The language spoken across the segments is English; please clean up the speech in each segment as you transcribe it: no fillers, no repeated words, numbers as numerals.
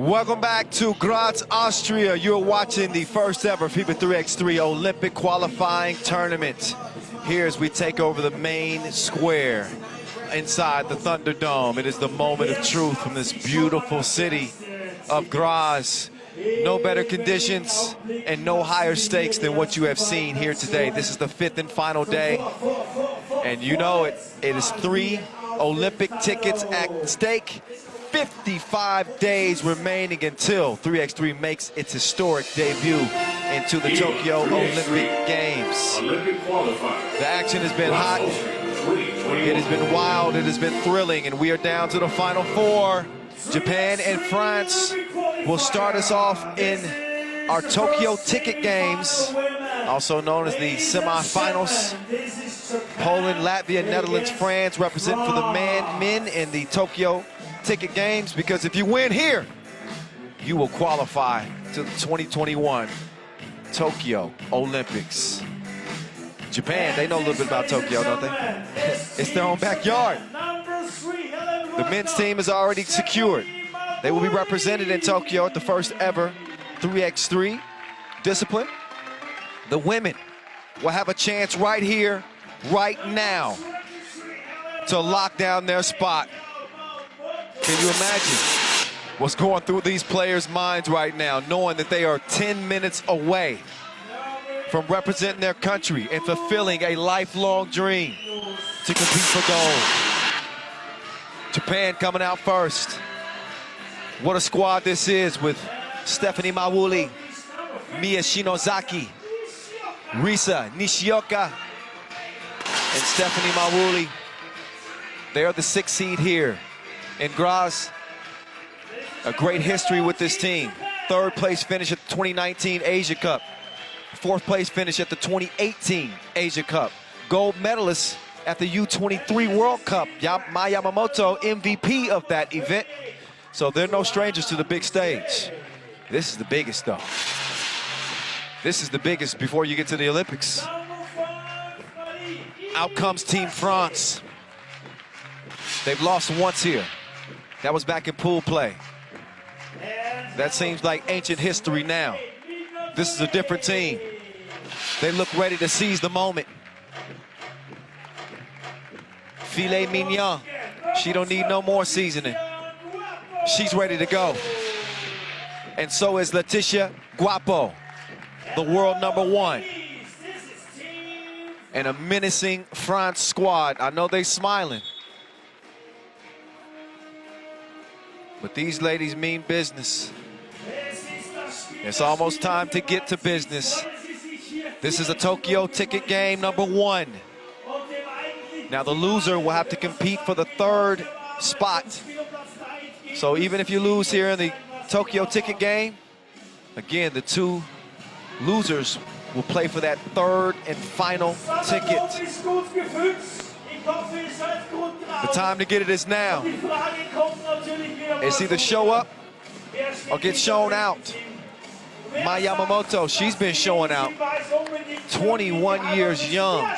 Welcome back to Graz, Austria. You're watching the first ever FIBA 3x3 Olympic qualifying tournament. Here as we take over the main square inside the Thunderdome. It is the moment of truth from this beautiful city of Graz. No better conditions and no higher stakes than what you have seen here today. This is the fifth and final day. And you know it, it is 3 Olympic tickets at stake. 55 days remaining until 3x3 makes its historic debut into the Tokyo Olympic Games. The action has been hot, it has been wild, it has been thrilling, and we are down to the final 4. Japan and France will start us off in our Tokyo ticket games, also known as the semifinals. Poland, Latvia, Netherlands, France represent for the men in the Tokyo ticket games, because if you win here, you will qualify to the 2021 Tokyo Olympics. Japan, they know a little bit about Tokyo, don't they? It's their own backyard. The men's team is already secured. They will be represented in Tokyo at the first ever 3x3 discipline. The women will have a chance right here, right now, to lock down their spot. Can you imagine what's going through these players' minds right now, knowing that they are 10 minutes away from representing their country and fulfilling a lifelong dream to compete for gold? Japan coming out first. What a squad this is, with Stephanie Mawuli, Mia Shinozaki, Risa Nishioka, and Stephanie Mawuli. They are the 6th seed here in Graz. A great history with this team. 3rd place finish at the 2019 Asia Cup. 4th place finish at the 2018 Asia Cup. Gold medalist at the U23 World Cup. Mai Yamamoto, MVP of that event. So they're no strangers to the big stage. This is the biggest, though. This is the biggest before you get to the Olympics. Out comes Team France. They've lost once here. That was back in pool play. That seems like ancient history now. This is a different team. They look ready to seize the moment. Filet mignon. She don't need no more seasoning. She's ready to go. And so is Leticia Guapo, the world #1. And a menacing France squad. I know they're smiling, but these ladies mean business. It's almost time to get to business. This is a Tokyo ticket game #1. Now the loser will have to compete for the 3rd spot. So even if you lose here in the Tokyo ticket game, again, the 2 losers will play for that 3rd and final ticket. The time to get it is now. It's either show up or get shown out. Mai Yamamoto, she's been showing out. 21 years young,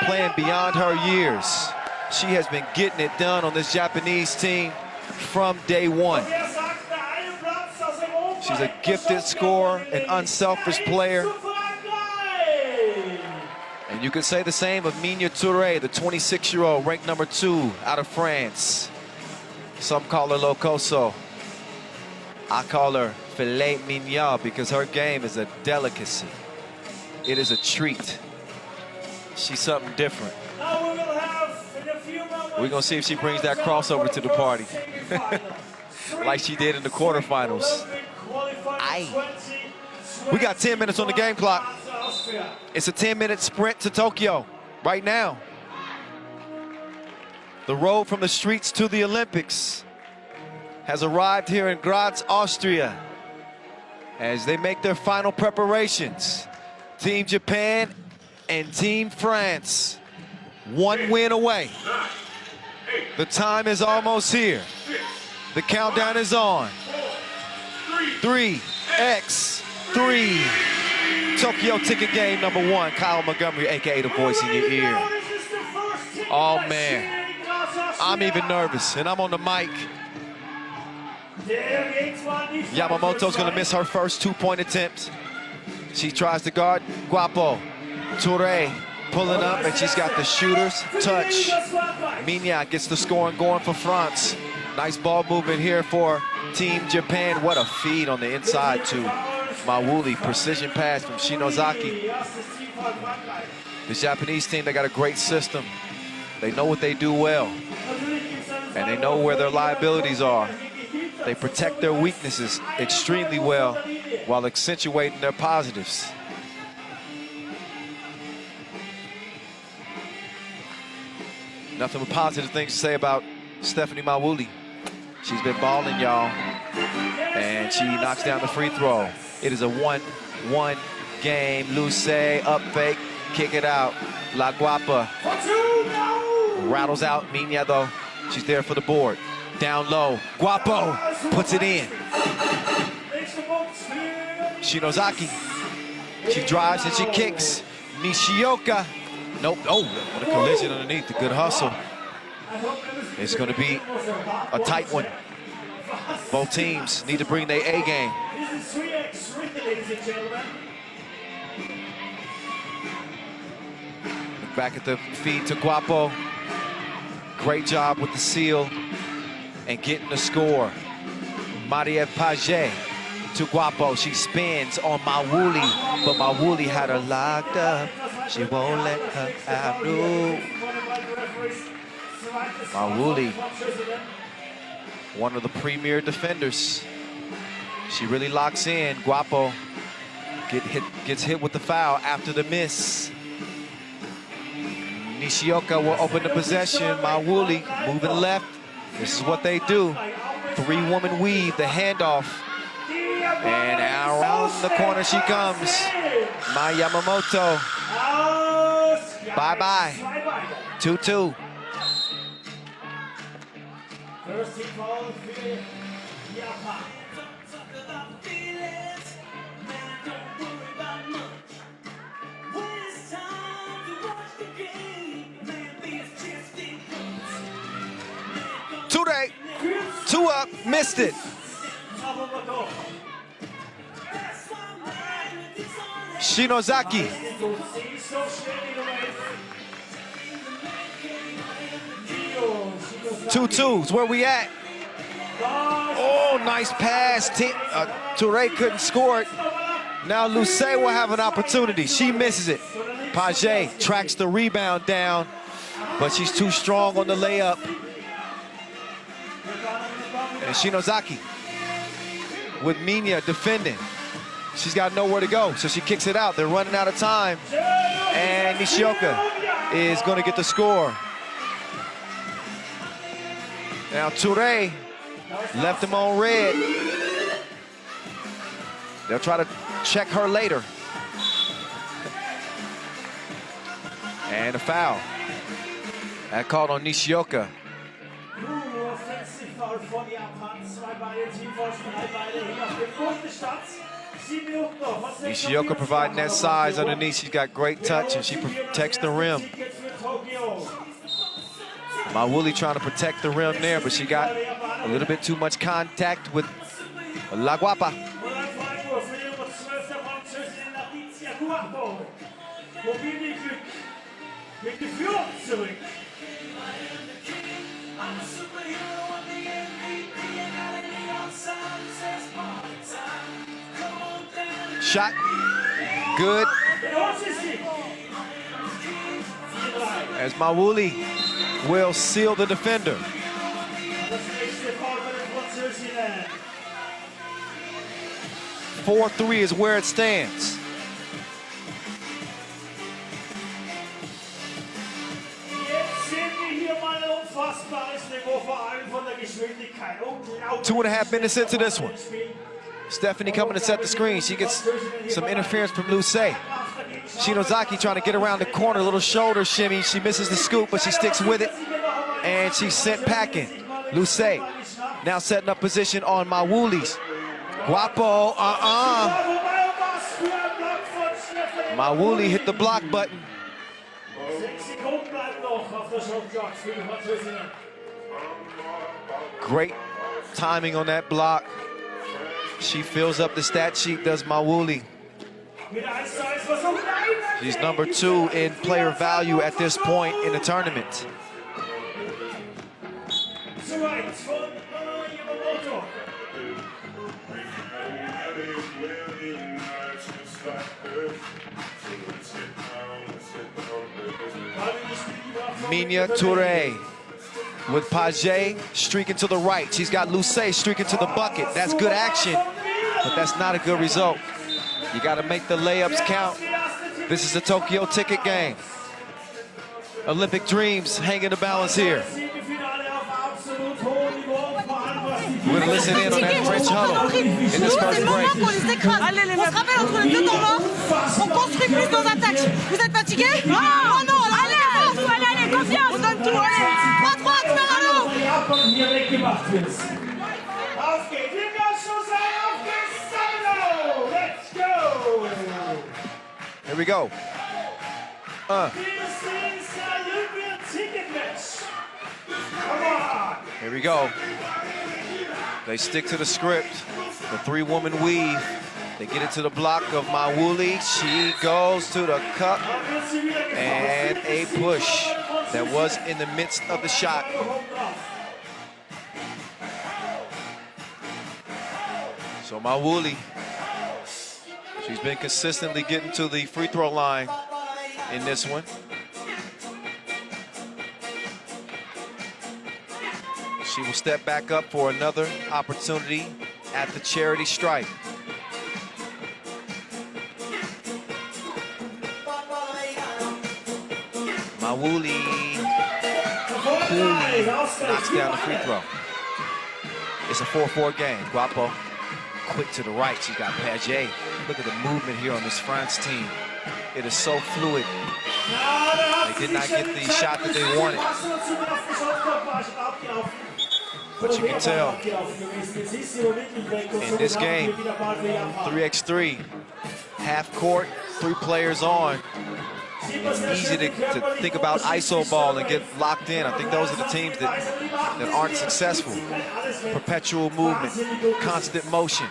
playing beyond her years. She has been getting it done on this Japanese team from day one. She's a gifted scorer, an unselfish player. And you could say the same of Migne Touré, the 26-year-old, ranked #2 out of France. Some call her Locoso. I call her Filet Mignon because her game is a delicacy. It is a treat. She's something different. We're gonna see if she brings that crossover to the party like she did in the quarterfinals. Aye. We got 10 minutes on the game clock. It's a 10-minute sprint to Tokyo right now. The road from the streets to the Olympics has arrived here in Graz, Austria, as they make their final preparations. Team Japan and Team France, 1 win away. The time is almost here. The countdown is on. 3x3. Tokyo ticket game #1. Kyle Montgomery, AKA the voice in your ear. Oh man, I'm even nervous, and I'm on the mic. Yamamoto's gonna miss her first 2-point attempt. She tries to guard Guapo. Touré pulling up, and she's got the shooter's touch. Minya gets the scoring going for France. Nice ball movement here for Team Japan. What a feed on the inside to Mawuli. Precision pass from Shinozaki. The Japanese team, they got a great system. They know what they do well, and they know where their liabilities are. They protect their weaknesses extremely well while accentuating their positives. Nothing but positive things to say about Stephanie Mawuli. She's been balling, y'all, and she knocks down the free throw. It is a 1-1 game. Luce, up fake, kick it out. La Guapa rattles out. Minya, though, she's there for the board. Down low, Guapo puts it in. Shinozaki, she drives and she kicks. Nishioka, nope, oh, what a collision underneath, a good hustle. It's gonna be a tight one. Both teams need to bring their A game. Back at the feed to Guapo. Great job with the seal and getting the score. Maria Page to Guapo. She spins on Mawuli, but Mawuli had her locked up. She won't let her out. No. Mawuli, one of the premier defenders. She really locks in. Guapo gets hit with the foul after the miss. Nishioka will open the possession. Mawuli moving left. This is what they do. 3-woman weave, the handoff. And around the corner she comes. My Yamamoto. Bye-bye. 2-2. Today, 2 up, missed it. Shinozaki. 2-2 is where we at. Oh, nice pass. Touré couldn't score it. Now Luce will have an opportunity. She misses it. Page tracks the rebound down, but she's too strong on the layup. And Shinozaki with Minya defending. She's got nowhere to go, so she kicks it out. They're running out of time. And Nishioka is going to get the score. Now Touré left him on red. They'll try to check her later. And a foul. That called on Nishioka. Nishioka providing that size underneath. She's got great touch and she protects the rim. Mawuli trying to protect the rim there, but she got a little bit too much contact with La Guapa. Shot, good. As Mawuli will seal the defender. 4-3 is where it stands. Two and a half minutes into this one. Stephanie coming to set the screen. She gets some interference from Luce. Shinozaki trying to get around the corner, little shoulder shimmy. She misses the scoop, but she sticks with it. And she's sent packing. Luce now setting up position on Mawuli's. Guapo, Mawuli hit the block button. Great timing on that block. She fills up the stat sheet, does Mawuli. She's number 2 in player value at this point in the tournament. Minya Touré with Paget streaking to the right. She's got Lucé streaking to the bucket. That's good action, but that's not a good result. You got to make the layups count. This is a Tokyo ticket game. Olympic dreams hang in the balance here. We're going to listen in on that French huddle in this first break. On se rappelle entre les deux temps morts, on construit plus nos attaques. Vous êtes fatigués? Oh non, allez, confiance. On donne tout, allez. 3-3, tu vas à l'eau. Here we go. Here we go. They stick to the script. The 3-woman weave. They get it to the block of Mawuli. She goes to the cup. And a push that was in the midst of the shot. So Mawuli, she's been consistently getting to the free throw line in this one. She will step back up for another opportunity at the charity stripe. Mawuli coolly knocks down the free throw. It's a 4-4 game. Guapo quick to the right. She's got Paget. Look at the movement here on this France team. It is so fluid. They did not get the shot that they wanted. But you can tell in this game, 3x3, half court, 3 players on. It's easy to think about ISO ball and get locked in. I think those are the teams that aren't successful. Perpetual movement, constant motion,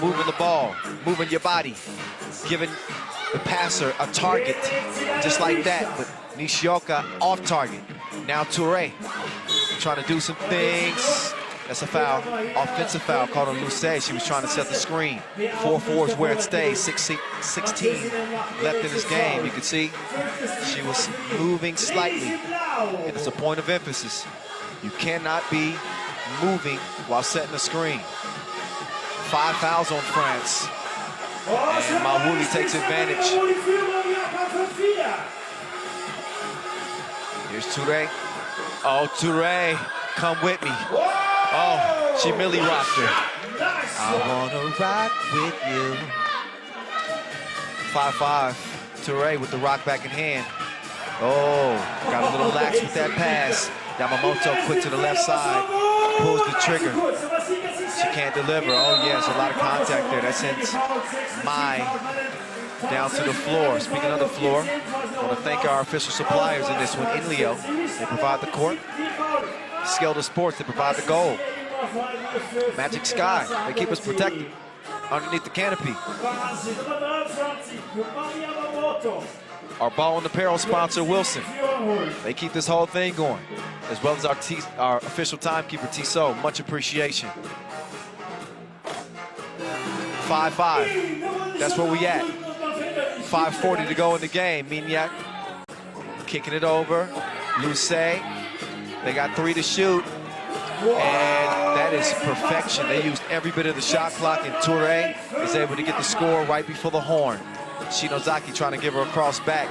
moving the ball, moving your body, giving the passer a target, just like that. But Nishioka off target. Now Touré trying to do some things. That's a foul, offensive foul called on Lucé. She was trying to set the screen. 4-4 is where it stays. 16 left in this game. You can see she was moving slightly. And it's a point of emphasis. You cannot be moving while setting the screen. 5 fouls on France. And Mawuli takes advantage. Here's Touré. Oh, Touré, come with me. Oh, she Millie rocked her. I wanna rock with you. 5-5, Touré with the rock back in hand. Oh, got a little lax with that pass. Yamamoto quick to the left side, pulls the trigger. She can't deliver. Oh yes, a lot of contact there. That sends Mai down to the floor. Speaking of the floor, I want to thank our official suppliers in this one, Inleo. They provide the court. Skelter Sports, they provide the goal. Magic Sky, they keep us protected underneath the canopy. Our ball and apparel sponsor, Wilson. They keep this whole thing going, as well as our official timekeeper, Tissot. Much appreciation. 5-5, that's where we at. 5:40 to go in the game. Mignac kicking it over. Lucé, they got 3 to shoot. And that is perfection. They used every bit of the shot clock, and Touré is able to get the score right before the horn. Shinozaki trying to give her a cross back.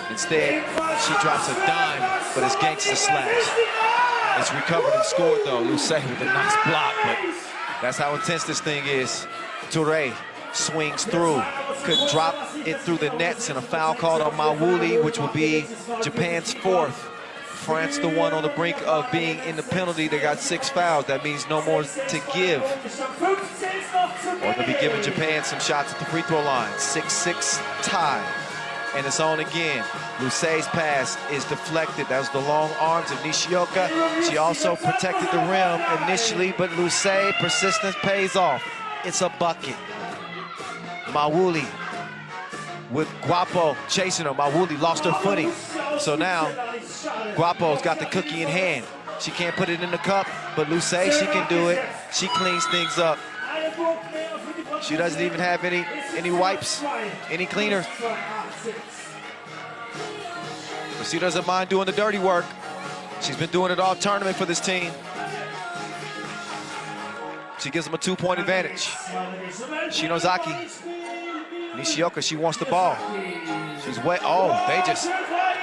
Instead, she drops a dime, but it's gangster slaps. It's recovered and scored, though. Lucé with a nice block, but that's how intense this thing is. Touré swings through, could drop it through the nets, and a foul called on Mawuli, which will be Japan's 4th. France the one on the brink of being in the penalty. They got 6 fouls. That means no more to give. Or they'll be giving Japan some shots at the free throw line. 6-6 tie. and it's on again. Lusei's pass is deflected. That was the long arms of Nishioka. She also protected the rim initially, but Lusei, persistence pays off. It's a bucket. Mawuli with Guapo chasing her. Mawuli lost her footing. So now, Guapo's got the cookie in hand. She can't put it in the cup, but Lusei, she can do it. She cleans things up. She doesn't even have any wipes, any cleaners. But she doesn't mind doing the dirty work. She's been doing it all tournament for this team. She gives them a 2-point advantage. Shinozaki, Nishioka, she wants the ball. She's wet. Oh,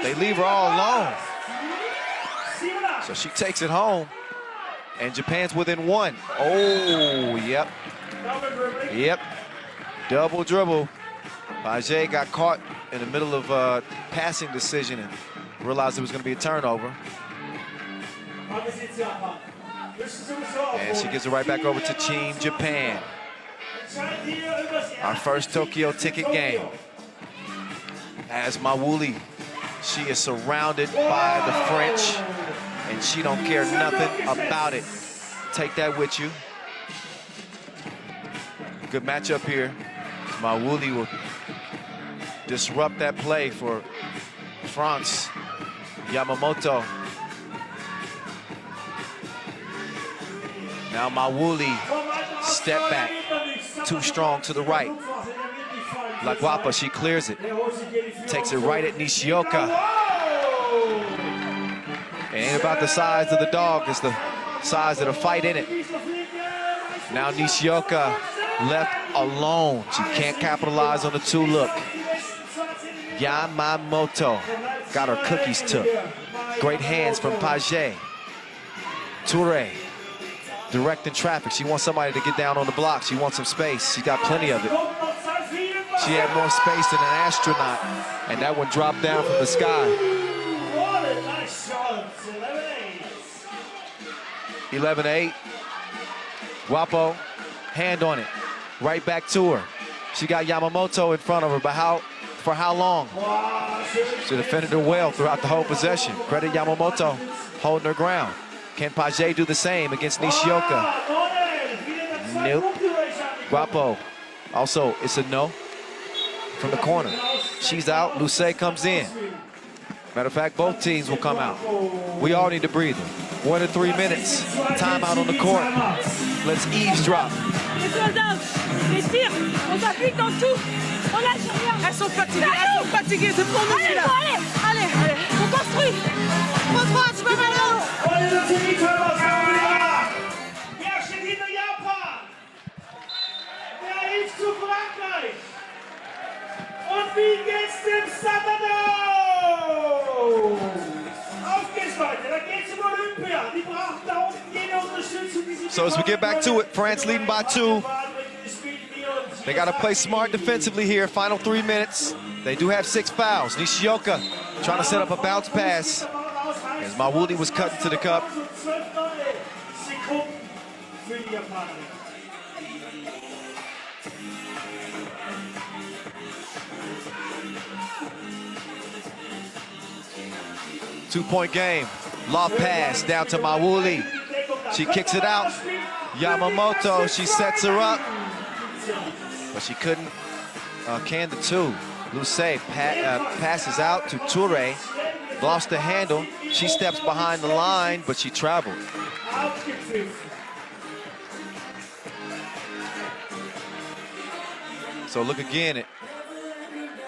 they leave her all alone. So she takes it home, and Japan's within 1. Oh, yep. Yep. Double dribble. Page got caught in the middle of a passing decision and realized it was going to be a turnover. And she gives it right back over to Team Japan. Our first Tokyo ticket game. As Mawuli, she is surrounded by the French, and she don't care nothing about it. Take that with you. Good matchup here. Mawuli will disrupt that play for France. Yamamoto. Now Mawuli, step back, too strong to the right. La Guapa, she clears it. Takes it right at Nishioka. It ain't about the size of the dog, it's the size of the fight in it. Now Nishioka left alone. She can't capitalize on the 2-look. Yamamoto got her cookies took. Great hands from Page. Toure directing traffic. She wants somebody to get down on the block. She wants some space. She got plenty of it. She had more space than an astronaut, and that one dropped down from the sky. 11-8. Guapo, hand on it. Right back to her. She got Yamamoto in front of her, but for how long? She defended her well throughout the whole possession. Credit Yamamoto holding her ground. Can Page do the same against Nishioka? Nope. Guapo, also, it's a no from the corner. She's out, Lusei comes in. Matter of fact, both teams will come out. We all need to breathe. 1 to 3 minutes. Timeout on the court. Let's eavesdrop. Elles sont fatiguées, c'est pour nous là. Allez, on construit. Reprends, tu peux mal là. Und wie geht's dem Satado? Auf geht's weiter, da geht's um Olympia. Die brauchen da unten jede Unterstützung, die sie So as we get back to it, France leading by 2. They got to play smart defensively here. Final 3 minutes. They do have 6 fouls. Nishioka trying to set up a bounce pass as Mawuli was cutting to the cup. Two-point game. Lob pass down to Mawuli. She kicks it out. Yamamoto, she sets her up. But she couldn't can the 2. Lusei passes out to Toure. Lost the handle. She steps behind the line, but she traveled. So look again at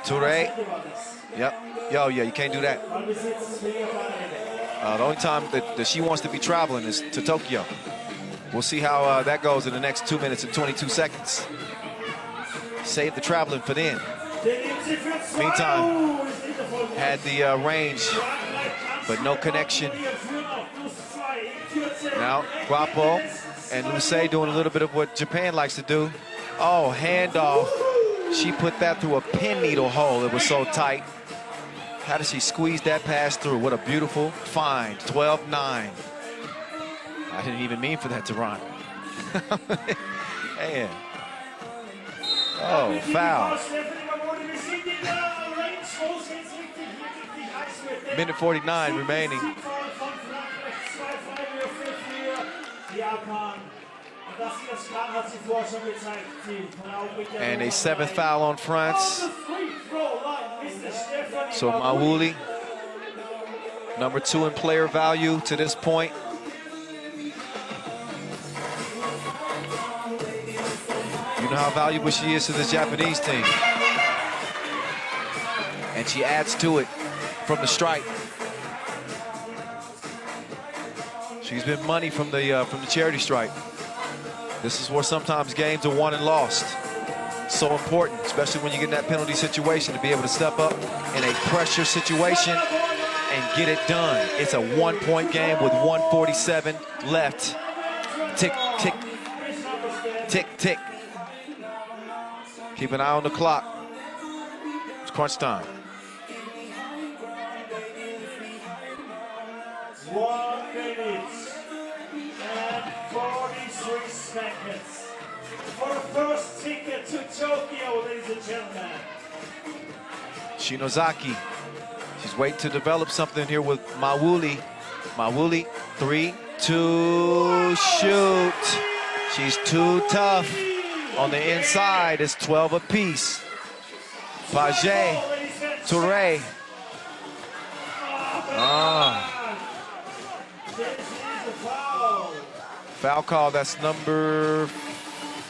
Toure. Yep. Yo, yeah, you can't do that. The only time that she wants to be traveling is to Tokyo. We'll see how that goes in the next 2 minutes and 22 seconds. Save the traveling for then. Meantime, had the range, but no connection. Now, Guapo and Lusei doing a little bit of what Japan likes to do. Oh, handoff. She put that through a pin needle hole. It was so tight. How did she squeeze that pass through? What a beautiful find. 12-9. I didn't even mean for that to rhyme. Man. Oh, foul. Minute 49 remaining. And a 7th foul on France. So Mawouli, number 2 in player value to this point. You know how valuable she is to the Japanese team. And she adds to it from the stripe. She's been money from the charity stripe. This is where sometimes games are won and lost. So important, especially when you get in that penalty situation, to be able to step up in a pressure situation and get it done. It's a 1-point game with 1:47 left. Tick, tick, tick, tick. Keep an eye on the clock. It's crunch time. 1 minute and 43 seconds for the first ticket to Tokyo, ladies and gentlemen. Shinozaki, she's waiting to develop something here with Mawouli. Mawouli, 3, 2, shoot. She's too tough. On the inside, it's 12 apiece. Paget, Touré. Foul call, that's number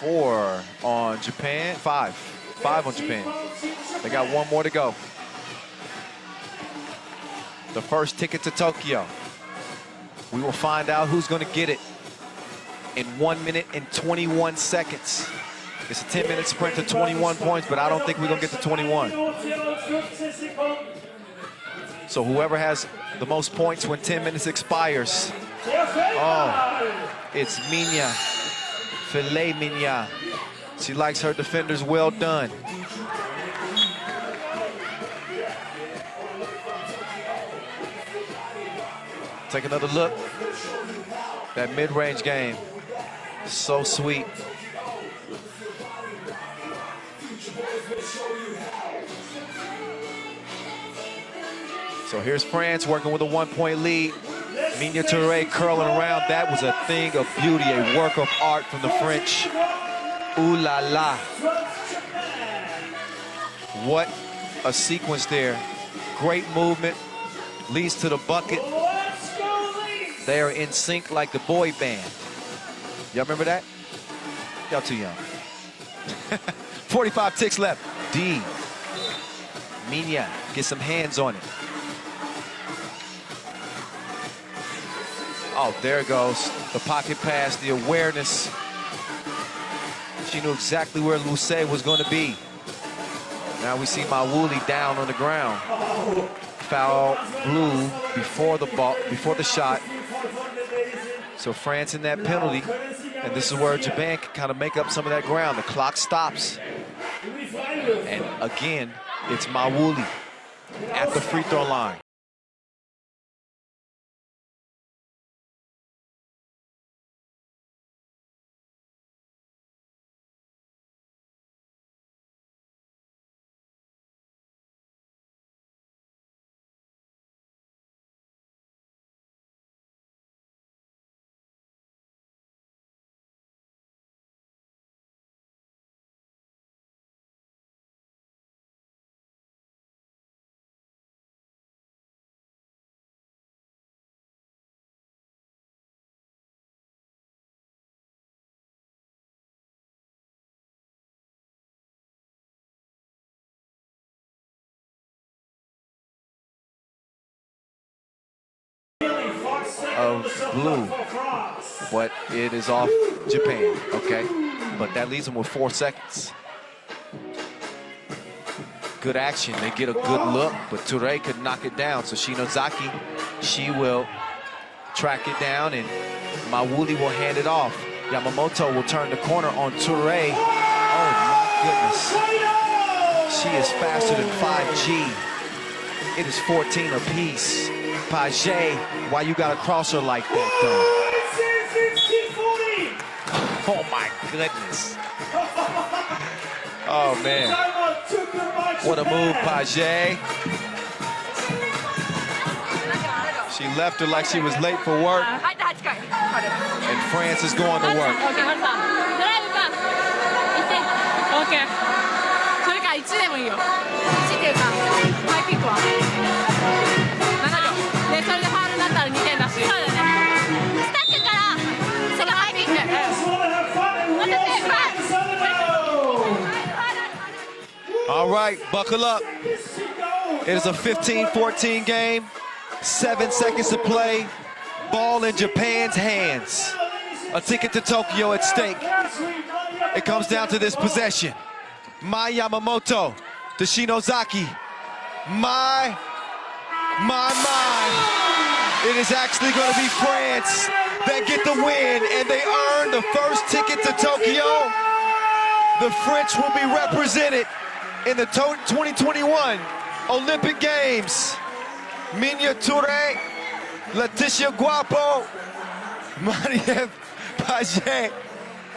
4 on Japan. 5 on Japan. They got 1 more to go. The first ticket to Tokyo. We will find out who's going to get it in 1 minute and 21 seconds. It's a 10-minute sprint to 21 points, but I don't think we're going to get to 21. So whoever has the most points when 10 minutes expires. Oh, it's Minya. Filet Minya. She likes her defenders well done. Take another look. That mid-range game. So sweet. So here's France working with a 1-point lead. Minya Touré curling around. That was a thing of beauty, a work of art from the French. Ooh la la. What a sequence there. Great movement. Leads to the bucket. They are in sync like the boy band. Y'all remember that? Y'all too young. 45 ticks left. D. Minya, get some hands on it. Oh, there it goes. The pocket pass, the awareness. She knew exactly where Lucé was going to be. Now we see Mawouli down on the ground. Foul blew before the ball, before the shot. So France in that penalty. And this is where Japan can kind of make up some of that ground. The clock stops. And again, it's Mawouli at the free throw line. Of blue, but it is off Japan, okay? But that leaves them with 4 seconds. Good action, they get a good look, but Touré could knock it down. So Shinozaki, she will track it down, and Mawouli will hand it off. Yamamoto will turn the corner on Touré. Oh my goodness. She is faster than 5G. It is 14 apiece. Paget, why you gotta cross her like that, though? Oh my goodness. Oh man. What a move, Paget. She left her like she was late for work. And France is going to work. Okay. それから1でもいいよ。1っていうか、ハイピックは。7秒。で、それでファウルになったら2点だし。そうだね。スタックから、そのハイピック。All right, buckle up. It is a 15-14 game. 7 seconds to play. Ball in Japan's hands. A ticket to Tokyo at stake. It comes down to this possession. Mai Yamamoto to Shinozaki. My. It is actually going to be France that get the win, and they earn the first ticket to Tokyo. The French will be represented in the 2021 Olympic Games. Minya Touré, Leticia Guapo, Marie-Ève Paget,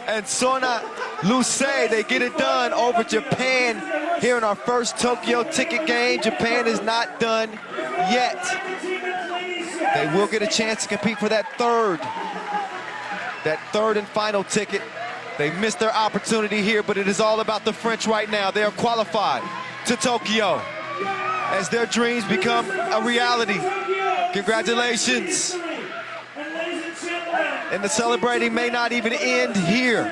and Sona Luce. They get it done over Japan here in our first Tokyo ticket game. Japan is not done yet. They will get a chance to compete for that third and final ticket. They missed their opportunity here, but it is all about the French right now. They are qualified to Tokyo as their dreams become a reality. Congratulations. And the celebrating may not even end here.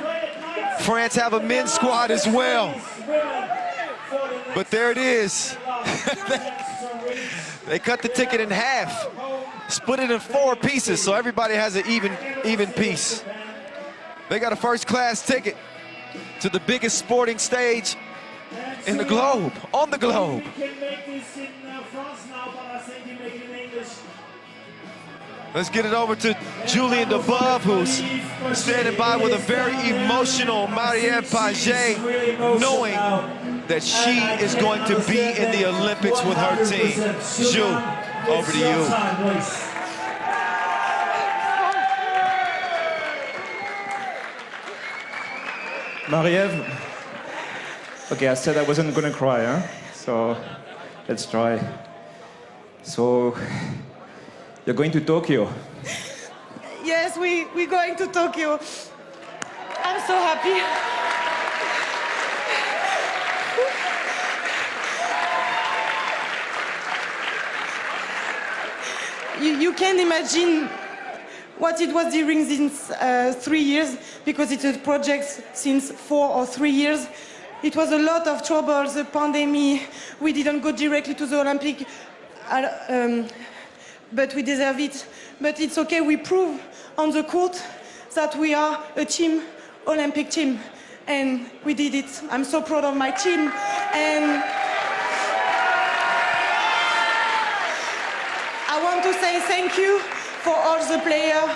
France have a men's squad as well. But there it is. They cut the ticket in half, split it in 4 pieces, so everybody has an even piece. They got a first-class ticket to the biggest sporting stage in the globe, on the globe. Let's get it over to Julien Debove, who's standing by with a very emotional Marie-Ève Paget, knowing that she is going to be in the Olympics with her team. Ju, over to you. Marie-Ève, okay, I said I wasn't gonna cry, huh? So let's try. So you're going to Tokyo. Yes, we're going to Tokyo. I'm so happy. You can't imagine what it was during these 3 years, because it's a project since 4 or 3 years. It was a lot of trouble, the pandemic. We didn't go directly to the Olympic, but we deserve it. But it's okay, we prove on the court that we are a team, Olympic team, and we did it. I'm so proud of my team, and I want to say thank you for all the players,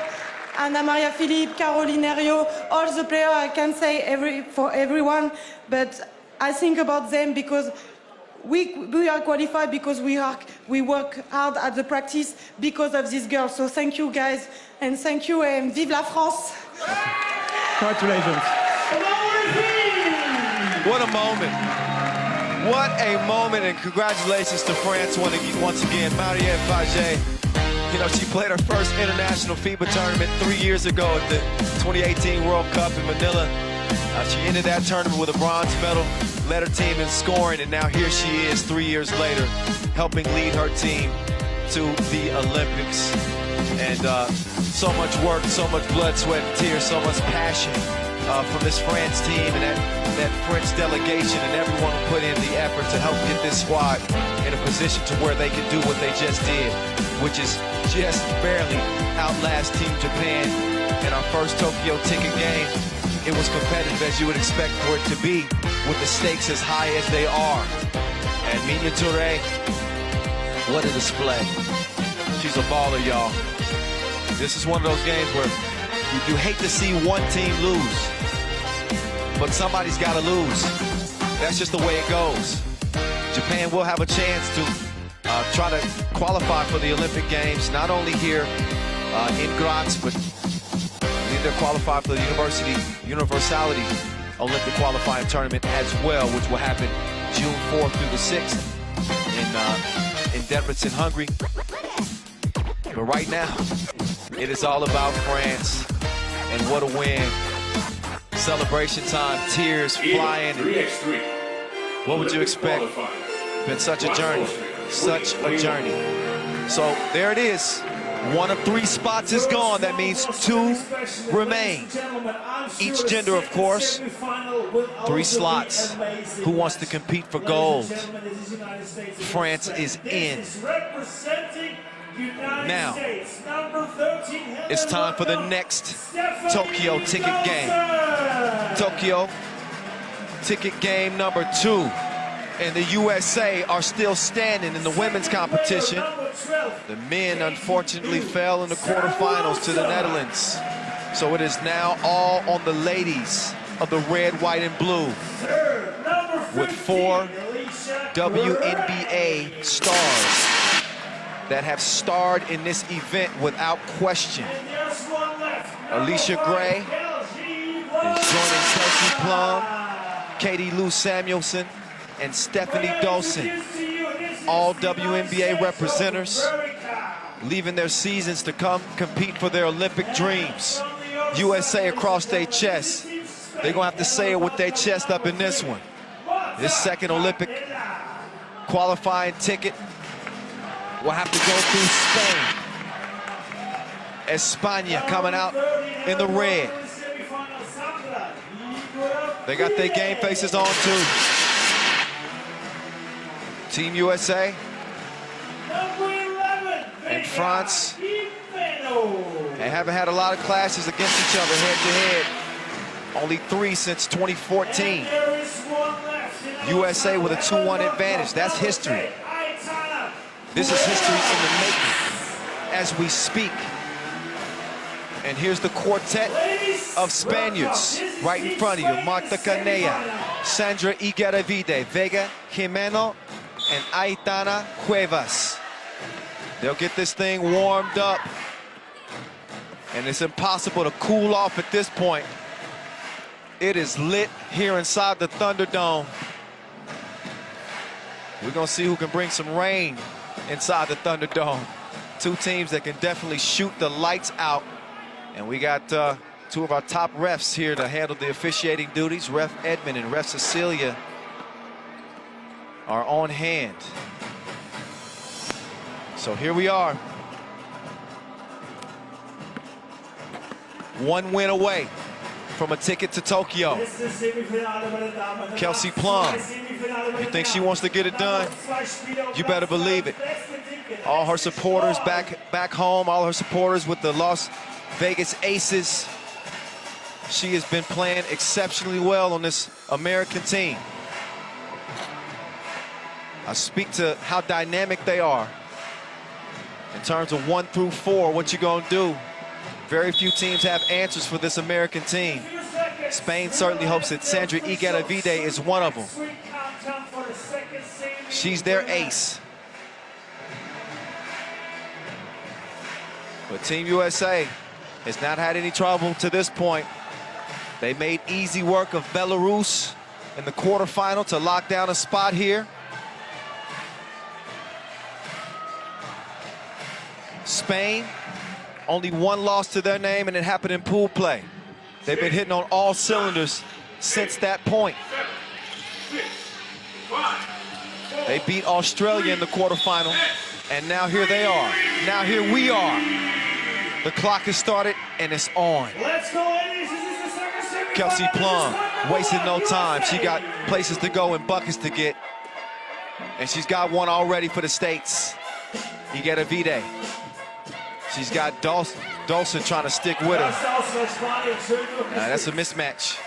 Anna Maria Philippe, Caroline Herriot, all the players. I can't say for everyone, but I think about them because we are qualified because we work hard at the practice because of this girl. So thank you guys, and thank you, and vive la France. Congratulations. What a moment. What a moment, and congratulations to France once again. Marie-Ève Paget, you know, she played her first international FIBA tournament 3 years ago at the 2018 World Cup in Manila. She ended that tournament with a bronze medal, led her team in scoring, and now here she is 3 years later, helping lead her team to the Olympics. And so much work, so much blood, sweat, and tears, so much passion from this France team and that French delegation, and everyone who put in the effort to help get this squad in a position to where they can do what they just did, which is just barely outlast Team Japan in our first Tokyo ticket game. It was competitive as you would expect for it to be, with the stakes as high as they are. And Minya Touré, what a display. She's a baller, y'all. This is one of those games where you hate to see one team lose, but somebody's got to lose. That's just the way it goes. Japan will have a chance to try to qualify for the Olympic Games, not only here in Graz, but they're qualified for the Universality Olympic qualifying tournament as well, which will happen June 4th through the 6th in Debrecen, Hungary. But right now, it is all about France, and what a win. Celebration time, tears flying. FIBA 3x3. What would you expect? Been such a journey, such a journey. So there it is. One of 3 spots is gone. That means 2 remain. Each gender, of course. 3 slots. Who wants to compete for gold? France is in. Now, it's time for the next Tokyo ticket game. Tokyo ticket game number 2. And the USA are still standing in the women's competition. The men, unfortunately, fell in the quarterfinals to the Netherlands. So it is now all on the ladies of the red, white, and blue, with 4 WNBA stars that have starred in this event without question. Alicia Gray is joining Kelsey Plum, Katie Lou Samuelson, and Stephanie Dolson, all WNBA representers, leaving their seasons to come compete for their Olympic dreams. USA across their chest. They're gonna have to say it with their chest up in this one. This second Olympic qualifying ticket will have to go through Spain. España coming out in the red. They got their game faces on too. Team USA and France, they haven't had a lot of clashes against each other head-to-head. Only 3 since 2014. USA with a 2-1 advantage. That's history. This is history in the making as we speak. And here's the quartet of Spaniards right in front of you. Marta Canella, Sandra Igueravide, Vega Jimeno, and Aitana Cuevas. They'll get this thing warmed up. And it's impossible to cool off at this point. It is lit here inside the Thunderdome. We're gonna see who can bring some rain inside the Thunderdome. 2 teams that can definitely shoot the lights out. And we got 2 of our top refs here to handle the officiating duties. Ref Edmund and Ref Cecilia are on hand. So here we are. 1 win away from a ticket to Tokyo. Kelsey Plum, you think she wants to get it done? You better believe it. All her supporters back home, all her supporters with the Las Vegas Aces. She has been playing exceptionally well on this American team. I speak to how dynamic they are. In terms of 1 through 4, what you gonna do? Very few teams have answers for this American team. Spain certainly hopes that Sandra Igueravide is one of them. She's their ace. But Team USA has not had any trouble to this point. They made easy work of Belarus in the quarterfinal to lock down a spot here. Spain, only 1 loss to their name, and it happened in pool play. They've been hitting on all cylinders since that point. They beat Australia in the quarterfinal, and now here they are. Now here we are. The clock has started, and it's on. Let's go, ladies. This is the second semifinal. Kelsey Plum wasted no time. She got places to go and buckets to get, and she's got one already for the States. Igueravide. She's got Dolson trying to stick with her. That's a mismatch.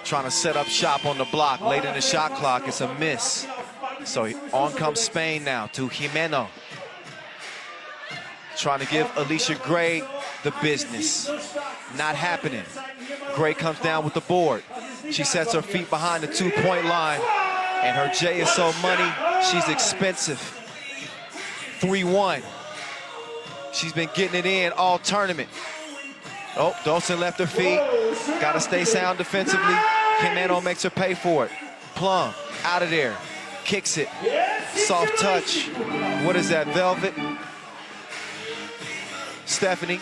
trying to set up shop on the block. Late in the shot clock, it's a miss. So on comes Spain now to Jimeno. Trying to give Alicia Gray the business. Not happening. Gray comes down with the board. She sets her feet behind the 2-point line. And her J is so money, she's expensive. 3-1. She's been getting it in all tournament. Oh, Dawson left her feet. Got to stay sound defensively. Jimeno makes her pay for it. Plum, out of there. Kicks it. Soft touch. What is that, Velvet? Stephanie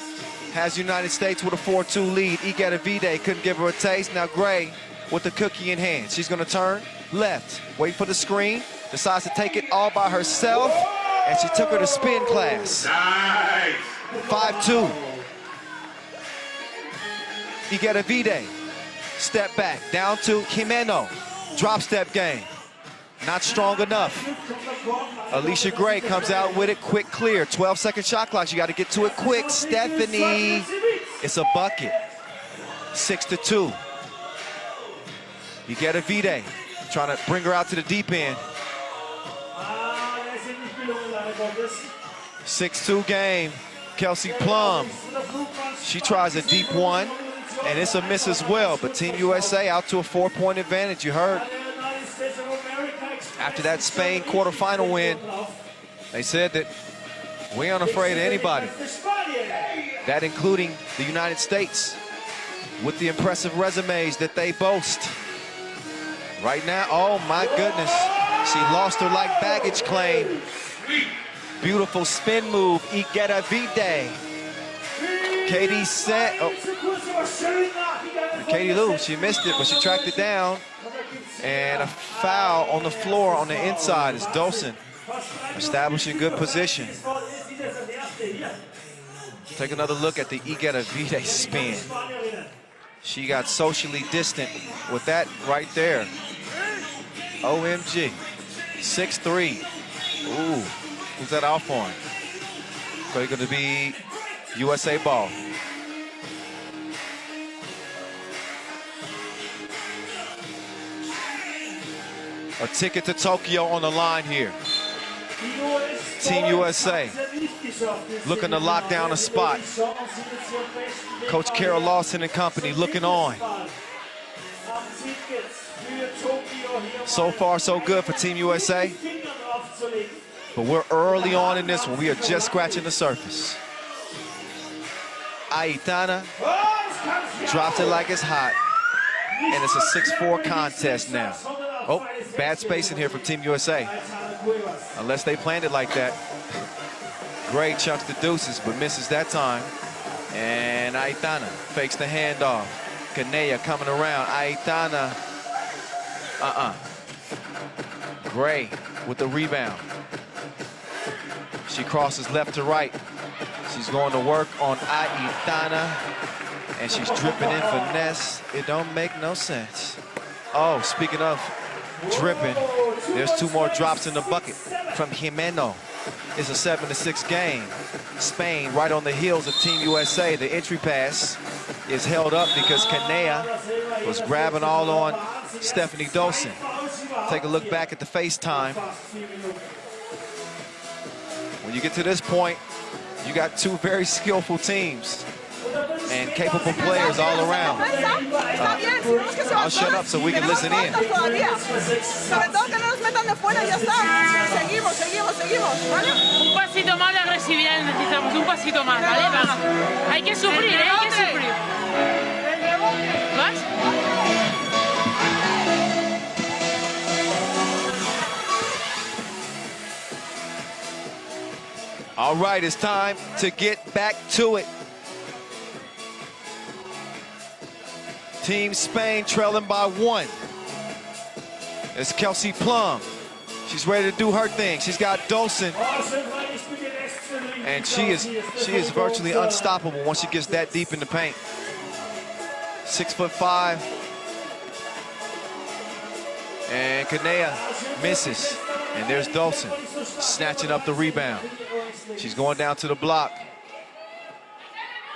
has United States with a 4-2 lead. Igedavide couldn't give her a taste. Now Gray with the cookie in hand. She's going to turn left. Wait for the screen. Decides to take it all by herself. And she took her to spin class. 5-2. Igedavide. Step back. Down to Jimeno. Drop step game. Not strong enough. Alicia Gray comes out with it. Quick clear. 12-second shot clock. You got to get to it quick. Stephanie. It's a bucket. 6-2. Igedavide trying to bring her out to the deep end. 6-2 game. Kelsey Plum. She tries a deep one, and it's a miss as well. But Team USA out to a 4-point advantage. You heard. After that Spain quarterfinal win, they said that we aren't afraid of anybody. That including the United States, with the impressive resumes that they boast. Right now, oh my goodness, she lost her like baggage claim. Beautiful spin move, Igedavide. Katie said, oh. Katie Lou, she missed it, but she tracked it down. And a foul on the floor on the inside is Dawson, establishing good position. Take another look at the Igedavide spin. She got socially distant with that right there. OMG. 6-3. Ooh, who's that off on? So it's going to be USA ball. A ticket to Tokyo on the line here. Team USA looking to lock down a spot. Coach Carol Lawson and company looking on. So far, so good for Team USA. But we're early on in this one. We are just scratching the surface. Aitana drops it like it's hot. And it's a 6-4 contest now. Oh, bad spacing here from Team USA. Unless they planned it like that. Gray chucks the deuces, but misses that time. And Aitana fakes the handoff. Kanea coming around. Aitana. Gray with the rebound. She crosses left to right. She's going to work on Aitana. And she's dripping in finesse. It don't make no sense. Oh, speaking of dripping, there's 2 more drops in the bucket from Jimeno. It's a 7-6 game. Spain right on the heels of Team USA. The entry pass is held up because Kanea was grabbing all on Stephanie Dawson. Take a look back at the FaceTime. When you get to this point, you got 2 very skillful teams and capable players all around. I'll shut up so we can listen in. Un pasito más de agresividad necesitamos, un pasito más, ¿vale? Vamos. Hay que sufrir, hay que sufrir. ¿Vas? All right, it's time to get back to it. Team Spain trailing by 1. It's Kelsey Plum. She's ready to do her thing. She's got Dawson. And she is virtually unstoppable once she gets that deep in the paint. 6'5". And Kanea misses. And there's Dawson snatching up the rebound. She's going down to the block.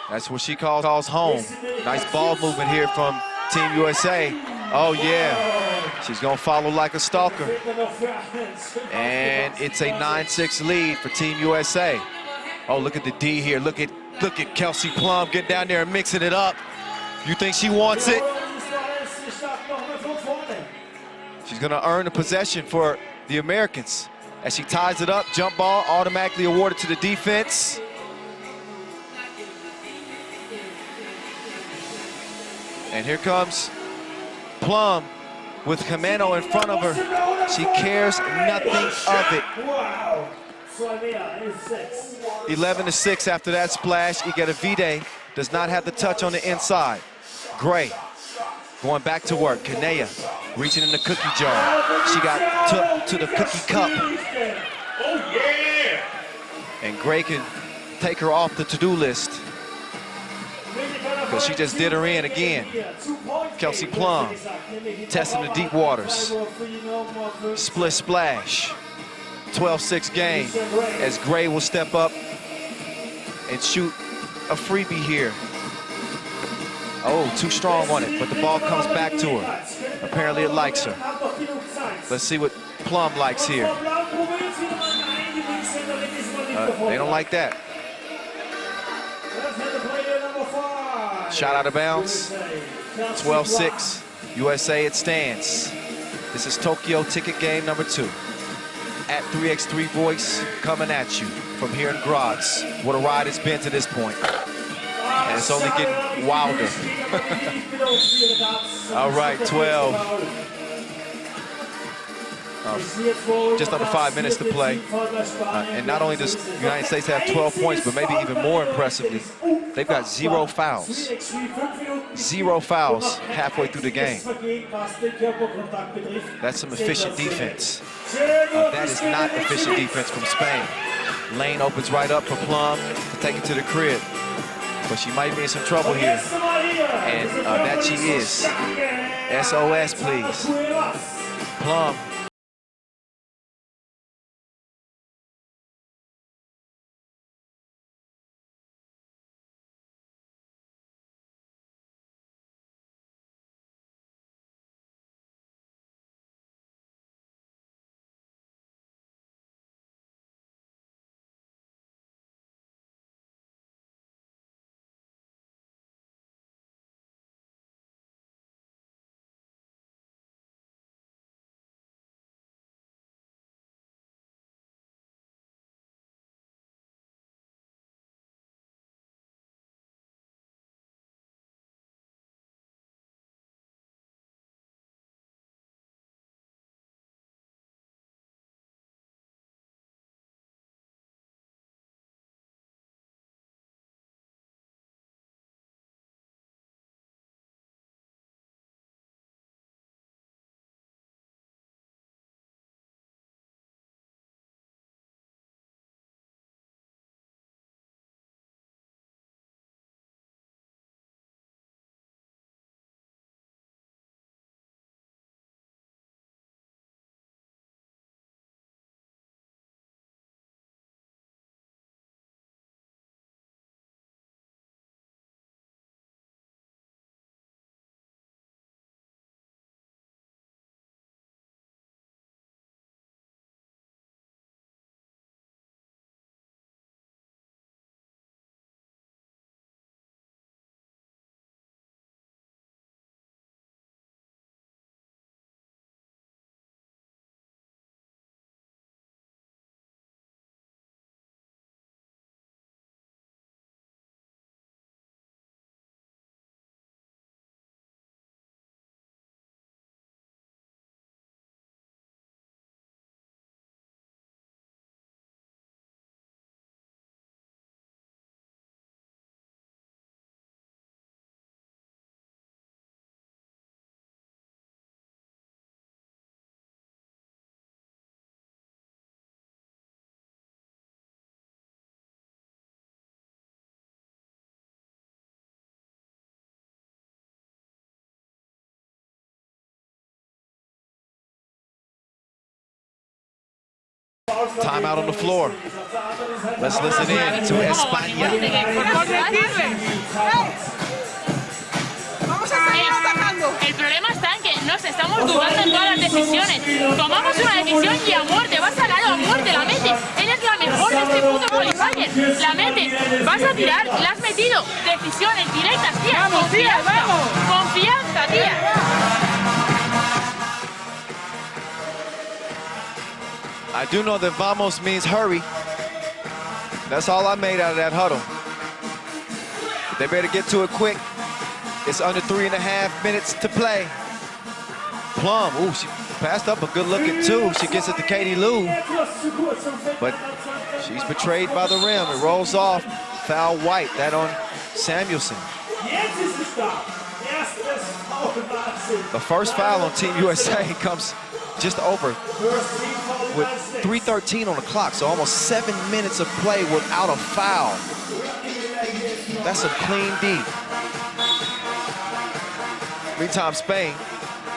That's what she calls home. Nice ball movement here from Team USA. Oh, yeah. She's going to follow like a stalker. And it's a 9-6 lead for Team USA. Oh, look at the D here. Look at Kelsey Plum getting down there and mixing it up. You think she wants it? She's going to earn a possession for the Americans. As she ties it up, jump ball automatically awarded to the defense. And here comes Plum with Jimeno in front of her. She cares nothing of it. 11-6 after that splash. Igedavide does not have the touch on the inside. Gray going back to work. Kanea reaching in the cookie jar. She got took to the cookie cup. And Gray can take her off the to-do list because she just did her in again. Kelsey Plum testing the deep waters. Split splash. 12-6 game as Gray will step up and shoot a freebie here. Oh, too strong on it, but the ball comes back to her. Apparently it likes her. Let's see what Plum likes here. They don't like that. Shot out of bounds. 12-6. USA, it stands. This is Tokyo ticket game number 2. At 3x3 Voice coming at you from here in Graz. What a ride it's been to this point. And it's only getting wilder. All right, 12. Just under 5 minutes to play. And not only does the United States have 12 points, but maybe even more impressively, they've got 0 fouls. 0 fouls halfway through the game. That's some efficient defense. That is not efficient defense from Spain. Lane opens right up for Plum to take it to the crib. But she might be in some trouble here. And that she is. SOS, please. Plum. Timeout on the floor. Let's listen in to España. El problema está en que estamos dudando en todas las decisiones. Tomamos una decisión y a muerte, vas al lado, a muerte, la mete. Ella es la mejor de este puto qualifier. La mete, vas a tirar, la has metido. Decisiones directas, tía. Vamos, Confianza, tía, vamos. confianza, tía. I do know that vamos means hurry. That's all I made out of that huddle. They better get to it quick. It's under 3.5 minutes to play. Plum, ooh, she passed up a good looking two. She gets it to Katie Lou, but she's betrayed by the rim. It rolls off. Foul white, that on Samuelson. The first foul on Team USA comes just over with 3:13 on the clock, so almost 7 minutes of play without a foul. That's a clean D. Meantime, Spain,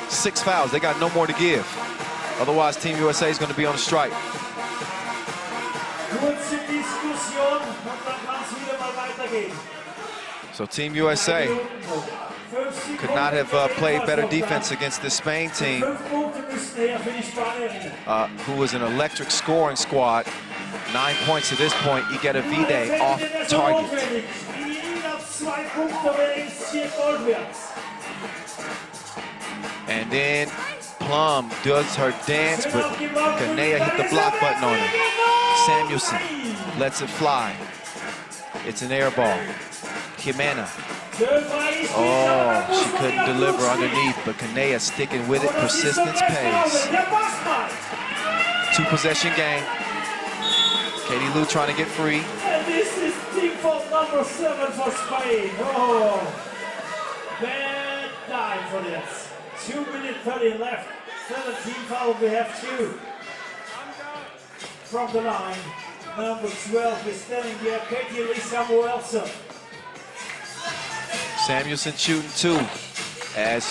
6 fouls. They got no more to give. Otherwise, Team USA is going to be on a strike. So Team USA could not have played better defense against this Spain team, who was an electric scoring squad. 9 points to this point. You get a V-Day off target. And then Plum does her dance, but Kanea hit the block button on her. Samuelson lets it fly. It's an air ball. Jimena. Oh, she couldn't deliver underneath, but Kanea sticking with it. Persistence pays. 2-possession game. Katie Lou trying to get free. And this is team fault number 7 for Spain. Oh, bad time for this. 2 minutes 30 left. 17 fouls, we have 2. From the line, number 12 is standing there. Katie Lee Samuelson. Samuelson shooting 2 as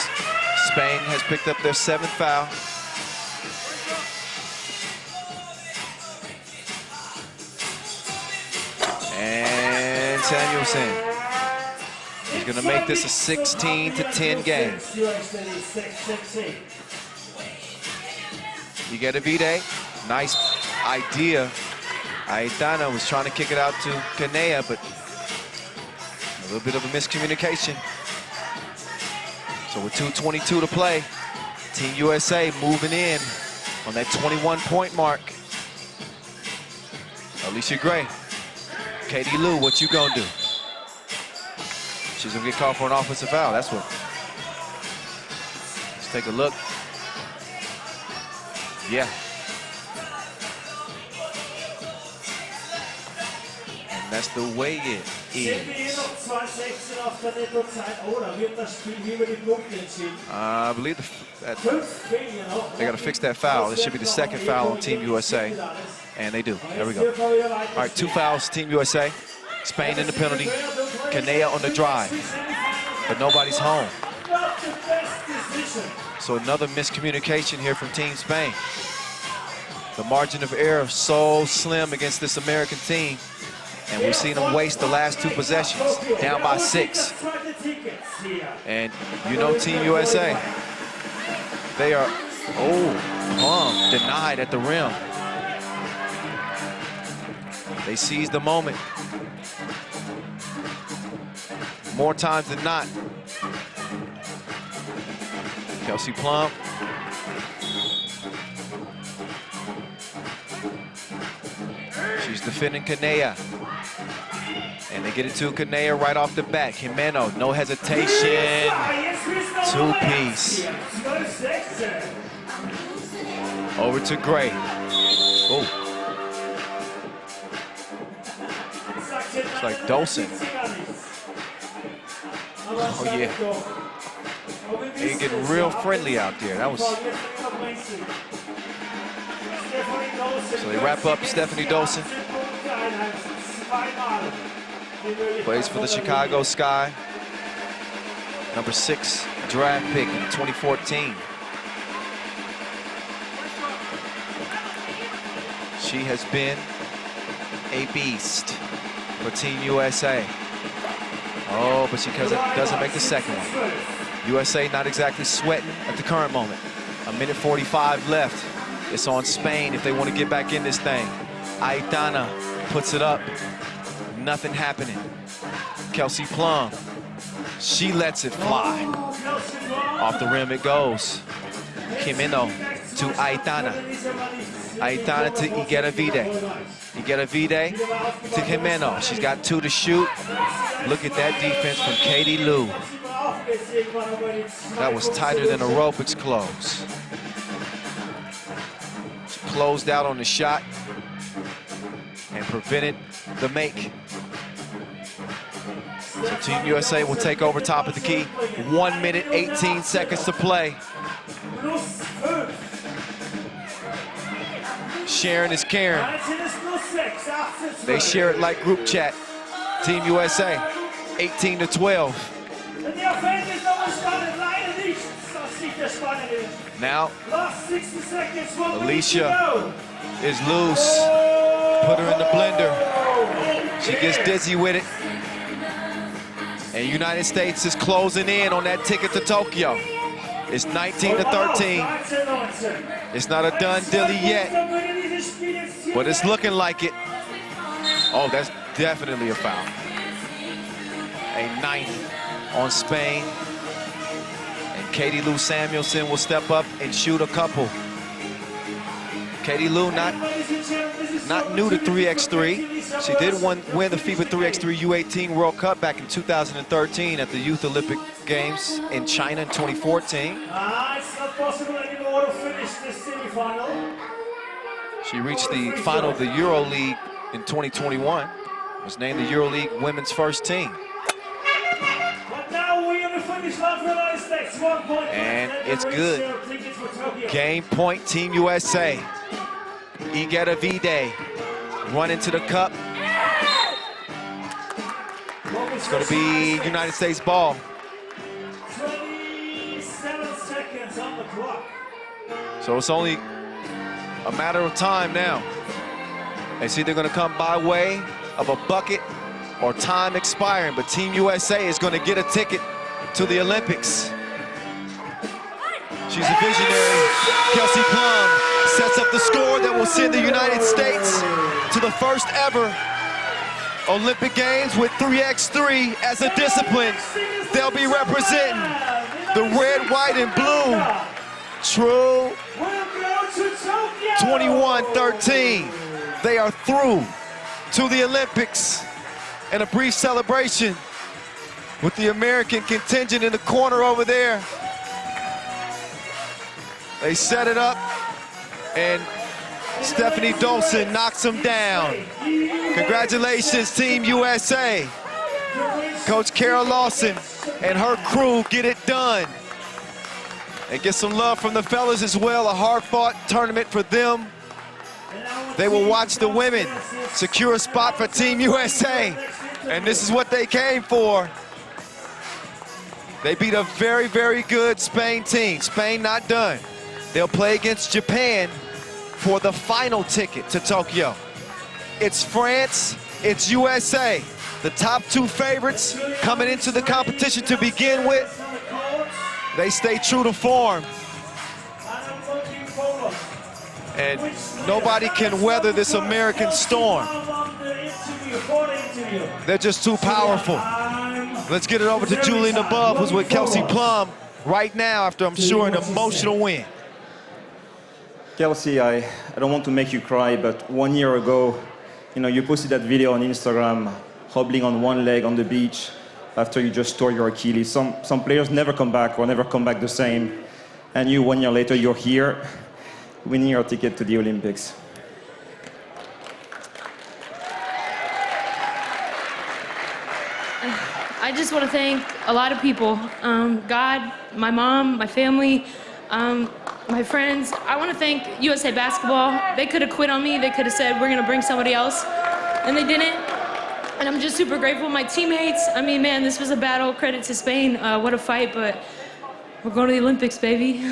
Spain has picked up their 7th foul. And Samuelson is going to make this a 16-10 game. You get a V-Day. Nice idea. Aitana was trying to kick it out to Kanea, but a little bit of a miscommunication. So with 2:22 to play, Team USA moving in on that 21-point mark. Alicia Gray. Katie Lou, what you gonna do? She's gonna get called for an offensive foul. That's what. Let's take a look. Yeah. And that's the way it is. I believe they got to fix that foul. It should be the 2nd foul on Team USA. And they do. There we go. All right, 2 fouls, Team USA. Spain in the penalty. Kanea on the drive. But nobody's home. So another miscommunication here from Team Spain. The margin of error so slim against this American team. And we've seen them waste the last 2 possessions, down by 6. And you know Team USA, they are, denied at the rim. They seize the moment. More times than not. Kelsey Plum. She's defending Kanea. And they get it to Kanea right off the bat. Jimeno, no hesitation. 2-piece. Over to Gray. Oh. It's like Dolson. Oh, yeah. They're getting real friendly out there. That was... So they wrap up Stephanie Dolson. Plays for the Chicago Sky. Number 6 draft pick in 2014. She has been a beast for Team USA. Oh, but she doesn't make the second one. USA not exactly sweating at the current moment. A minute 45 left. It's on Spain if they want to get back in this thing. Aitana puts it up. Nothing happening. Kelsey Plum, she lets it fly. Off the rim it goes. Jimeno to Aitana. Aitana to Igueravide. Igueravide to Jimeno. She's got 2 to shoot. Look at that defense from Katie Lou. That was tighter than aerobics close. She closed out on the shot and prevented the make. So Team USA will take over top of the key. 1 minute, 18 seconds to play. Sharing is caring. They share it like group chat. Team USA, 18 to 12. Now, Alicia is loose. Put her in the blender. She gets dizzy with it. And United States is closing in on that ticket to Tokyo. It's 19 to 13. It's not a done dilly yet, but it's looking like it. Oh, that's definitely a foul. A 9th on Spain. And Katie Lou Samuelson will step up and shoot a couple. Katie Lou not new to 3x3. She did win the FIBA 3x3 U18 World Cup back in 2013 at the Youth Olympic Games in China in 2014. It's not possible anymore to finish this semi-final. She reached the final of the EuroLeague in 2021. Was named the EuroLeague Women's First Team. But now we are the finish line for the United States. 1 point. And it's good. Game point, Team USA. Igueravide running to the cup. It's going to be United States ball. 27 seconds on the clock. So it's only a matter of time now. It's either going to come by way of a bucket or time expiring, but Team USA is going to get a ticket to the Olympics. She's a visionary. Kelsey Plum sets up the score that will send the United States to the first ever Olympic Games with 3x3 as a discipline. They'll be representing the red, white, and blue. True. 21-13. They are through to the Olympics. And a brief celebration with the American contingent in the corner over there. They set it up, and Stephanie Dolson knocks them down. Congratulations, Team USA. Coach Carol Lawson and her crew get it done. And get some love from the fellas as well, a hard-fought tournament for them. They will watch the women secure a spot for Team USA. And this is what they came for. They beat a very, very good Spain team. Spain not done. They'll play against Japan for the final ticket to Tokyo. It's France, it's USA. The top 2 favorites coming into the competition to begin with. They stay true to form. And nobody can weather this American storm. They're just too powerful. Let's get it over to Julian Above, who's with Kelsey Plum right now after, I'm sure, an emotional win. Kelsey, I don't want to make you cry, but 1 year ago, you posted that video on Instagram, hobbling on one leg on the beach after you just tore your Achilles. Some players never come back or never come back the same. And you, 1 year later, you're here, winning your ticket to the Olympics. I just want to thank a lot of people. God, my mom, my family, my friends. I want to thank USA Basketball. They could have quit on me. They could have said, we're going to bring somebody else. And they didn't. And I'm just super grateful. My teammates, I mean, man, this was a battle. Credit to Spain. What a fight, but we're going to the Olympics, baby.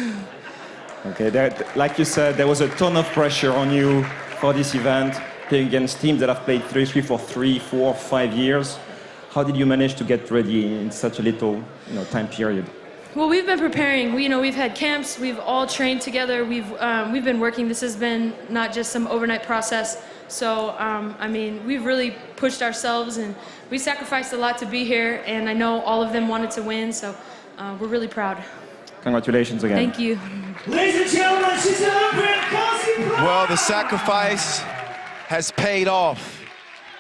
Okay, like you said, there was a ton of pressure on you for this event, playing against teams that have played 3x3 for 3, 4, 5 years. How did you manage to get ready in such a little time period? Well, we've been preparing. We've had camps. We've all trained together. We've been working. This has been not just some overnight process. So, I mean, we've really pushed ourselves, and we sacrificed a lot to be here. And I know all of them wanted to win, so we're really proud. Congratulations again. Thank you. Ladies and gentlemen, she's an Olympian, Kelsey Plum. Well, the sacrifice has paid off.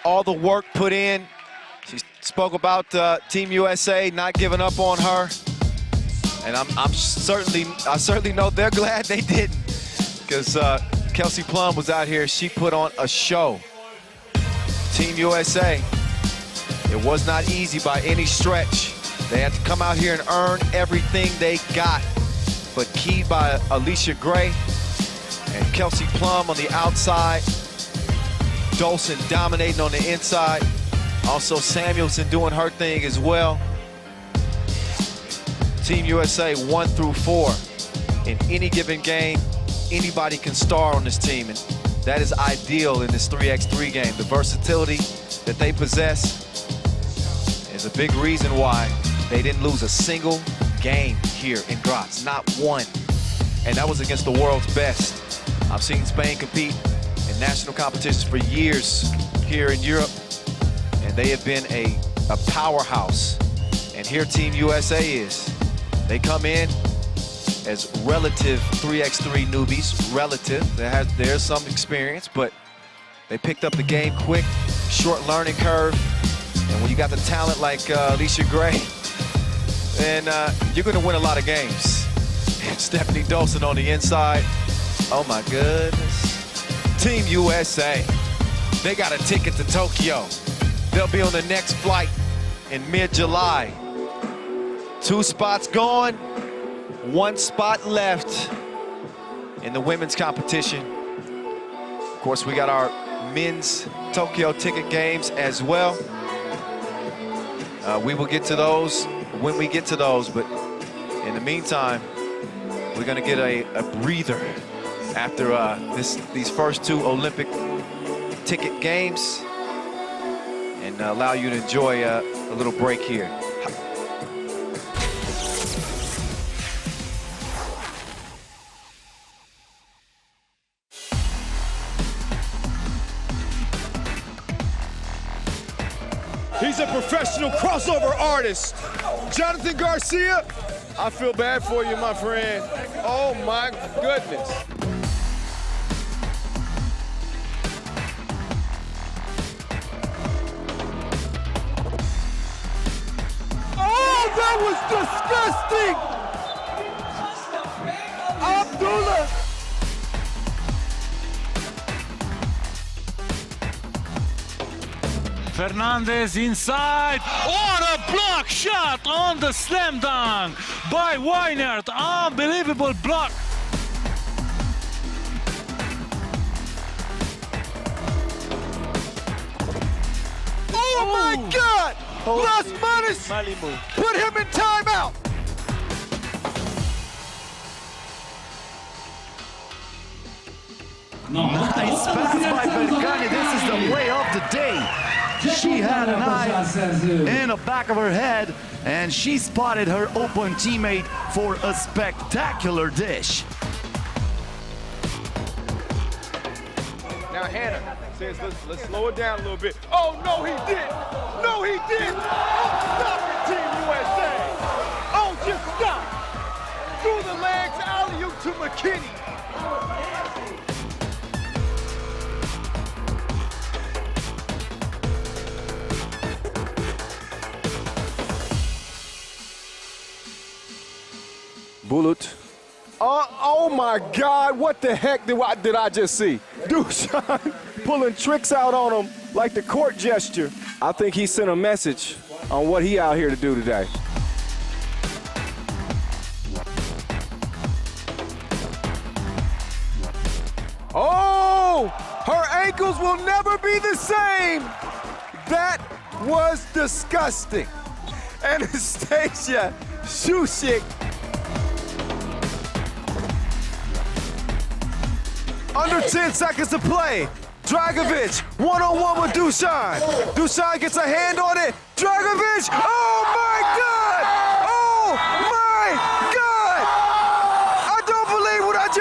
All the work put in. She spoke about Team USA not giving up on her. And I certainly know they're glad they didn't, because Kelsey Plum was out here. She put on a show. Team USA, it was not easy by any stretch. They had to come out here and earn everything they got. But keyed by Alicia Gray and Kelsey Plum on the outside. Dolson dominating on the inside. Also Samuelson doing her thing as well. Team USA 1 through 4. In any given game, anybody can star on this team, and that is ideal in this 3x3 game. The versatility that they possess is a big reason why they didn't lose a single game here in Graz, not one. And that was against the world's best. I've seen Spain compete in national competitions for years here in Europe, and they have been a powerhouse. And here Team USA is. They come in as relative 3x3 newbies, relative. There's some experience, but they picked up the game quick, short learning curve. And when you got the talent like Alicia Gray, then you're gonna win a lot of games. And Stephanie Dolson on the inside. Oh my goodness. Team USA, they got a ticket to Tokyo. They'll be on the next flight in mid-July. 2 spots gone, 1 spot left in the women's competition. Of course, we got our men's Tokyo ticket games as well. We will get to those when we get to those, but in the meantime, we're gonna get a breather after these first 2 Olympic ticket games and allow you to enjoy a little break here. He's a professional crossover artist. Jonathan Garcia, I feel bad for you, my friend. Oh my goodness. Oh, that was disgusting! Abdullah! Fernandez inside. What a block shot on the slam dunk by Weinert. Unbelievable block. Oh my God! Las Manos put him in timeout. Nice pass by Bergani. This is the way of the day. She had an eye in the back of her head, and she spotted her open teammate for a spectacular dish. Now Hannah says, let's slow it down a little bit. Oh, no, he didn't. No, he didn't. Oh, stop it, Team USA. Oh, just stop. Through the legs, alley-oop to McKinney. Bulut. Oh my God, what the heck did I just see? Dusan pulling tricks out on him like the court gesture. I think he sent a message on what he out here to do today. Oh, her ankles will never be the same. That was disgusting. Anastasia Shusik. Under 10 seconds to play. Dragovic, one-on-one with Dusan. Dusan gets a hand on it. Dragovic, oh my God! Oh my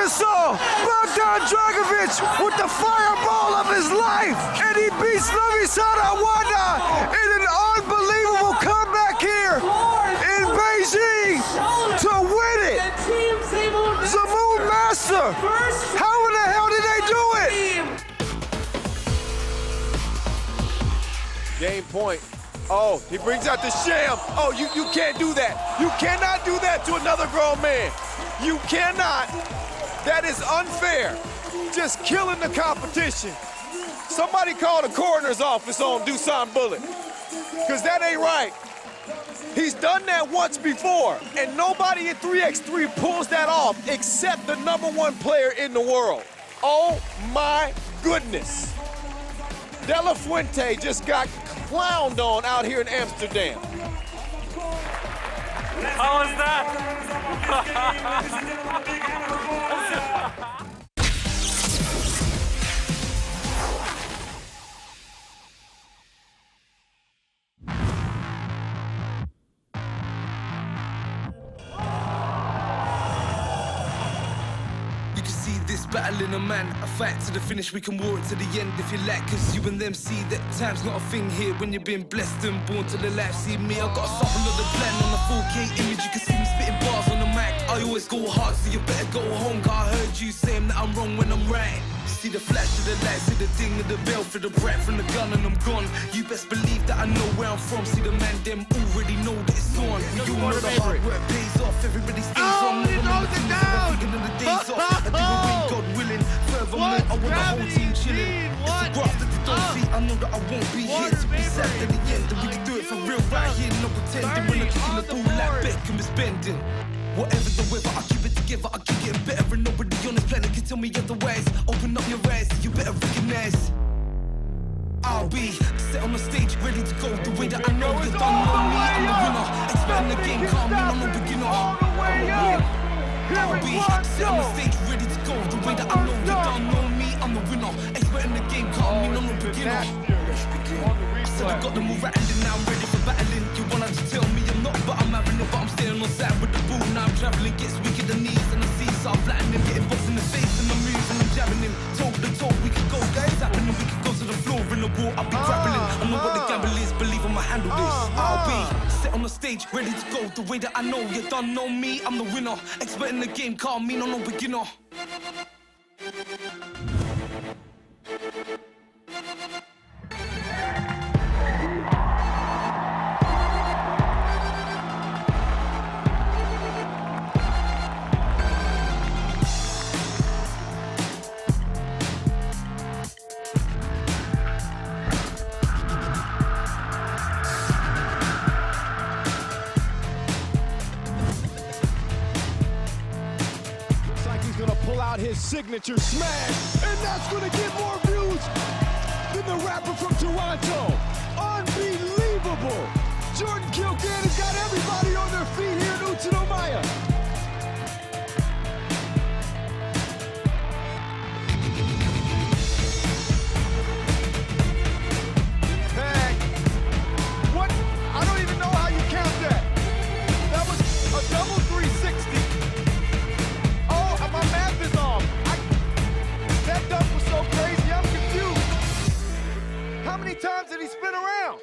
just saw Bogdan Dragovic with the fireball of his life, and he beats Novisada Wanda in an unbelievable comeback here in Beijing to win it. Zamoon Master, how in the hell did they do it? Game point. Oh, he brings out the sham. Oh, you can't do that. You cannot do that to another grown man. You cannot. That is unfair. Just killing the competition. Somebody call the coroner's office on Dusan Bullet, because that ain't right. He's done that once before, and nobody in 3x3 pulls that off except the #1 player in the world. Oh my goodness. De La Fuente just got clowned on out here in Amsterdam. How was that? Battling a man, a fight to the finish, we can war it to the end if you like, cause you and them see that time's not a thing here when you've been blessed and born to the life. See me, I got a sample of the plan on the 4K image, you can see me spitting bars on the mic. I always go hard, so you better go home, cause I heard you saying that I'm wrong when I'm right. See the flash of the light, see the ding of the bell, for the bright from the gun and I'm gone. You best believe that I know where I'm from, see the man, them already know that it's on. We all know the hard work pays off, everybody stays on. he knows it down! The days off, I do it when God willing. Furthermore, I want the whole team chilling. It's the graft that they don't see, I know that I won't be here to be sad at the end. And we can do it for real right here, no pretending. When I'm kicking the ball like Beckham is bending. Whatever the weather, I keep it together, I keep getting better. And nobody on this planet can tell me otherwise. Open up your eyes, you better recognize. I'll be set on the stage, ready to go. The way that I know you don't know me, I'm the winner. Expecting the game, calm me, I'm no beginner. I'll be set on the stage, ready to go. The way that I know you don't know me, I'm the winner. Expecting the game, calm me, I'm no beginner. I said I got them all rattling, now I'm ready for battling. You wanna just tell me I'm not, but I'm having it. But I'm staying on side with the ball. Now I'm traveling, gets weak at the knees and the seas. So I'm flattening him, getting boxed in the face and the moves and I'm jabbing him. Toe to toe, we can go, guys happening. We can go to the floor in the wall. I'll be grappling. I know what the gamble is, believe I'ma handle this. I'll be set on the stage, ready to go. The way that I know you don't know me, I'm the winner. Expert in the game, call me, no beginner. His signature smash, and that's gonna get more views than the rapper from Toronto. Unbelievable! Jordan Kilkenny's got everybody on their feet here in Utsunomiya. Hey, what? I don't even know how you count that. That was a double 360. My math is off. That dunk was so crazy, I'm confused. How many times did he spin around?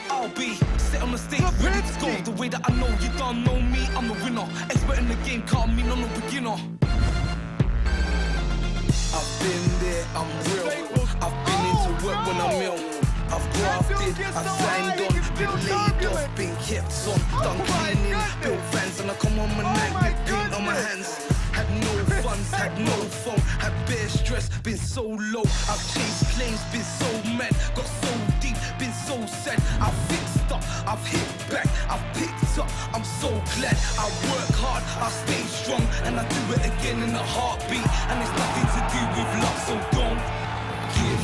I'll be set on the stage, ready to go. The way that I know you don't know me, I'm the winner. Expert in the game, call me, no beginner. I've been there, I'm real. I've been into work when I'm ill. I've grafted, I've signed on, been laid off, been kept on, done cleaning, built fans, and I come on my night with paint on my hands. Had no funds, had no phone, had bare stress, been so low. I've chased claims, been so mad, got so deep, been so sad. I've fixed up, I've hit back, I've picked up, I'm so glad. I work hard, I stay strong, and I do it again in a heartbeat. And it's nothing to do with luck, so don't give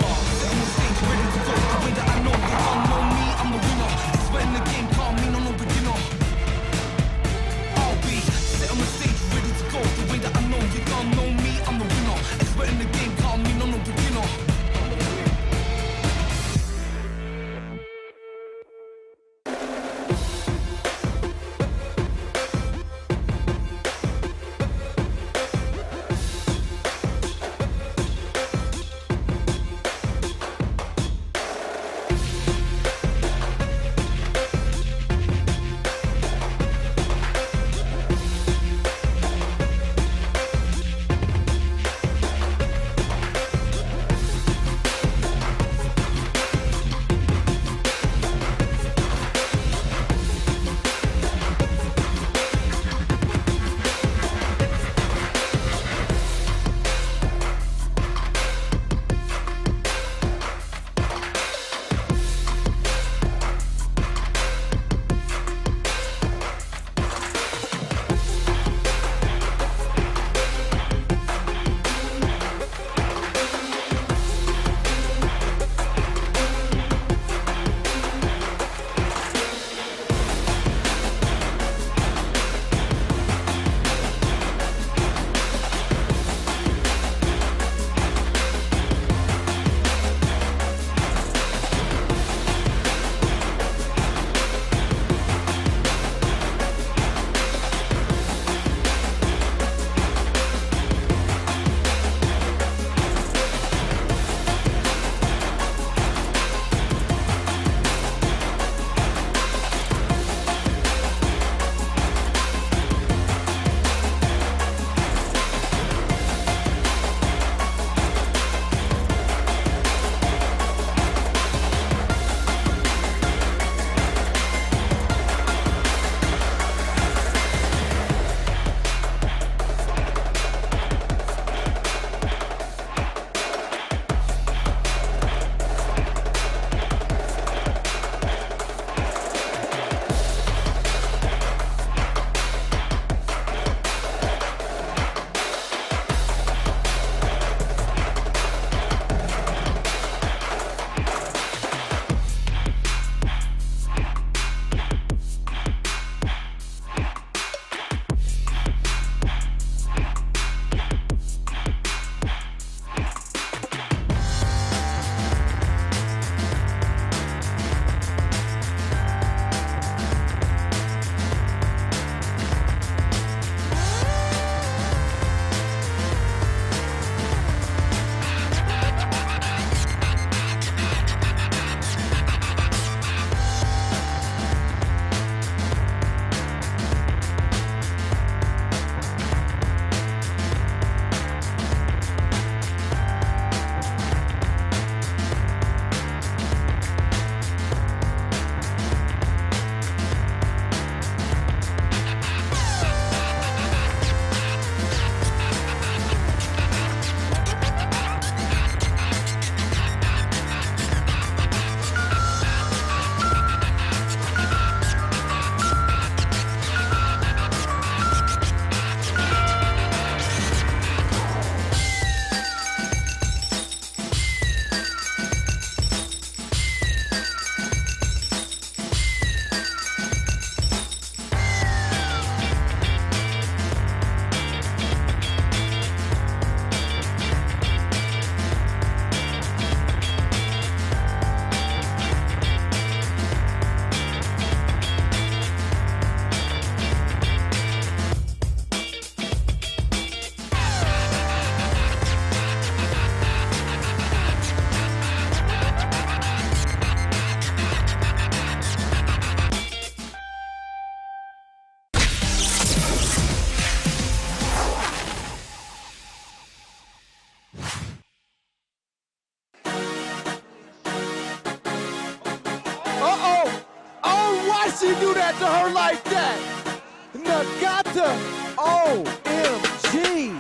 up. Set on the stage, ready to go. The way that I know you don't know me, I'm the winner. Expert in the game, call me, no beginner. I'll be set on the stage, ready to go. The way that I know you don't know me, I'm the winner. Expert in the game, call me, no beginner. her like that. Nagata, OMG.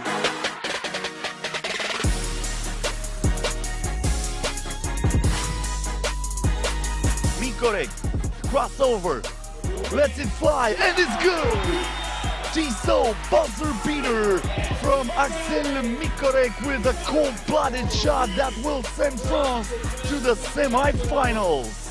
Mikorek, crossover, lets it fly, and it's good! Tiso buzzer beater from Axel Mikorek with a cold-blooded shot that will send France to the semi-finals.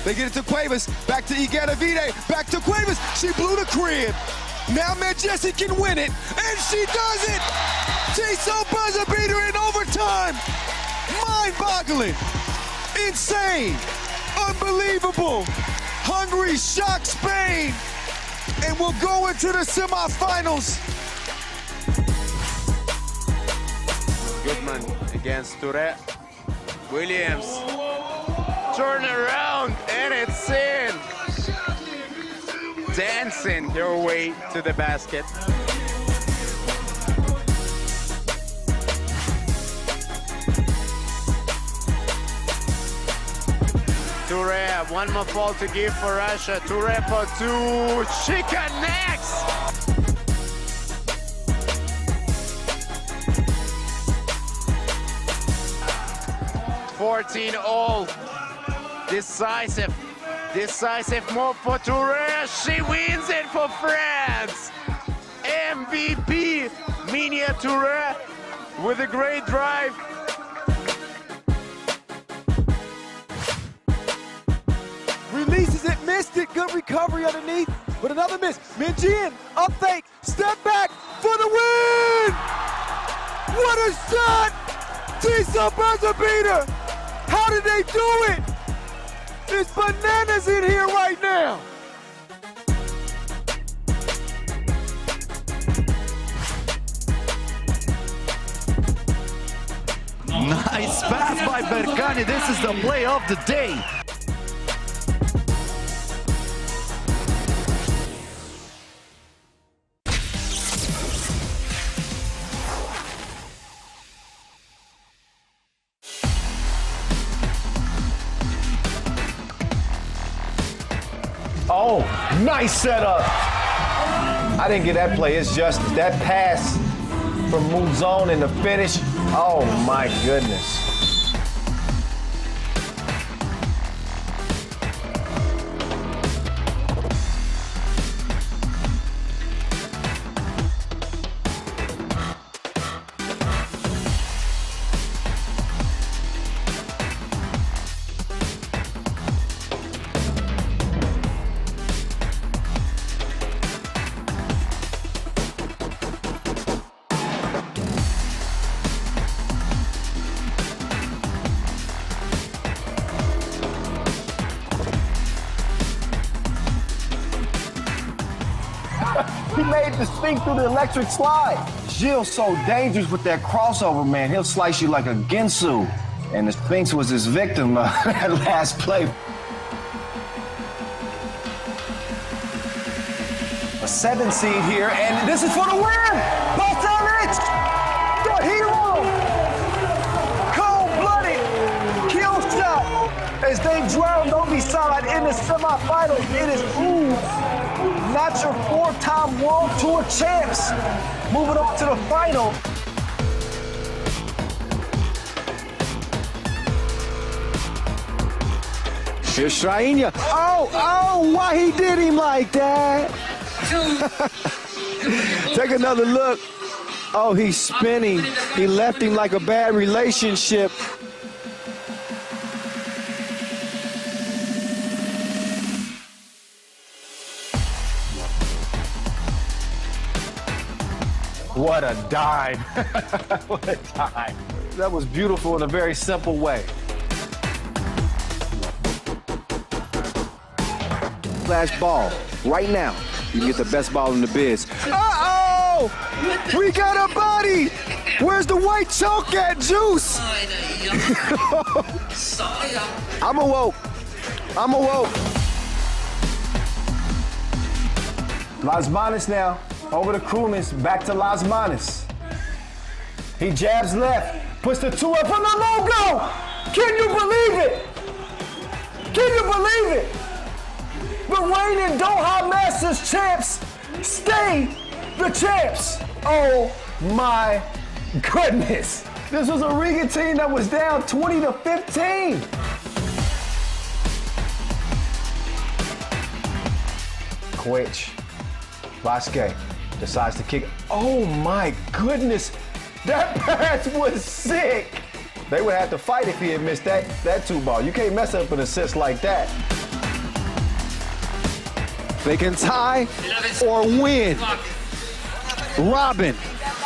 They get it to Cuevas, back to Iganavide, back to Cuevas. She blew the crib. Now Manchester can win it, and she does it! Tiso buzzer beater in overtime. Mind-boggling, insane, unbelievable. Hungary shocks Spain, and will go into the semifinals. Goodman against Touré. Williams. Turn around, and it's in. Dancing their way to the basket. Touré, one more fault to give for Russia. Touré for two. She connects. 14-all. Decisive move for Touré. She wins it for France. MVP, Minia Touré with a great drive. Releases it, missed it, good recovery underneath, but another miss. Minjian, up fake, step back for the win! What a shot! Tiso buzzer beater! How did they do it? There's bananas in here right now. Nice pass by Berkane. This is the play of the day. Oh, nice setup. I didn't get that play. It's just that pass from move zone and the finish. Oh my goodness. He made the spink through the electric slide. Gilles so dangerous with that crossover, man. He'll slice you like a Ginsu. And the Sphinx was his victim that last play. A 7 seed here, and this is for the win! Bosanic! The hero! Cold-blooded kill shot as they drown Novi-Sad in the semifinals. It is Graz, not your 4-time World Tour champs, moving on to the final. Here's Shainia. Oh, why he did him like that? Take another look. Oh, he's spinning. He left him like a bad relationship. What a dive. What a dive. That was beautiful in a very simple way. Flash ball right now. You can get the best ball in the biz. Uh-oh! We got a body! Where's the white chalk at, Juice? I'm awoke. I'm awoke. Las Manos now. Over the Krumins, back to Las Manos. He jabs left, puts the 2 up on the logo. Can you believe it? Can you believe it? The reigning Doha Masters champs stay the champs. Oh my goodness. This was a Riga team that was down 20-15. Quich, Vasquez decides to kick. Oh my goodness, that pass was sick. They would have to fight if he had missed that 2 ball. You can't mess up an assist like that. They can tie or win. Robin,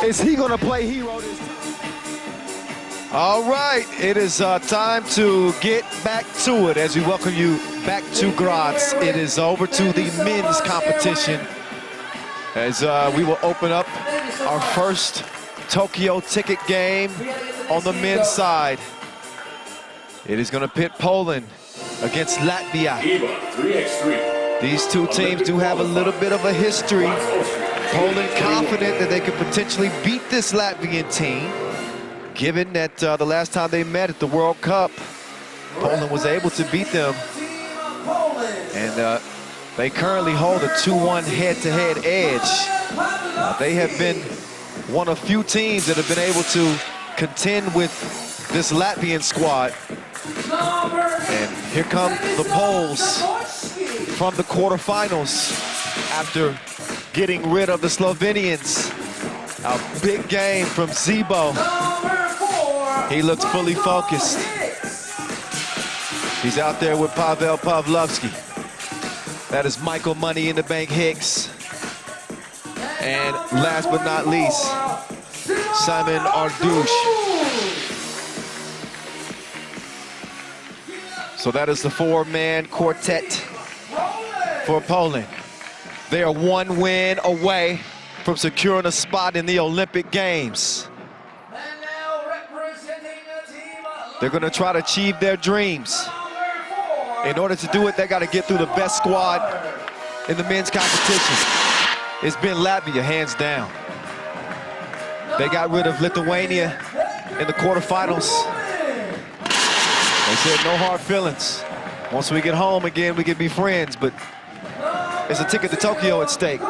is he gonna play hero this time? All right, it is time to get back to it as we welcome you back to Graz. It is over to the men's competition as we will open up our first Tokyo ticket game on the men's side. It is going to pit Poland against Latvia. FIBA 3x3. These two teams do have a little bit of a history. Poland confident that they could potentially beat this Latvian team, given that the last time they met at the World Cup, Poland was able to beat them. And they currently hold a 2-1 head-to-head edge. They have been one of few teams that have been able to contend with this Latvian squad. And here come the Poles from the quarterfinals after getting rid of the Slovenians. A big game from Zebo. He looks fully focused. He's out there with Pavel Pavlovsky. That is Michael Money in the Bank Hicks. And last but not least, Simon Ardouche. So that is the 4-man quartet for Poland. They are 1 win away from securing a spot in the Olympic Games. They're going to try to achieve their dreams. In order to do it, they got to get through the best squad in the men's competition. It's been Latvia, hands down. They got rid of Lithuania in the quarterfinals. They said no hard feelings. Once we get home again, we can be friends, but there's a ticket to Tokyo at stake.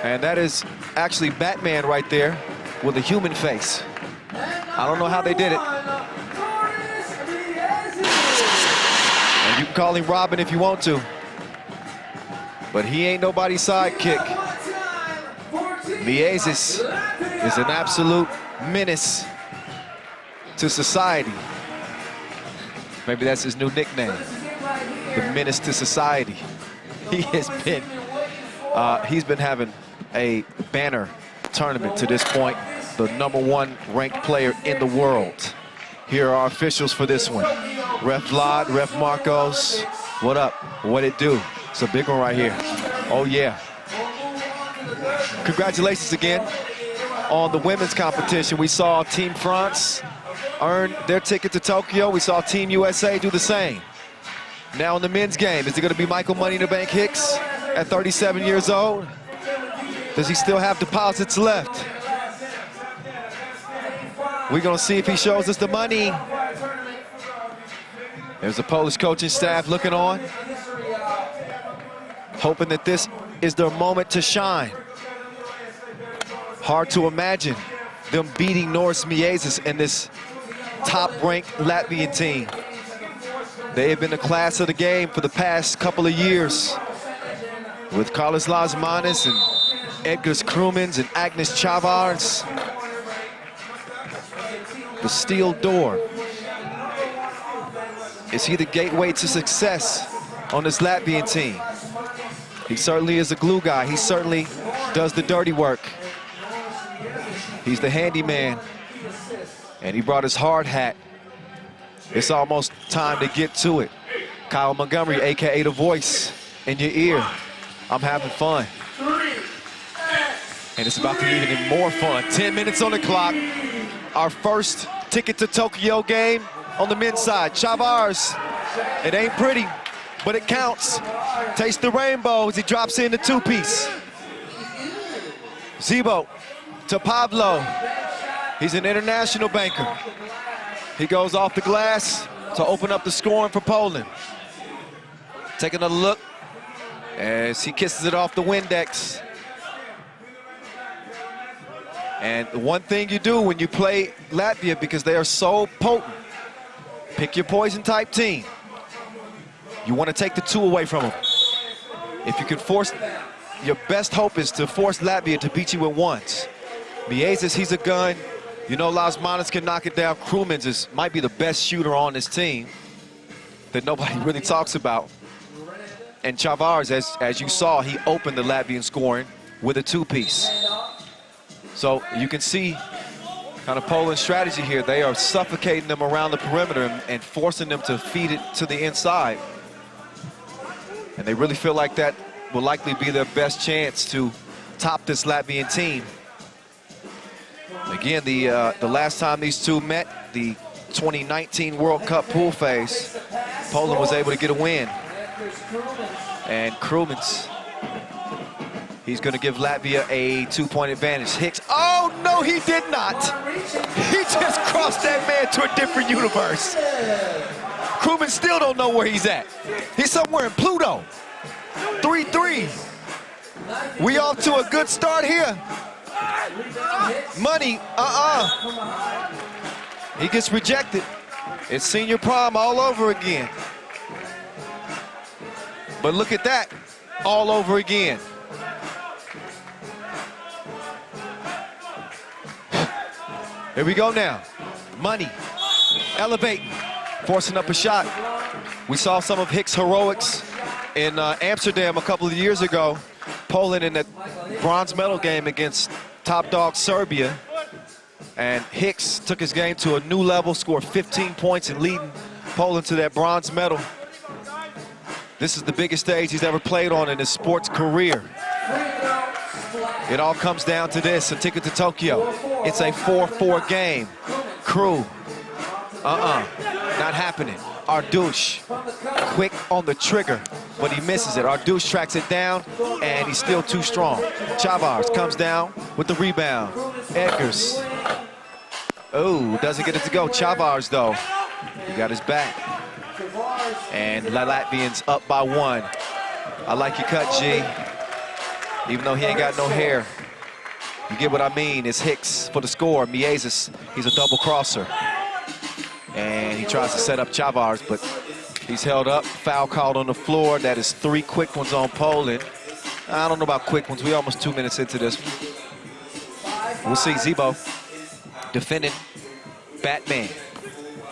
And that is actually Batman right there with a human face. I don't know how they did it. And you can call him Robin if you want to. But he ain't nobody's sidekick. Miezis is an absolute menace to society. Maybe that's his new nickname, the menace to society. He has been, he's been having a banner tournament to this point, the #1 ranked player in the world. Here are our officials for this one. Ref Vlad, Ref Marcos. What up? What it do? It's a big one right here. Oh yeah. Congratulations again on the women's competition. We saw Team France earn their ticket to Tokyo. We saw Team USA do the same. Now in the men's game, is it going to be Michael Money in the Bank Hicks at 37 years old? Does he still have deposits left? We're going to see if he shows us the money. There's the Polish coaching staff looking on, hoping that this is their moment to shine. Hard to imagine them beating Norris Miezis and this top-ranked Latvian team. They have been the class of the game for the past couple of years. with Carlos Lasmanis and Edgars Krumins and Agnes Chavars. The steel door. Is he the gateway to success on this Latvian team? He certainly is a glue guy. He certainly does the dirty work. He's the handyman. And he brought his hard hat. It's almost time to get to it. Kyle Montgomery, AKA the voice in your ear. I'm having fun. And it's about to be even more fun. 10 minutes on the clock. Our first ticket to Tokyo game on the men's side. Chavars, it ain't pretty, but it counts. Taste the rainbow as he drops in the two-piece. Zibo to Pavlo. He's an international banker. He goes off the glass to open up the scoring for Poland. Take another look as he kisses it off the Windex. And the one thing you do when you play Latvia, because they are so potent, pick your poison type team. You want to take the two away from them. If you can force, your best hope is to force Latvia to beat you with ones. Miezis, he's a gun. You know Lasmanis can knock it down. Krumins might be the best shooter on this team that nobody really talks about. And Chavars, as you saw, he opened the Latvian scoring with a two-piece. So you can see kind of Poland's strategy here. They are suffocating them around the perimeter and forcing them to feed it to the inside. And they really feel like that will likely be their best chance to top this Latvian team. Again, the last time these two met, the 2019 World Cup pool phase, Poland was able to get a win. And Krumins, he's going to give Latvia a 2-point advantage. Hicks, oh no, he did not. He just crossed that man to a different universe. Krumins still don't know where he's at. He's somewhere in Pluto. 3-3. We off to a good start here. Money, He gets rejected. It's senior prom all over again. But look at that, all over again. Here we go now. Money, elevating, forcing up a shot. We saw some of Hicks' heroics in Amsterdam a couple of years ago. Poland in that bronze medal game against top dog Serbia. And Hicks took his game to a new level, scored 15 points and leading Poland to that bronze medal. This is the biggest stage he's ever played on in his sports career. It all comes down to this, a ticket to Tokyo. It's a 4-4 game. Crew, not happening. Ardouche, quick on the trigger, but he misses it. Ardouche tracks it down, and he's still too strong. Chavars comes down with the rebound. Edgars. Oh, doesn't get it to go. Chavars, though, he got his back. And the Latvians up by 1. I like your cut, G. Even though he ain't got no hair. You get what I mean. It's Hicks for the score. Miezis, he's a double crosser. And he tries to set up Chavars, but he's held up. Foul called on the floor. That is 3 quick ones on Poland. I don't know about quick ones. We're almost 2 minutes into this. We'll see. Zibo defending Batman.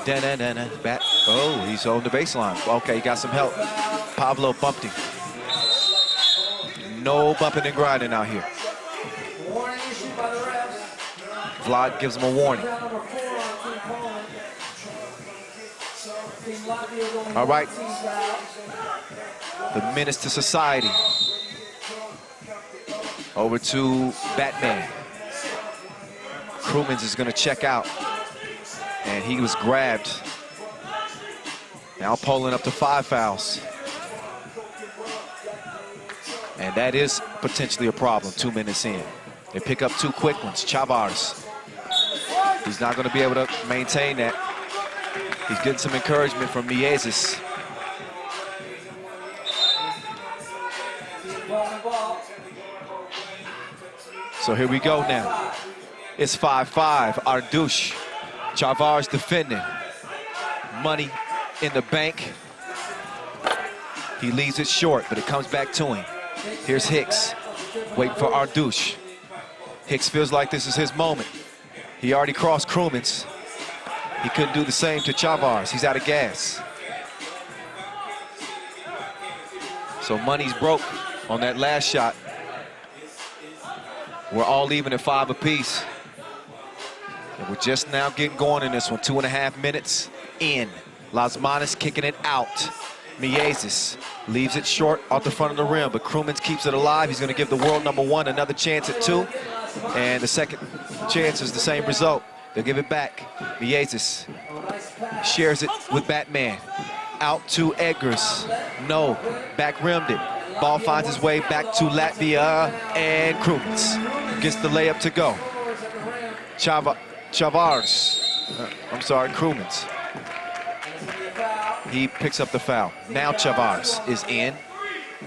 Bat. Oh, he's on the baseline. Okay, he got some help. Pavlo bumped him. No bumping and grinding out here. Vlad gives him a warning. All right. The menace to society. Over to Batman. Krumins is going to check out. And he was grabbed. Now Poland up to 5 fouls. And that is potentially a problem 2 minutes in. They pick up 2 quick ones. Chavars. He's not going to be able to maintain that. He's getting some encouragement from Miezis. So here we go now. It's 5-5. Ardouche. Chavars defending. Money in the bank. He leaves it short, but it comes back to him. Here's Hicks, waiting for Ardouche. Hicks feels like this is his moment. He already crossed Krumins. He couldn't do the same to Chavars. He's out of gas. So money's broke on that last shot. We're all even at 5 apiece. And we're just now getting going in this one. 2.5 minutes in. Lasmanis kicking it out. Miezis leaves it short off the front of the rim, but Krumins keeps it alive. He's going to give the world #1 another chance at 2. And the second chance is the same result. They'll give it back. Miezis shares it with Batman. Out to Edgars. No, back rimmed it. Ball finds its way back to Latvia, and Krumins gets the layup to go. Krumins. He picks up the foul. Now Chavars is in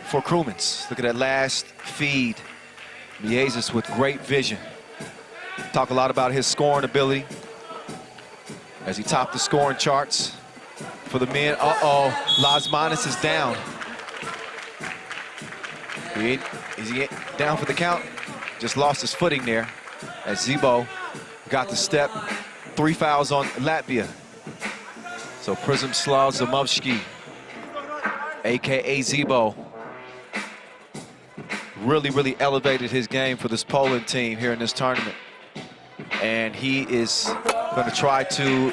for Krumins. Look at that last feed. Miezis with great vision. Talk a lot about his scoring ability as he topped the scoring charts for the men. Lasmanis is down. Is he down for the count? Just lost his footing there as Zebo got the step. 3 fouls on Latvia. So Przemysław Zamovsky, AKA Zebo, really elevated his game for this Poland team here in this tournament. And he is going to try to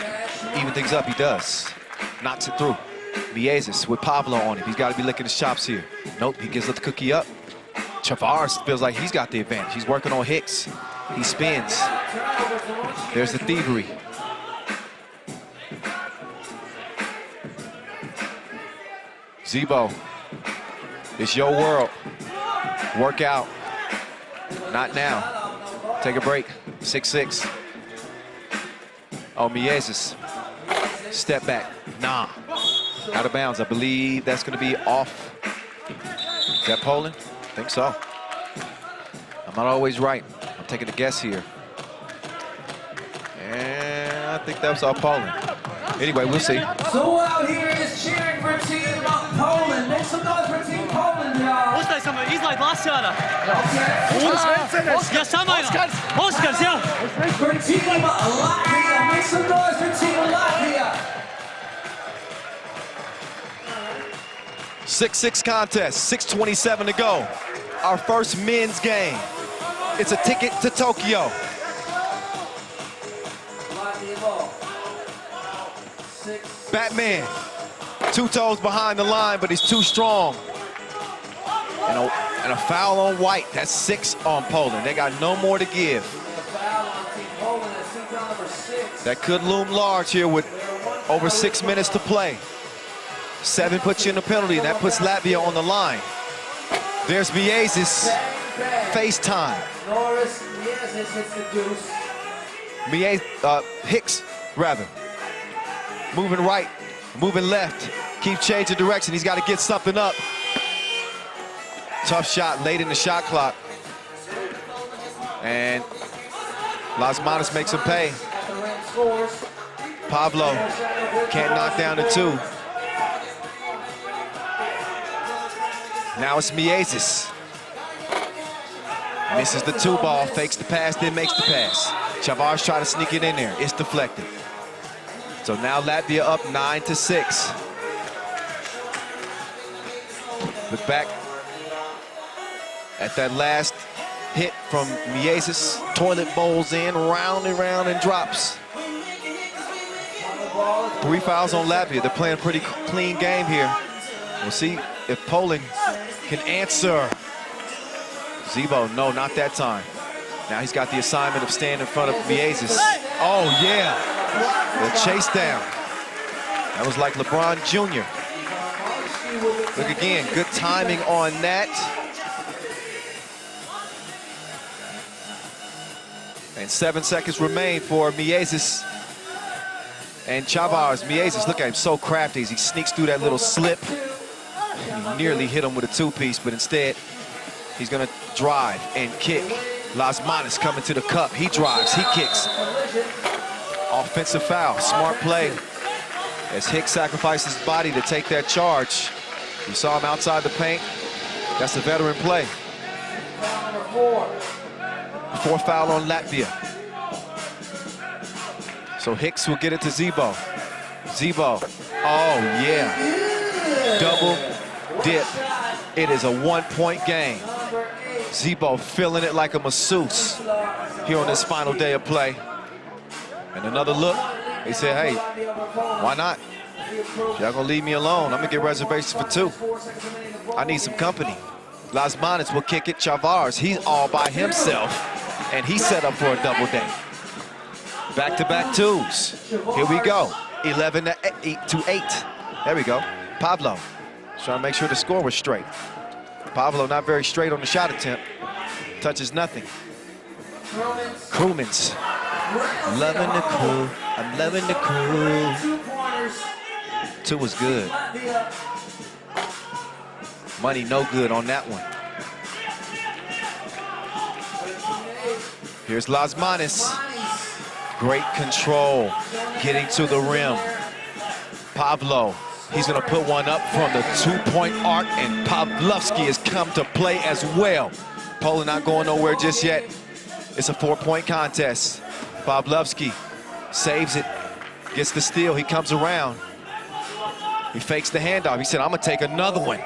even things up. He does. Knocks it through. Miezis with Pavlo on him. He's got to be licking his chops here. Nope, he gives the cookie up. Chavars feels like he's got the advantage. He's working on Hicks. He spins. There's the thievery. Zebo, it's your world. Work out. Not now. Take a break. 6-6. Oh, Miezis. Step back. Nah. Out of bounds. I believe that's going to be off. Is that Poland? I think so. I'm not always right. I'm taking a guess here. And I think that was all Poland. Anyway, we'll see. So out here is cheering for Team Poland. Make some noise for Team Poland, y'all. Ostaj samo, izlaj glas jada. Ja samo Oscars, ja. For Team Latvia, make some noise for Team Latvia. 6-6 contest, 6:27 to go. Our first men's game. It's a ticket to Tokyo. Batman, 2 toes behind the line, but he's too strong. And a foul on White. That's 6 on Poland. They got no more to give. That could loom large here with over 6 minutes to play. 7 puts you in the penalty, and that puts Latvia on the line. There's Miezis. FaceTime. Hicks, rather. Moving right, moving left. Keep changing direction. He's got to get something up. Tough shot late in the shot clock. And Lasmanis makes him pay. Pavlo can't knock down the 2. Now it's Miezis. Misses the 2 ball, fakes the pass, then makes the pass. Chavars trying to sneak it in there. It's deflected. So now Latvia up 9-6. Look back at that last hit from Miezis. Toilet bowls in, round and round, and drops. 3 fouls on Latvia. They're playing a pretty clean game here. We'll see if Poland can answer. Zebo, no, not that time. Now he's got the assignment of staying in front of Miezis. Oh, yeah. The chase down. That was like LeBron Jr. Look again, good timing on that. And 7 seconds remain for Miezis and Chavars. Miezis, look at him, so crafty as he sneaks through that little slip. He nearly hit him with a 2-piece, but instead, he's gonna drive and kick. Lasmanis coming to the cup. He drives, he kicks. Offensive foul, smart play. As Hicks sacrifices his body to take that charge. You saw him outside the paint. That's a veteran play. Fourth foul on Latvia. So Hicks will get it to Zebo. Zebo, oh yeah. Double dip. It is a 1-point game. Zebo feeling it like a masseuse here on this final day of play. And another look, he said, hey, why not? Y'all gonna leave me alone. I'm gonna get reservations for 2. I need some company. Las Manas will kick it. Chavars, he's all by himself, and he's set up for a double day. Back-to-back 2s. Here we go. 11 to 8. There we go. Pablo trying to make sure the score was straight. Pablo not very straight on the shot attempt. Touches nothing. Krumins. Loving the crew. I'm loving the crew. 2 was good. Money no good on that one. Here's Las Manas. Great control, getting to the rim. Pablo, he's gonna put one up from the 2-point arc, and Pavlovsky has come to play as well. Poland not going nowhere just yet. It's a 4-point contest. Pavlovsky saves it, gets the steal, he comes around. He fakes the handoff. He said, I'm gonna take another one.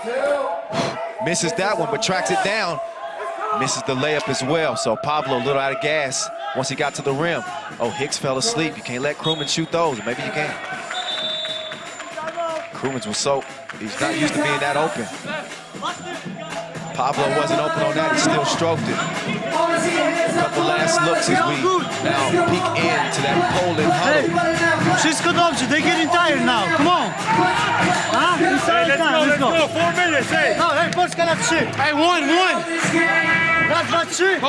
Misses that one, but tracks it down. Misses the layup as well, so Pablo a little out of gas once he got to the rim. Oh, Hicks fell asleep. You can't let Krumins shoot those. Maybe you can. Krumins was he's not used to being that open. Pablo wasn't open on that. He still stroked it. A couple last looks as we now peek into that Poland huddle. Wszystko dobrze, they're getting tired now. Come on. Huh? Hey, let's go. 4 minutes, hey. No, hey, Polska na 3. Hey, 1. Raz, dwa, 3.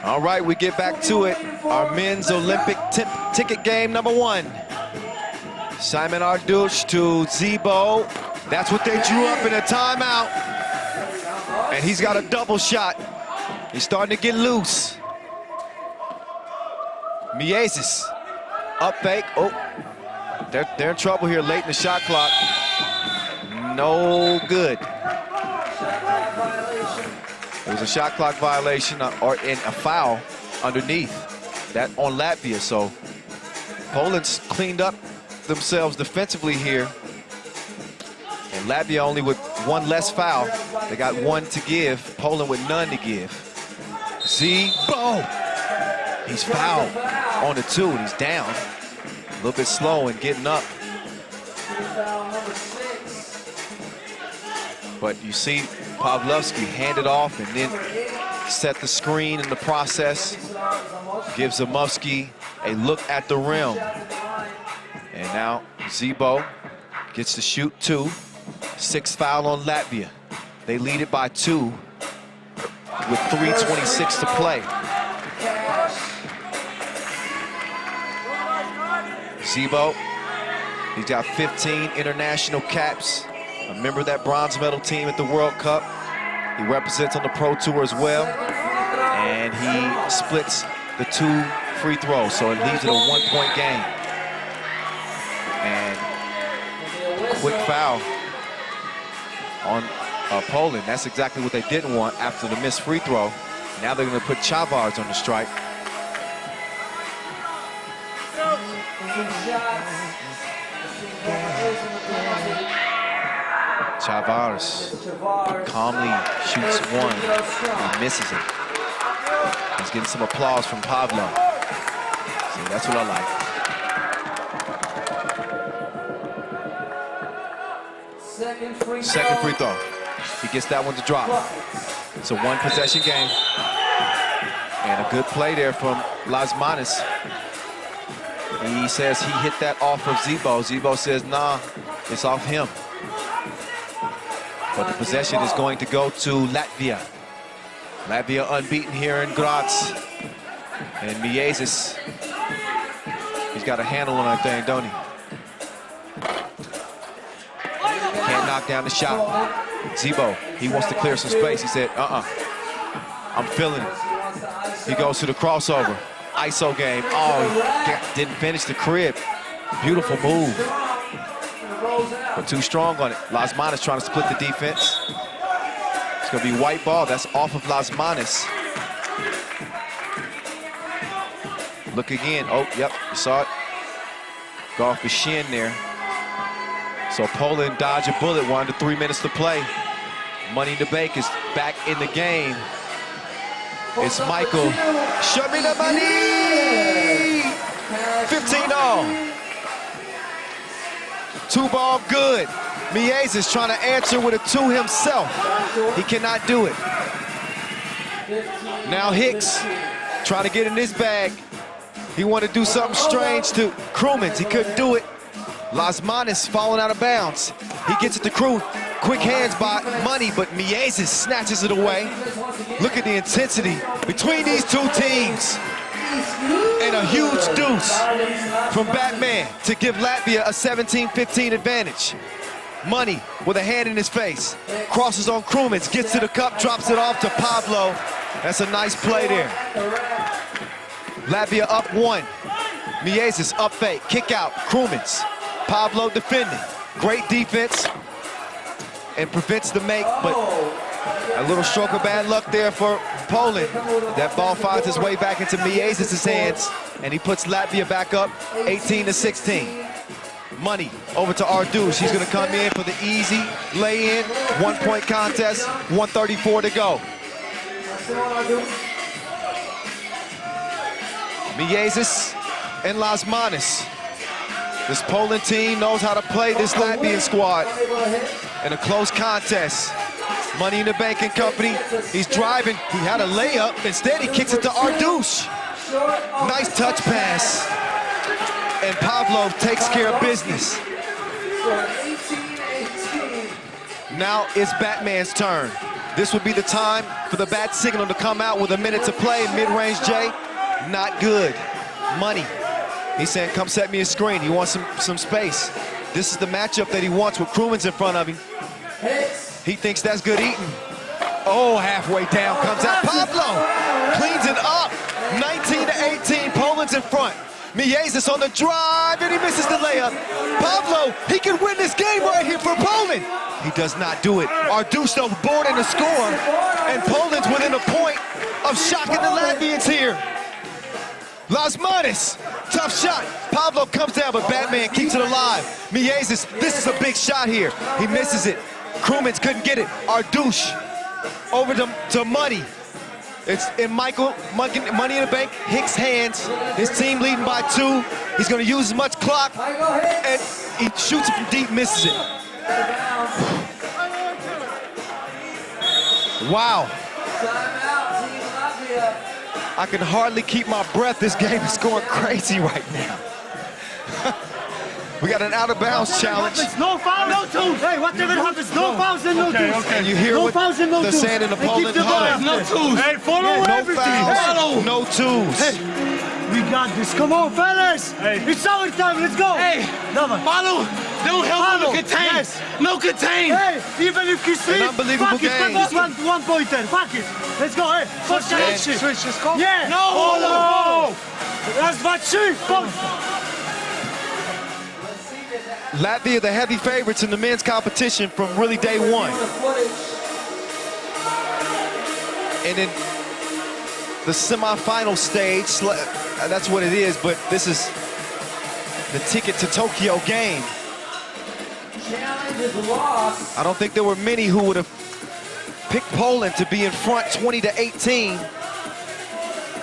All right, we get back to it. Our men's Olympic ticket game number 1. Simon Arduch to Zebo. That's what they drew up in a timeout. And he's got a double shot. He's starting to get loose. Miezis, up fake. Oh, they're in trouble here late in the shot clock. No good. It was a shot clock violation or a foul underneath that on Latvia. So Poland's cleaned up themselves defensively here. And Latvia only with 1 less foul. They got 1 to give. Poland with none to give. Zebo. He's fouled on the 2 and he's down. A little bit slow and getting up. But you see Pavlovsky hand it off and then set the screen in the process. Gives Zamovsky a look at the rim. And now Zebo gets to shoot 2. 6th foul on Latvia. They lead it by 2 with 3:26 to play. Zebo, he's got 15 international caps. A member of that bronze medal team at the World Cup. He represents on the Pro Tour as well. And he splits the 2 free throws, so it leaves it a 1-point game. And quick foul on Poland. That's exactly what they didn't want after the missed free throw. Now they're gonna put Chavars on the strike. Chavars calmly shoots 1 and misses it. He's getting some applause from Pablo. See, that's what I like. Second free throw. He gets that one to drop. It's a 1-possession game. And a good play there from Las Manas. He says he hit that off of Zebo. Zebo says, nah, it's off him. But the possession is going to go to Latvia. Latvia unbeaten here in Graz. And Miezis, he's got a handle on that thing, don't he? Can't knock down the shot. Zebo, he wants to clear some space. He said, I'm feeling it. He goes to the crossover. ISO game. Oh, didn't finish the crib. Beautiful move. But too strong on it. Lasmanis trying to split the defense. It's gonna be white ball. That's off of Lasmanis. Look again. Oh, yep, you saw it. Go off his shin there. So Poland dodged a bullet. 1 to 3 minutes to play. Money in the Bank is back in the game. It's Michael. Show me the money! 15-all. 2-ball good. Mies is trying to answer with a 2 himself. He cannot do it. Now Hicks trying to get in this bag. He wanted to do something strange to Krumens. He couldn't do it. Lasmanis falling out of bounds. He gets it to Crew. Quick hands by Money, but Mies snatches it away. Look at the intensity between these two teams. And a huge deuce from Batman to give Latvia a 17-15 advantage. Money with a hand in his face. Crosses on Krumens, gets to the cup, drops it off to Pablo. That's a nice play there. Latvia up 1. Mies up fake, kick out, Krumens. Pablo defending. Great defense and prevents the make, but a little stroke of bad luck there for Poland. That ball finds its way back into Mies' hands, and he puts Latvia back up 18-16. Money over to Ardush. He's going to come in for the easy lay-in. 1-point contest, 1:34 to go. Mies and Lasmanis. This Poland team knows how to play this Latvian squad in a close contest. Money in the Bank and company. He's driving. He had a layup. Instead, he kicks it to Ardush. Nice touch pass. And Pablo takes care of business. Now it's Batman's turn. This would be the time for the bat signal to come out with a minute to play. Mid-range J, not good. Money. He's saying, come set me a screen. He wants some space. This is the matchup that he wants with Krumens in front of him. He thinks that's good eating. Oh, halfway down comes out. Pablo cleans it up. 19-18, Poland's in front. Mies on the drive, and he misses the layup. Pablo, he can win this game right here for Poland. He does not do it. Ardush board in the score, and Poland's within a point of shocking the Latvians here. Lasmanis, tough shot. Pablo comes down, but Batman keeps it alive. Mies, this is a big shot here. He misses it. Krumens couldn't get it. Ardush over to Money. It's in Michael, Money in the Bank, Hicks' hands. His team leading by 2. He's going to use as much clock, and he shoots it from deep, misses it. Wow. I can hardly keep my breath. This game is going crazy right now. We got an out-of-bounds challenge. No foul, no twos. Hey, whatever happens, no fouls and no twos. And you hear what they're saying in the Poland huddle. No twos. Hey, follow everything. Fouls, no twos. Hey, we got this. Come on, fellas. Hey. It's our time. Let's go. Hey, follow. Don't help him contain. Yes. No contain. Hey, even if he's an unbelievable game. One pointer. Fuck it. Let's go. Hey, first connection. Switch, just go. Yeah. No. Raz, dwa, trzy. Latvia, the heavy favorites in the men's competition from really day one. And in the semifinal stage, that's what it is, but this is the ticket to Tokyo game. I don't think there were many who would have picked Poland to be in front 20-18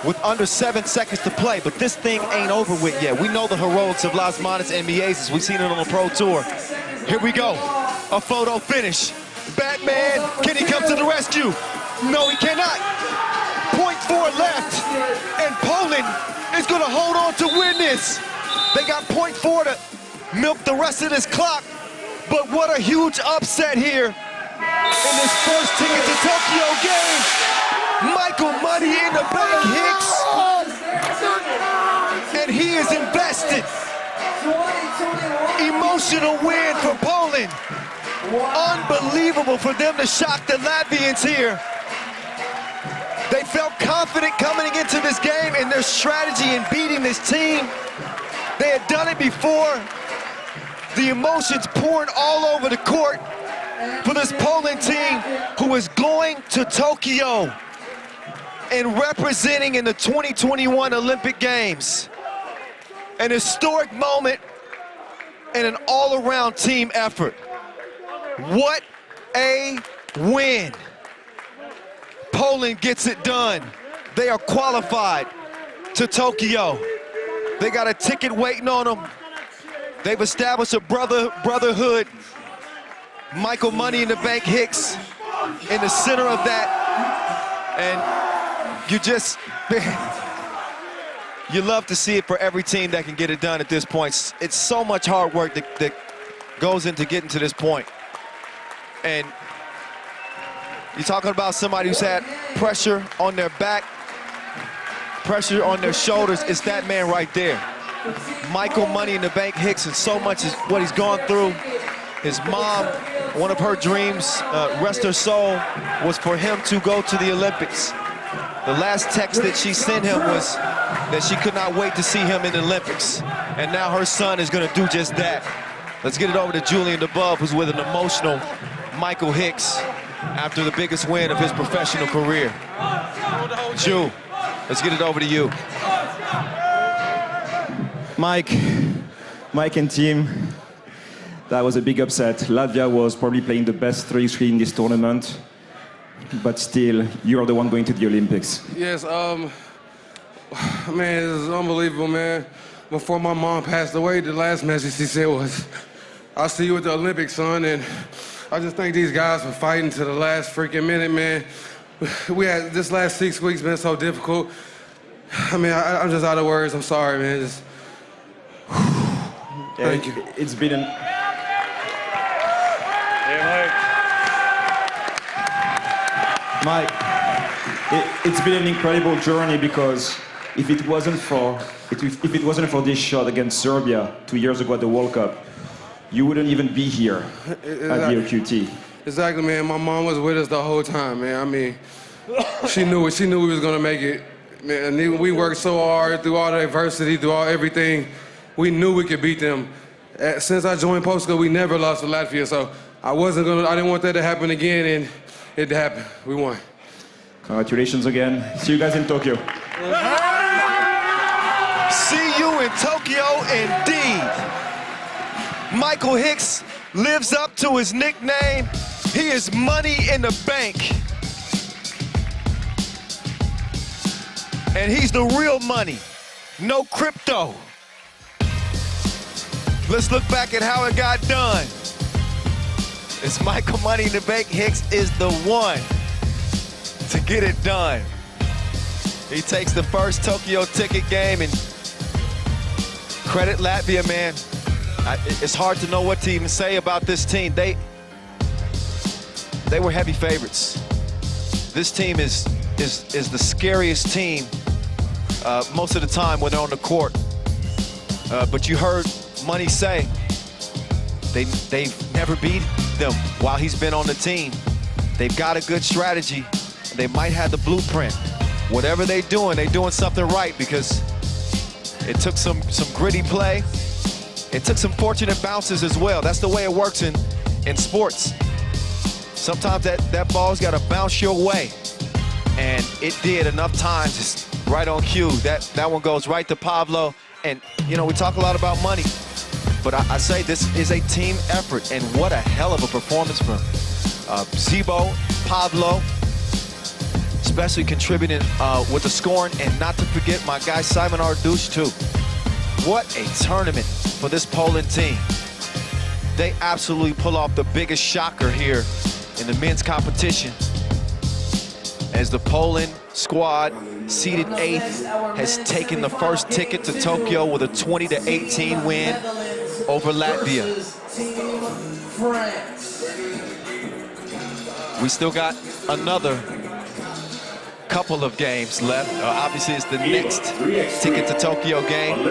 with under 7 seconds to play, but this thing ain't over with yet. We know the heroics of Lasmanis and Mies. We've seen it on the Pro Tour. Here we go, a photo finish. Batman, can he come to the rescue? No, he cannot. 0.4 left, and Poland is gonna hold on to win this. They got 0.4 to milk the rest of this clock, but what a huge upset here in this first ticket to Tokyo game. Michael Money in the Bank Hicks, and he is invested. Emotional win for Poland. Unbelievable for them to shock the Latvians here. They felt confident coming into this game in their strategy in beating this team. They had done it before. The emotions pouring all over the court for this Poland team who is going to Tokyo and representing in the 2021 Olympic Games. An historic moment and an all-around team effort. What a win. Poland gets it done. They are qualified to Tokyo. They got a ticket waiting on them. They've established a brotherhood. Michael Money in the Bank Hicks in the center of that. And you just, you love to see it for every team that can get it done at this point. It's so much hard work that goes into getting to this point. And you're talking about somebody who's had pressure on their back, pressure on their shoulders. It's that man right there. Michael Money in the Bank Hicks, and so much is what he's gone through. His mom, one of her dreams, rest her soul, was for him to go to the Olympics. The last text that she sent him was that she could not wait to see him in the Olympics. And now her son is gonna do just that. Let's get it over to Julian DeBove, who's with an emotional Michael Hicks after the biggest win of his professional career. Ju, let's get it over to you. Mike and team, that was a big upset. Latvia was probably playing the best 3x3 in this tournament, but still, you're the one going to the Olympics. Yes, man, this is unbelievable, man. Before my mom passed away, the last message she said was, "I'll see you at the Olympics, son." And I just thank these guys for fighting to the last freaking minute, man. We had this last 6 weeks been so difficult. I mean, I'm just out of words. I'm sorry, man. Just, thank you. It's been an... Mike, it's been an incredible journey, because if it wasn't for this shot against Serbia 2 years ago at the World Cup, you wouldn't even be here at the OQT. Exactly, man. My mom was with us the whole time, man. I mean, she knew it. She knew we was gonna make it. Man, and we worked so hard through all the adversity, through all everything. We knew we could beat them. Since I joined Postco, we never lost to Latvia, so I didn't want that to happen again, and it happened. We won. Congratulations again. See you guys in Tokyo. See you in Tokyo indeed. Michael Hicks lives up to his nickname. He is money in the bank. And he's the real money, no crypto. Let's look back at how it got done. It's Michael Money in the Bank Hicks is the one to get it done. He takes the first Tokyo ticket game, and credit Latvia, man. It's hard to know what to even say about this team. They were heavy favorites. This team is the scariest team most of the time when they're on the court. But you heard Money say they've never beat them while he's been on the team. They've got a good strategy. They might have the blueprint. Whatever they're doing something right, because it took some gritty play. It took some fortunate bounces as well. That's the way it works in sports. Sometimes that ball's got to bounce your way. And it did enough times, just right on cue. That one goes right to Pablo. And, you know, we talk a lot about Money, but I say this is a team effort, and what a hell of a performance from Zibo, Pablo, especially contributing with the scoring, and not to forget my guy Simon Ardouche too. What a tournament for this Poland team. They absolutely pull off the biggest shocker here in the men's competition, as the Poland squad, seeded 8th, has taken the first ticket to Tokyo with a 20-18 win over Latvia. We still got another couple of games left. Obviously, it's the next ticket to Tokyo game.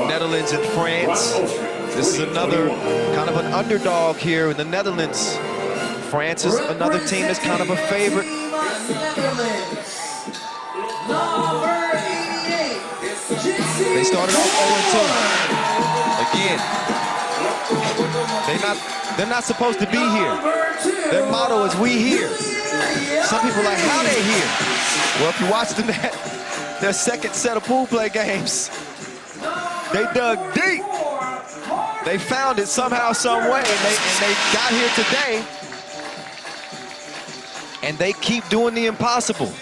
Netherlands and France. This is another kind of an underdog here in the Netherlands. France is another team that's kind of a favorite. They started off 0-2. Again, they're not supposed to be here. Their motto is "We here." Some people are like, how they here? Well, if you watch their second set of pool play games, they dug deep. They found it somehow, some way, and they got here today. And they keep doing the impossible.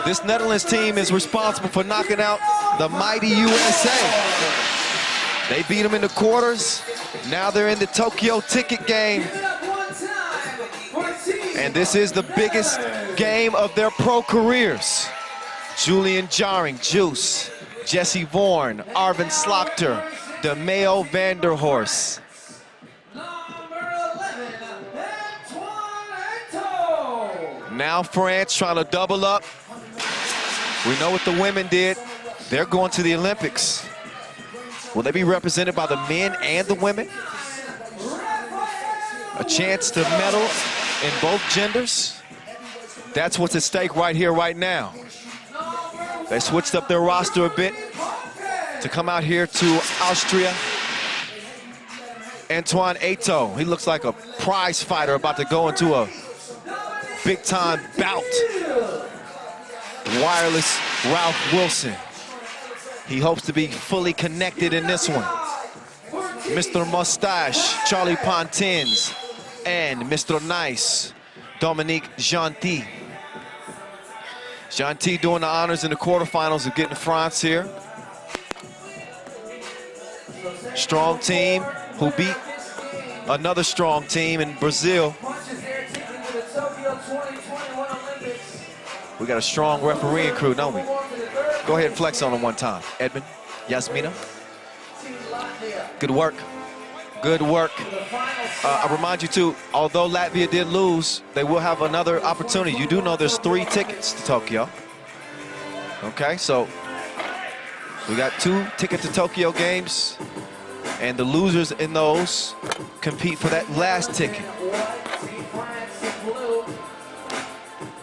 This Netherlands team is responsible for knocking out the mighty USA. They beat them in the quarters. Now they're in the Tokyo ticket game. And this is the biggest game of their pro careers. Julian Jaring, Juice, Jesse Vorn, Arvin Slaughter, DeMeo Vanderhorst. Now France trying to double up. We know what the women did. They're going to the Olympics. Will they be represented by the men and the women? A chance to medal in both genders. That's what's at stake right here, right now. They switched up their roster a bit to come out here to Austria. Antoine Eto'o, he looks like a prize fighter about to go into a big-time bout. Wireless Ralph Wilson. He hopes to be fully connected in this one. Mr. Mustache, Charlie Pontins, and Mr. Nice, Dominique Gentil. Gentil doing the honors in the quarterfinals of getting France here. Strong team who beat another strong team in Brazil. We got a strong refereeing crew, don't we? Go ahead and flex on them one time. Edmund, Yasmina. Good work. Good work. I remind you too, although Latvia did lose, they will have another opportunity. You do know there's 3 tickets to Tokyo. Okay, so we got 2 tickets to Tokyo games, and the losers in those compete for that last ticket.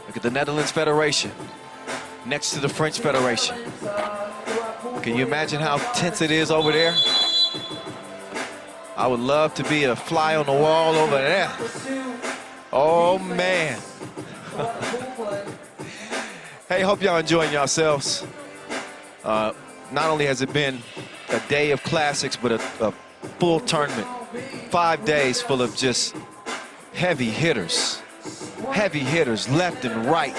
Look at the Netherlands Federation next to the French Federation. Can you imagine how tense it is over there? I would love to be a fly on the wall over there. Oh, man. Hey, hope y'all enjoying yourselves. Not only has it been a day of classics, but a full tournament. 5 days full of just heavy hitters. Heavy hitters left and right,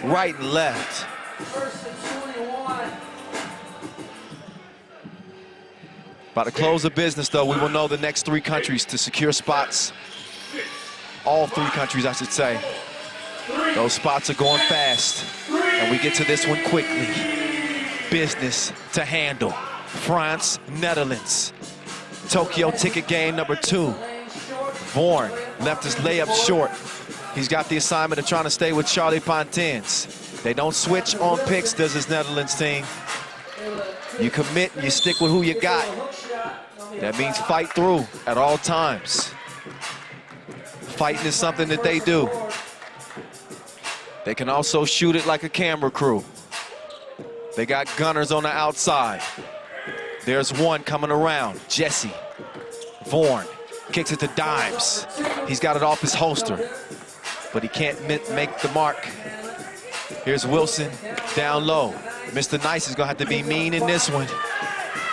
right and left. By the close of business, though, we will know the next 3 countries to secure spots. All 3 countries, I should say. Those spots are going fast, and we get to this one quickly. Business to handle. France, Netherlands. Tokyo ticket game number 2. Vorn left his layup short. He's got the assignment of trying to stay with Charlie Pontins. They don't switch on picks, does this Netherlands team. You commit and you stick with who you got. That means fight through at all times. Fighting is something that they do. They can also shoot it like a camera crew. They got gunners on the outside. There's one coming around, Jesse. Vorn kicks it to Dimes. He's got it off his holster, but he can't make the mark. Here's Wilson down low. Mr. Nice is gonna have to be mean in this one,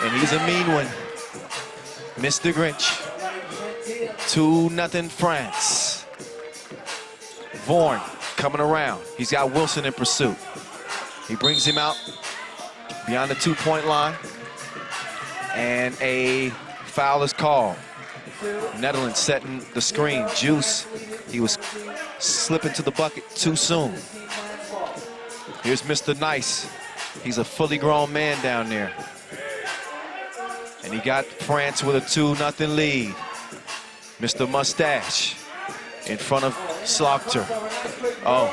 and he's a mean one. Mr. Grinch. 2-0 France. Vorn coming around. He's got Wilson in pursuit. He brings him out beyond the 2-point line, and a foul is called. Netherlands setting the screen. Juice, he was slipping to the bucket too soon. Here's Mr. Nice. He's a fully grown man down there. And he got France with a 2-0 lead. Mr. Mustache in front of Slaughter. Oh,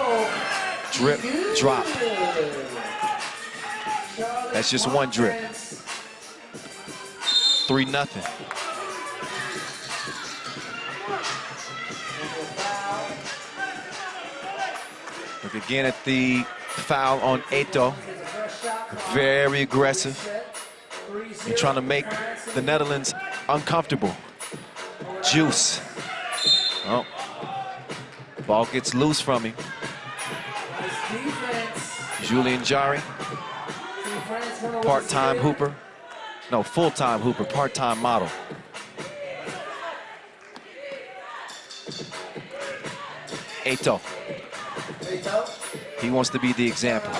drip, drop. That's just one drip. 3-0. Look again at the foul on Eto'o. Very aggressive. And trying to make the Netherlands uncomfortable. Juice. Oh. Ball gets loose from him. Julian Jari. Part-time hooper. No, full-time hooper, part-time model. Eto. He wants to be the example.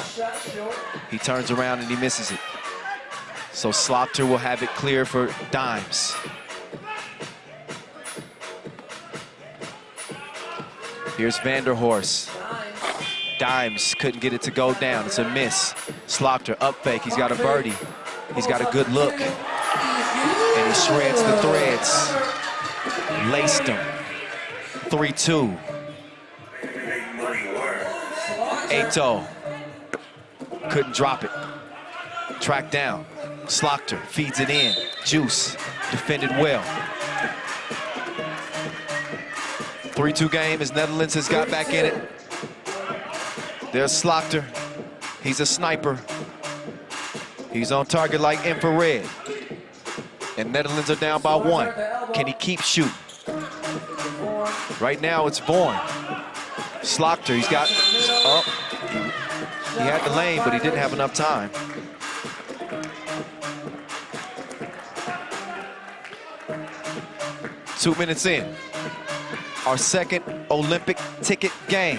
He turns around and he misses it. So Slaughter will have it clear for Dimes. Here's Vanderhorst. Dimes couldn't get it to go down. It's a miss. Slaughter up fake. He's got a birdie. He's got a good look. And he shreds the threads. Laced him. 3-2. Eto couldn't drop it. Tracked down. Slaughter feeds it in. Juice defended well. 3-2 game as Netherlands has got back in it. There's Slaughter. He's a sniper. He's on target like infrared. And Netherlands are down by 1. Can he keep shooting? Right now it's Vorn. Slaughter, he's got, oh, he had the lane, but he didn't have enough time. Two minutes in, our second Olympic ticket game.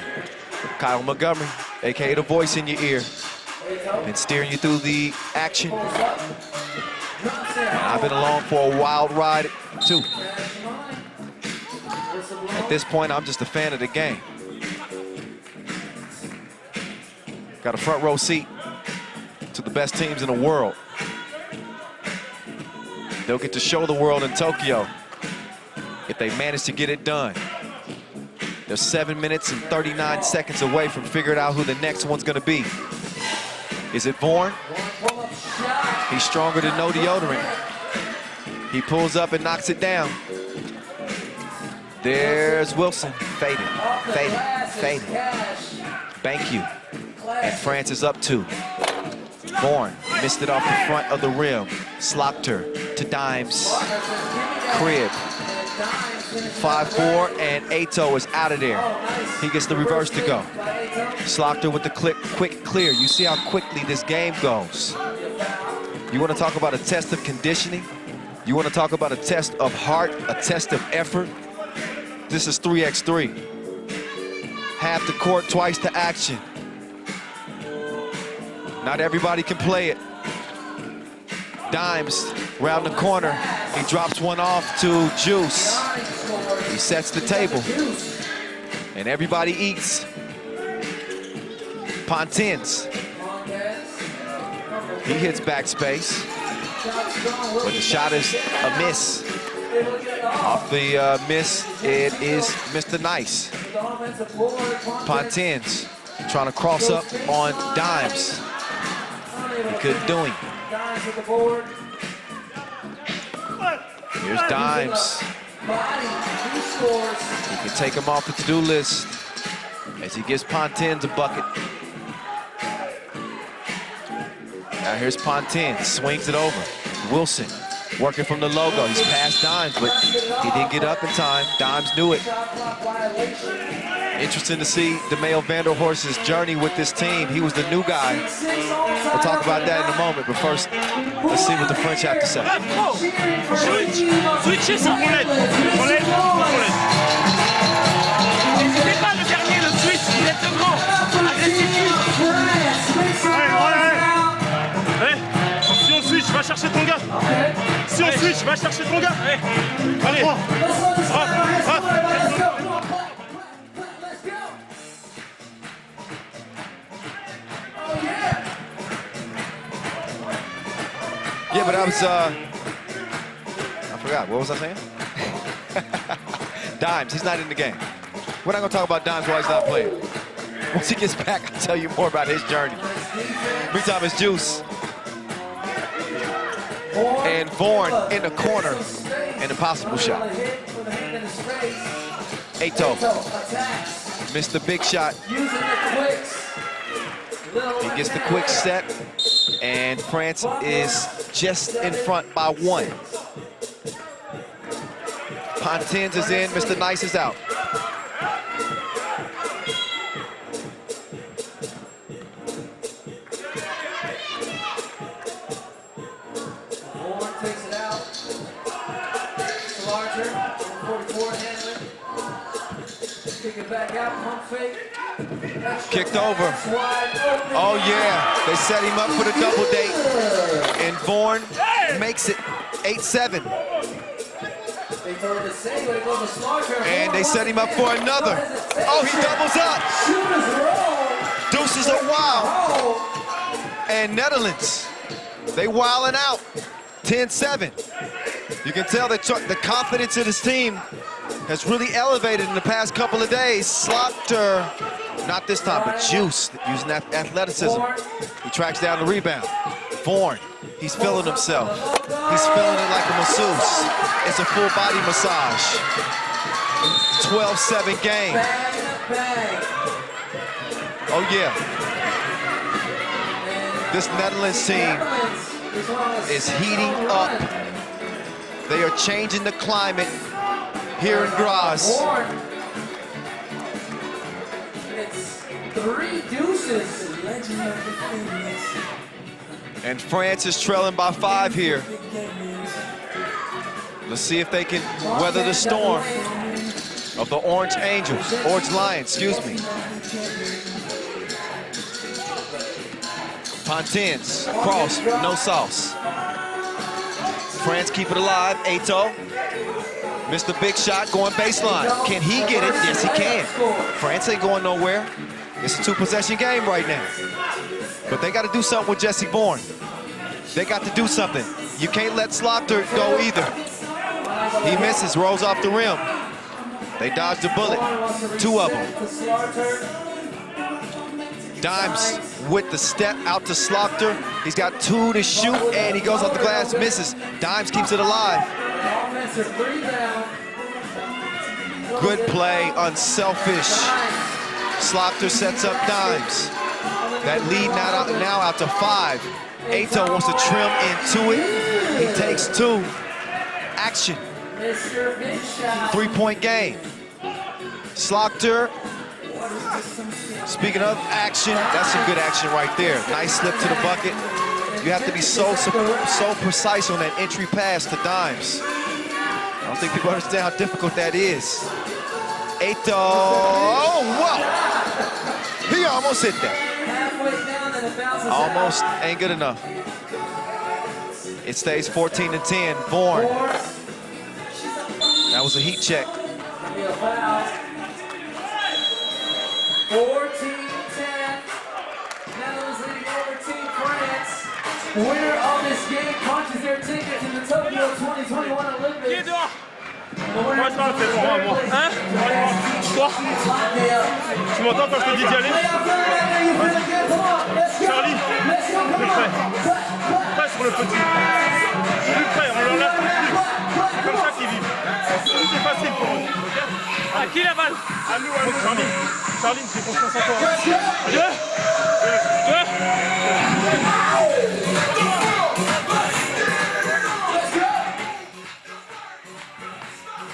Kyle Montgomery, AKA the voice in your ear, been steering you through the action. I've been along for a wild ride too. At this point, I'm just a fan of the game. Got a front row seat to the best teams in the world. They'll get to show the world in Tokyo if they manage to get it done. They're 7 minutes and 39 seconds away from figuring out who the next one's gonna be. Is it Vorn? He's stronger than no deodorant. He pulls up and knocks it down. There's Wilson, faded, faded, faded. Thank you. And France is up 2. Vorn missed it off the front of the rim. Slaughter to Dimes. Crib. 5-4, and Eto is out of there. He gets the reverse to go. Slaughter with the quick clear. You see how quickly this game goes. You want to talk about a test of conditioning? You want to talk about a test of heart, a test of effort? This is 3x3. Half the court, twice the action. Not everybody can play it. Dimes round the corner. He drops one off to Juice. He sets the table. And everybody eats. Pontins. He hits backspace. But the shot is a miss. Off the miss, it is Mr. Nice. Pontins trying to cross up on Dimes. He couldn't do him. Here's Dimes. He can take him off the to-do list as he gives Pontins a bucket. Now here's Pontins, swings it over. Wilson working from the logo. He's past Dimes, but he didn't get up in time. Dimes knew it. Interesting to see DeMayo Vanderhorst's journey with this team. He was the new guy. We'll talk about that in a moment, but first, let's see what the French have to say. Switchez ça, roulette. Roulette, roulette. N'hésitez pas le dernier, le switch, il est trop grand. Agressif. Allez, si on switch, va chercher ton gars. Si on switch, va chercher ton gars. Allez, Yeah, but I was, I forgot, what was I saying? Dimes, he's not in the game. We're not gonna talk about Dimes while he's not playing. Once he gets back, I'll tell you more about his journey. Meantime, it's Juice. And Vorn in the corner, an impossible shot. Eto missed the big shot. He gets the quick set. And France is just in front by 1. Pontins is in, Mr. Nice is out. Takes it out. Larger, 44 handling. Kick it back out, pump fake. Kicked over. Oh yeah, they set him up for the double date. And Vorn makes it 8-7. And they set him up for another. Oh, he doubles up. Deuces are wild. And Netherlands, they wilding out. 10-7. You can tell that the confidence of this team has really elevated in the past couple of days. Slaughter, not this time, but Juice, using that athleticism. He tracks down the rebound. Vorn, he's feeling himself. He's feeling it like a masseuse. It's a full body massage. 12-7 game. Oh yeah. This Netherlands team is heating up. They are changing the climate here in Graz. It's 3 deuces. And France is trailing by 5 here. Let's see if they can weather the storm of the Orange Angels, Orange Lions, excuse me. Pontins, cross, no sauce. France keep it alive, Ato. Mr. Big Shot going baseline. Can he get it? Yes, he can. France ain't going nowhere. It's a 2-possession game right now. But they got to do something with Jesse Vorn. They got to do something. You can't let Slaughter go either. He misses, rolls off the rim. They dodged the bullet, 2 of them. Dimes with the step out to Slaughter. He's got 2 to shoot, and he goes off the glass, misses. Dimes keeps it alive. Good play, unselfish. Slaughter sets up Dimes. That lead now out to 5. Ato wants to trim into it. He takes 2. Action. 3-point game. Slaughter. Speaking of action, that's some good action right there. Nice slip to the bucket. You have to be so precise on that entry pass to Dimes. I don't think people understand how difficult that is. Ato, oh, whoa! He almost hit that. Almost ain't good enough. It stays 14-10, Vorn. That was a heat check. 14-10. Netherlands leading over Team France. Winner of this game punches their ticket to the Tokyo 2021 Olympics. Moi je parle, c'est pour moi. Hein? Toi? Tu m'entends quand je te dis d'y aller? Charlie, plus près. Près sur le petit. Plus près, on leur laisse plus. C'est comme ça qu'ils vivent. C'est facile pour eux. À qui la balle? À nous, à nous. Charlie, Charlie, j'ai confiance en toi. Deux.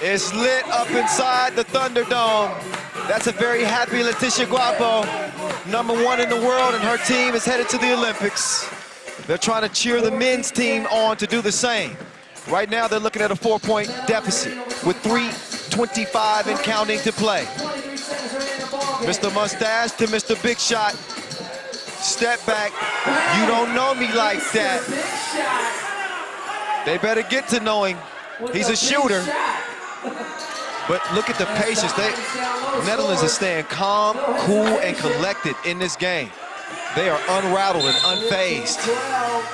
It's lit up inside the Thunderdome. That's a very happy Leticia Guapo, #1 in the world, and her team is headed to the Olympics. They're trying to cheer the men's team on to do the same. Right now, they're looking at a 4-point deficit with 3:25 and counting to play. Mr. Mustache to Mr. Big Shot. Step back. You don't know me like that. They better get to know him. He's a shooter. But look at the patience. Netherlands is staying calm, cool, and collected in this game. They are unrattled and unfazed.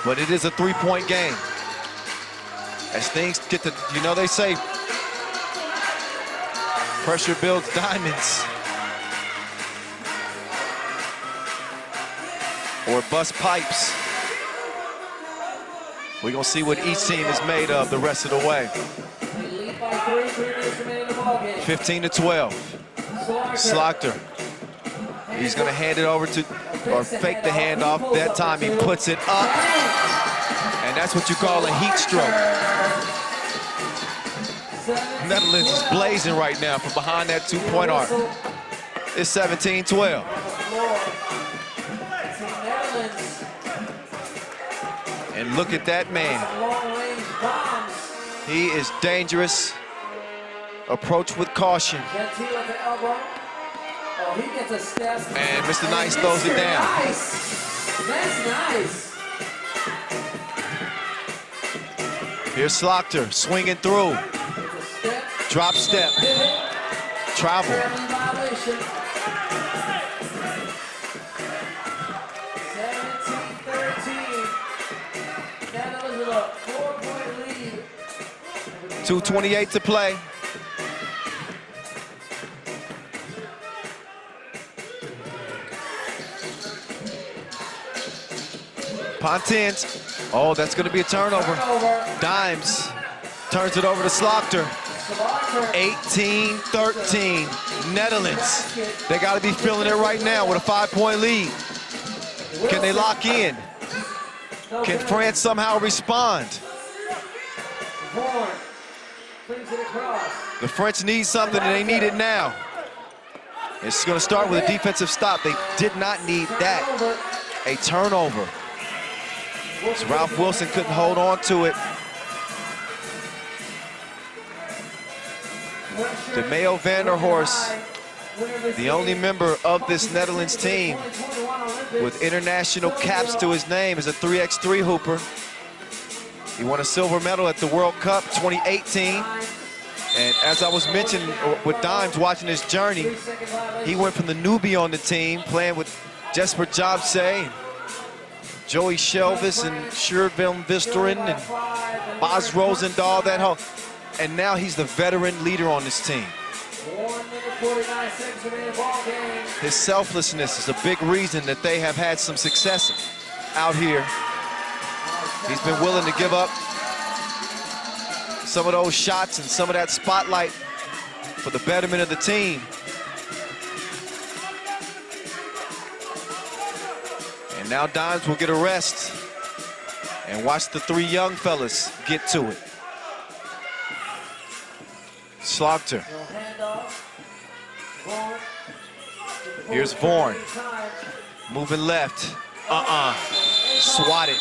But it is a 3-point game. As things get to, you know, they say pressure builds diamonds. Or bust pipes. We're gonna see what each team is made of the rest of the way. 15-12. Slaughter. He's gonna hand it over to, or fake the handoff. That time he puts it up. And that's what you call a heat stroke. Netherlands is blazing right now from behind that two-point arc. It's 17-12. And look at that man. He is dangerous. Approach with caution. And Mr. Nice throws it down. That's nice. Here's Slaughter swinging through. Drop step. Travel. 2:28 to play. Pontins. Oh, that's going to be a turnover. Dimes turns it over to Slaughter. 18-13, Netherlands. They got to be feeling it right now with a 5-point lead. Can they lock in? Can France somehow respond? The French need something and they need it now. It's going to start with a defensive stop. They did not need that. A turnover. So Ralph Wilson couldn't hold on to it. DeMeo Vanderhorst, the only member of this Netherlands team with international caps to his name, is a 3x3 hooper. He won a silver medal at the World Cup 2018. And as I was mentioning with Dimes watching his journey, he went from the newbie on the team, playing with Jesper Jabse, Joey Shelvis, and Shervin Vistorin, and Bas Rosendahl, that whole. And now he's the veteran leader on this team. His selflessness is a big reason that they have had some success out here. He's been willing to give up some of those shots and some of that spotlight for the betterment of the team. And now Dimes will get a rest and watch the three young fellas get to it. Slaughter. Here's Vorn. Moving left. Swatted.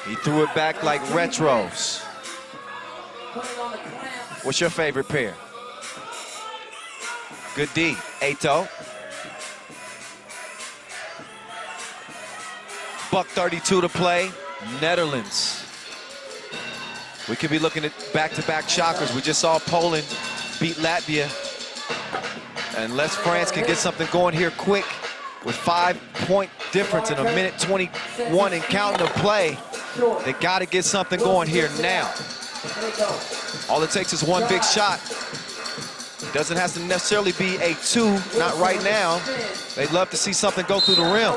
He threw it back like retros. What's your favorite pair? Good D. Ato. $1:32 to play. Netherlands. We could be looking at back-to-back shockers. We just saw Poland beat Latvia. And unless France can get something going here quick with 5-point difference in 1:21 and counting to play, they got to get something going here now. All it takes is one big shot. It doesn't have to necessarily be a 2, not right now. They'd love to see something go through the rim.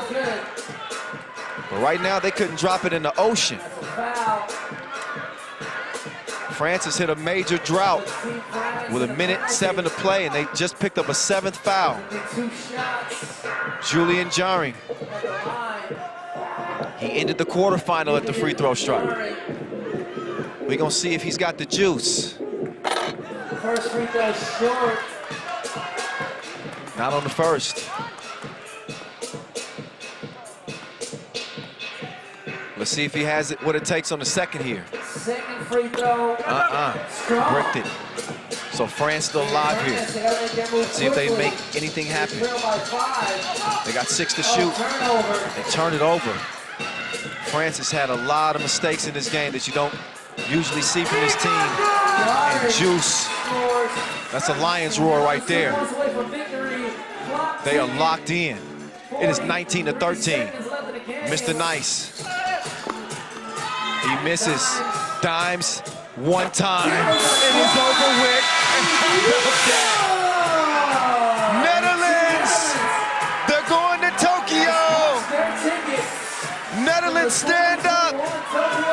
But right now, they couldn't drop it in the ocean. France has hit a major drought with 1:07 to play, and they just picked up a 7th foul. Julian Jaring. He ended the quarterfinal at the free throw stripe. We're gonna see if he's got the juice. First free throw short. Not on the first. Let's see if he has it, what it takes on the second here. Second free throw. Bricked it. So France still alive here. Let's see if they make anything happen. They got 6 to shoot. They turn it over. France has had a lot of mistakes in this game that you don't usually see from this team. And juice. That's a lion's roar right there. They are locked in. It is 19-13. Mr. Nice. He misses. Dimes one time. It is over with. Netherlands! They're going to Tokyo! Netherlands, stand up!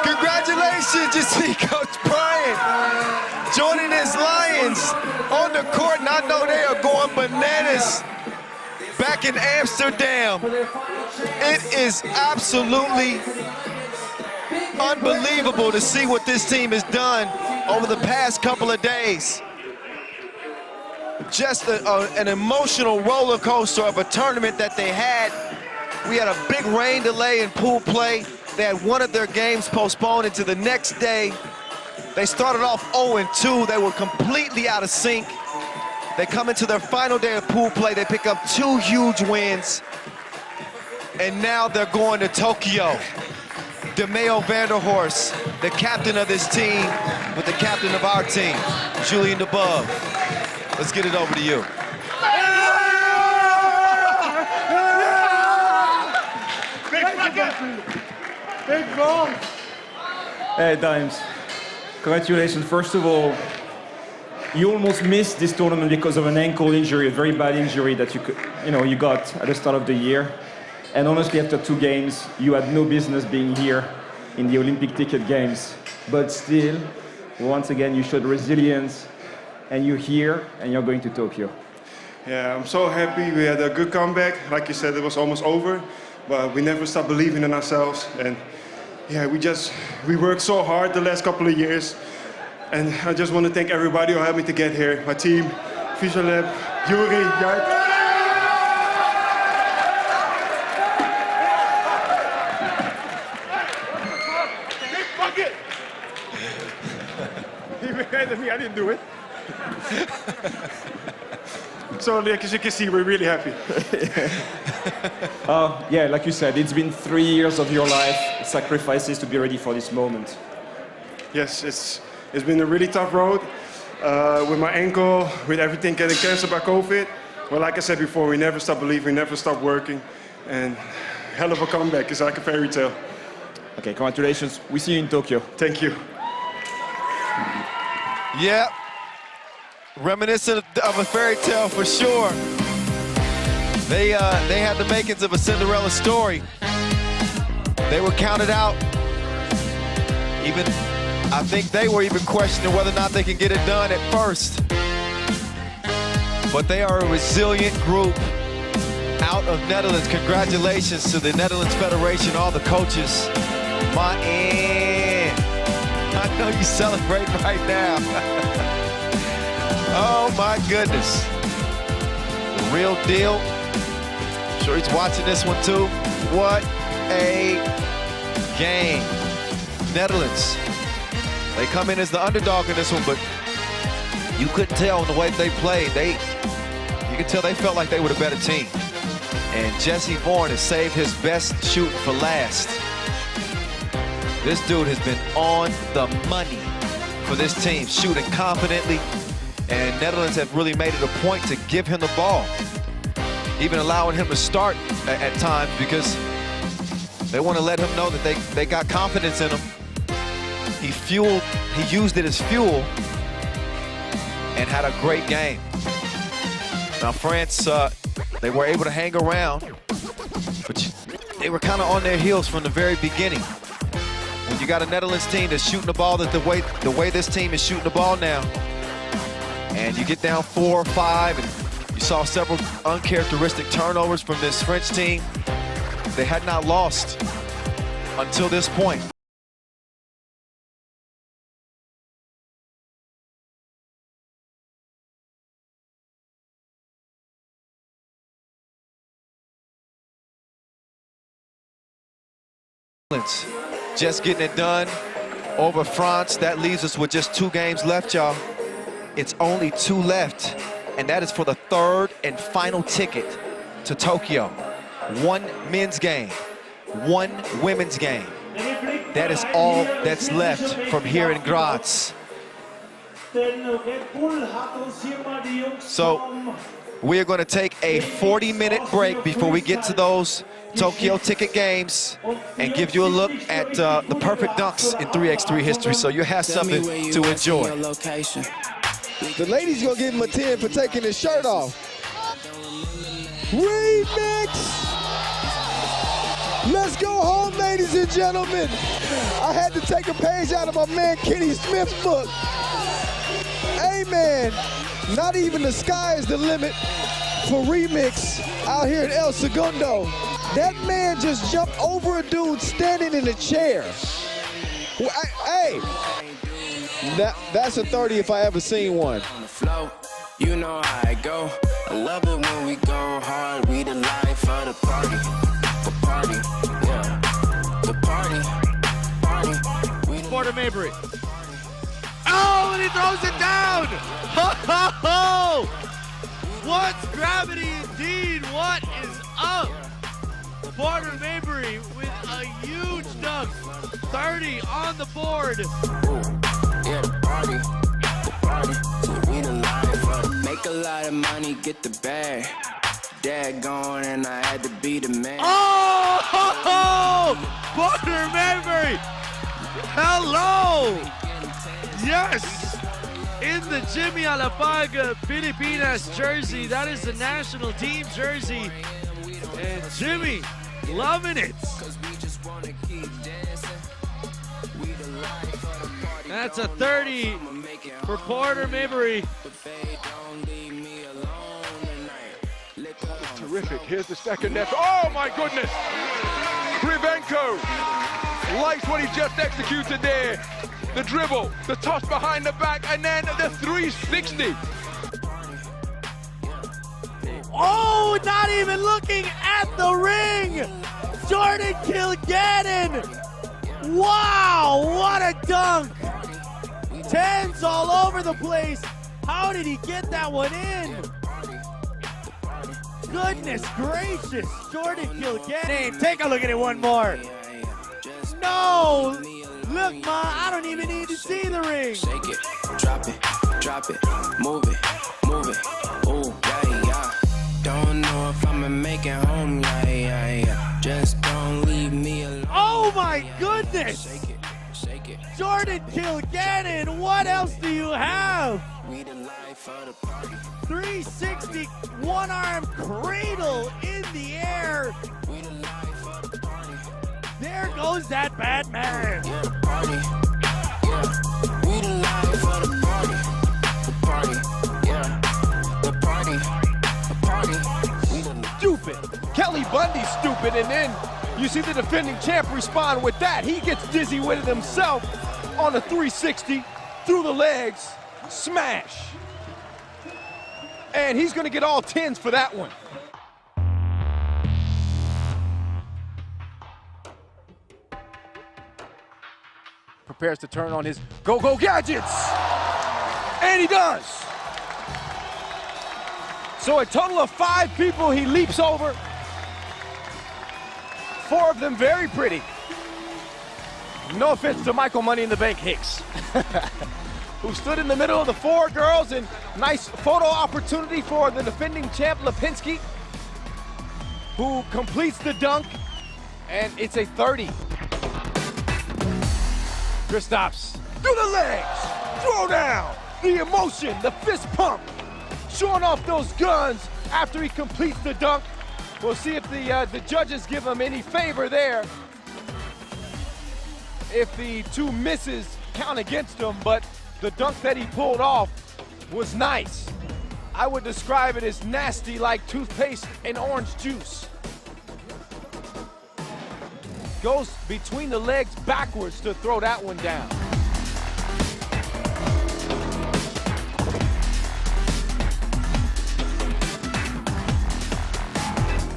Congratulations, you see Coach Bryant joining his Lions on the court, and I know they are going bananas back in Amsterdam. It is absolutely unbelievable to see what this team has done over the past couple of days. Just an emotional roller coaster of a tournament that they had. We had a big rain delay in pool play. They had one of their games postponed into the next day. They started off 0-2. They were completely out of sync. They come into their final day of pool play. They pick up 2 huge wins. And now they're going to Tokyo. DeMeo Vanderhorst, the captain of this team, with the captain of our team, Julian DeBove. Let's get it over to you. Big ball. Hey, Dimes. Congratulations. First of all, you almost missed this tournament because of an ankle injury, a very bad injury that you got at the start of the year. And honestly, after 2 games, you had no business being here in the Olympic ticket games. But still, once again, you showed resilience, and you're here, and you're going to Tokyo. Yeah, I'm so happy. We had a good comeback. Like you said, it was almost over, but we never stopped believing in ourselves. And yeah, we worked so hard the last couple of years. And I just want to thank everybody who helped me to get here. My team, Fisaleb, Yuri, Jart. I didn't do it. So, like as you can see, we're really happy. Yeah, like you said, it's been 3 years of your life, sacrifices to be ready for this moment. Yes, it's been a really tough road. With my ankle, with everything getting canceled by COVID. Well, like I said before, we never stop believing, we never stop working. And hell of a comeback, it's like a fairy tale. Okay, congratulations. We see you in Tokyo. Thank you. Yeah, reminiscent of a fairy tale for sure. They had the makings of a Cinderella story. They were counted out. Even, I think they were even questioning whether or not they can get it done at first. But they are a resilient group out of Netherlands. Congratulations to the Netherlands Federation, all the coaches. I know you celebrate right now. Oh my goodness. The real deal. I'm sure he's watching this one too. What a game. Netherlands. They come in as the underdog in this one, but you couldn't tell in the way they played. You could tell they felt like they were the better team. And Jesse Vaughan has saved his best shooting for last. This dude has been on the money for this team, shooting confidently, and Netherlands have really made it a point to give him the ball, even allowing him to start at times because they want to let him know that they got confidence in him. He used it as fuel and had a great game. Now France, they were able to hang around, but they were kind of on their heels from the very beginning. When you got a Netherlands team that's shooting the ball the way this team is shooting the ball now, and you get down 4 or 5, and you saw several uncharacteristic turnovers from this French team. They had not lost until this point. Just getting it done over France. That leaves us with just 2 games left, y'all. It's only 2 left, and that is for the 3rd and final ticket to Tokyo. 1 men's game, 1 women's game. That is all that's left from here in Graz. So we are going to take a 40-minute break before we get to those Tokyo ticket games and give you a look at the perfect dunks in 3x3 history, so you have something to enjoy. The ladies gonna give him a 10 for taking his shirt off. Remix! Let's go home, ladies and gentlemen. I had to take a page out of my man Kenny Smith's book. Hey man, not even the sky is the limit. for Remix out here at El Segundo. That man just jumped over a dude standing in a chair. Hey, that's a 30 if I ever seen one. You know how I go. I love it when we go hard. We the life of the party. The party, yeah. The party. Porter Mabry. Oh, and he throws it down! Ho, ho, ho! What's gravity indeed? What is up? Porter Mabry with a huge dunk. 30 on the board. Yeah, the party. The party. We the life of the make a lot of money, get the bag. Dad gone and I had to be the man. Oh! Ho, ho! Porter Mabry! Hello! Yes! In the Jimmy Alapaga Pilipinas jersey. That is the national team jersey. And Jimmy, loving it. That's a 30 for Porter Mabry. Terrific. Here's the second net. Oh my goodness! Krivenko likes what he just executed there. The dribble, the toss behind the back, and then the 360. Oh, not even looking at the ring! Jordan Kilgannon! Wow, what a dunk! 10s all over the place. How did he get that one in? Goodness gracious, Jordan Kilgannon. Take a look at it one more. No! Look, Ma, I don't even need to see the ring. Shake it, drop it, move it, ooh, yeah. Don't know if I'ma make it home, yeah. Just don't leave me alone. Oh my goodness! Shake it. Jordan Kilgannon, what else do you have? We the life of the party. 360, one-arm cradle in the air. We the life of the party. There goes that bad man. Yeah, the party. Yeah, we the life of the party. The party. Yeah, the party. The party. We the Stupid. Kelly Bundy stupid, and then you see the defending champ respond with that. He gets dizzy with it himself on a 360 through the legs, smash. And he's gonna get all 10s for that one. Prepares to turn on his go-go gadgets. And he does. So a total of 5 people he leaps over. 4 of them very pretty. No offense to Michael Money in the Bank Hicks, who stood in the middle of the 4 girls, and nice photo opportunity for the defending champ Lipinski, who completes the dunk, and it's a 30. Kristaps, through the legs, throw down, the emotion, the fist pump, showing off those guns after he completes the dunk. We'll see if the judges give him any favor there. If the 2 misses count against him, but the dunk that he pulled off was nice. I would describe it as nasty, like toothpaste and orange juice. Goes between the legs backwards to throw that one down.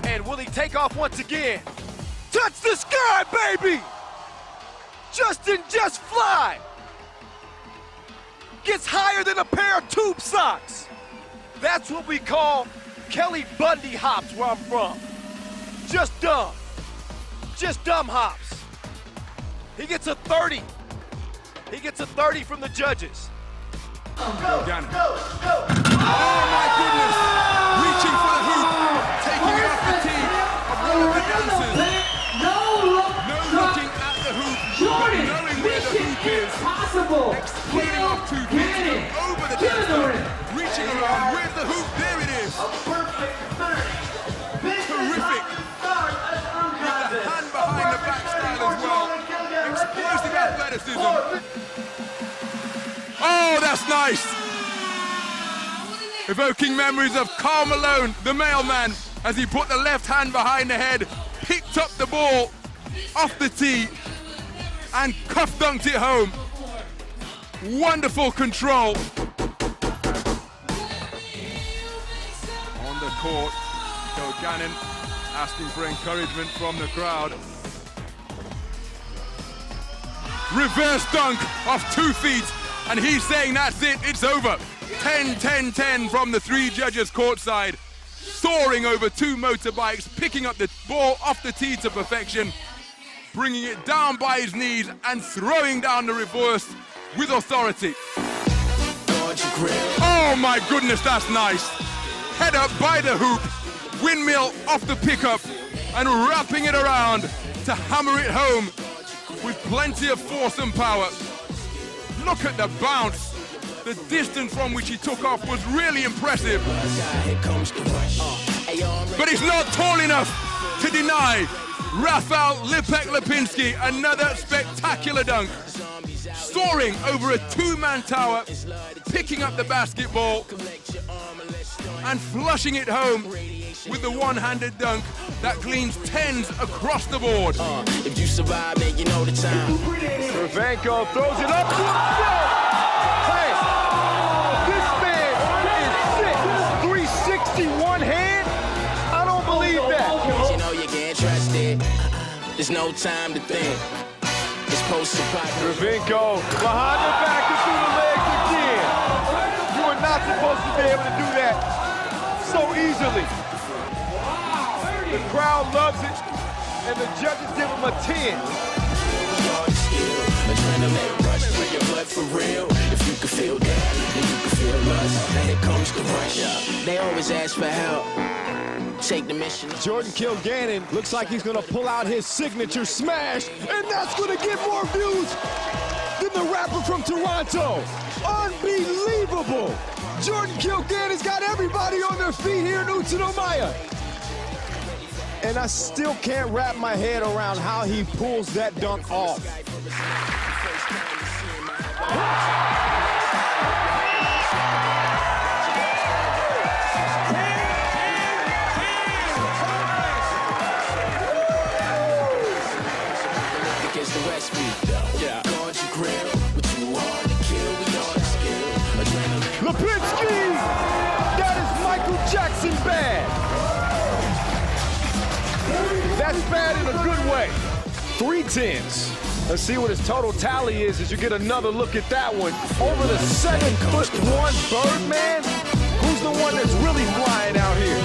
And will he take off once again? Touch the sky, baby! Justin just fly! Gets higher than a pair of tube socks. That's what we call Kelly Bundy hops where I'm from. Just dumb. Just dumb hops. He gets a 30. He gets a 30 from the judges. Go, go, go. Oh my goodness. Reaching for the hoop. Taking it off the team of one of the dancers. No looking at the hoop. Jordan, knowing where the hoop is. Exploding off 2 feet over the dancer. Reaching around with the hoop. There it is. A perfect 30. Terrific. Hand behind the back style as well. Explosive athleticism. Oh, that's nice. evoking memories of Karl Malone, the mailman, as he put the left hand behind the head, picked up the ball off the tee, and cuff dunked it home. Wonderful control. On the court, Kilgannon asking for encouragement from the crowd. Reverse dunk off 2 feet, and he's saying that's it, it's over. 10-10-10 from the 3 judges courtside. Soaring over 2 motorbikes, picking up the ball off the tee to perfection, bringing it down by his knees and throwing down the reverse with authority. Oh my goodness, that's nice. Head up by the hoop, windmill off the pickup, and wrapping it around to hammer it home with plenty of force and power. Look at the bounce. The distance from which he took off was really impressive. But he's not tall enough to deny Rafael Lipek-Lipinski another spectacular dunk. Soaring over a 2-man tower, picking up the basketball and flushing it home with the one-handed dunk that cleans 10s across the board. If you survive, then you know the time. Cervenko throws it up. Hey, this man is sick. 360 one hand? I don't believe that. You know you can't trust it. There's no time to think. It's post-supply. Cervenko behind the back and through the legs again. You are not supposed to be able to do that so easily. The crowd loves it, and the judges give him a 10. Adrenaline rush through your blood for real. If you can feel that, then you can feel us. Now here comes the rush. They always ask for help. Take the mission. Jordan Kilgannon looks like he's going to pull out his signature smash, and that's going to get more views than the rapper from Toronto. Unbelievable. Jordan Kilgannon's got everybody on their feet here in Utsunomiya. And I still can't wrap my head around how he pulls that dunk off. Lipinski! That is Michael Jackson bad. That's bad in a good way. 3 10s. Let's see what his total tally is as you get another look at that one. Over the 7'1" Birdman. Who's the one that's really flying out here?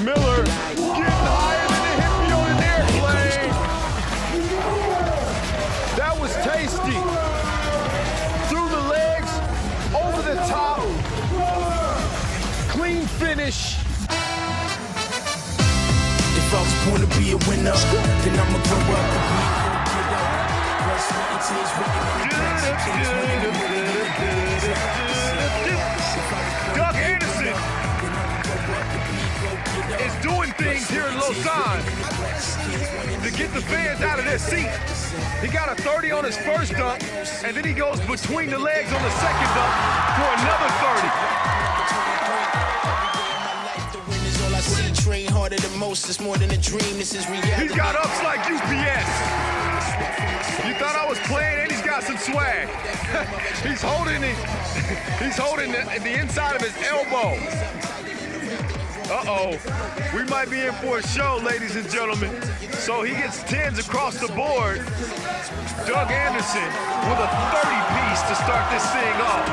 Miller getting higher than a hippie on an airplane. That was tasty. Through the legs, over the top. Clean finish. If I was born to be a winner, then I'ma grow up Doug Anderson is doing things here in Lausanne to get the fans out of their seat. He got a 30 on his first dunk, and then he goes between the legs on the second dunk for another 30. Train harder than most, it's more than a dream, this is reality. He's got ups like UPS. You thought I was playing, and he's got some swag. He's holding the inside of his elbow. Uh-oh, we might be in for a show, ladies and gentlemen. So he gets 10s across the board. Doug Anderson with a 30-piece to start this thing off.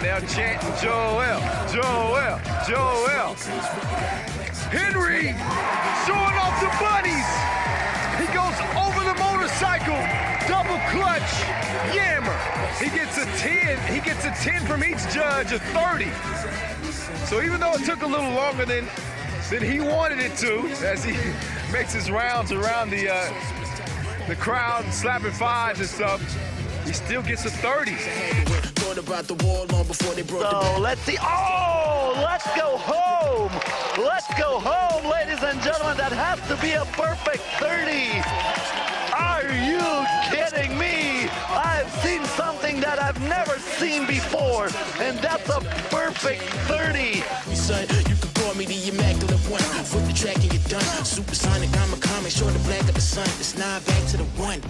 They're chanting Joel, Joel, Joel. Henry showing off the bunnies. He goes over the motorcycle, double clutch, yammer. He gets a 10. He gets a 10 from each judge, a 30. So even though it took a little longer than he wanted it to, as he makes his rounds around the crowd, slapping fives and stuff, he still gets a 30. About the wall long before they brought so let's see. Oh, let's go home. Let's go home, ladies and gentlemen. That has to be a perfect 30. floor, and that's a perfect 30. Son, you can call me the immaculate one. Flip the track and you're done. Supersonic, I'm a comic, short and black of the sun. It's 9 back to the 1.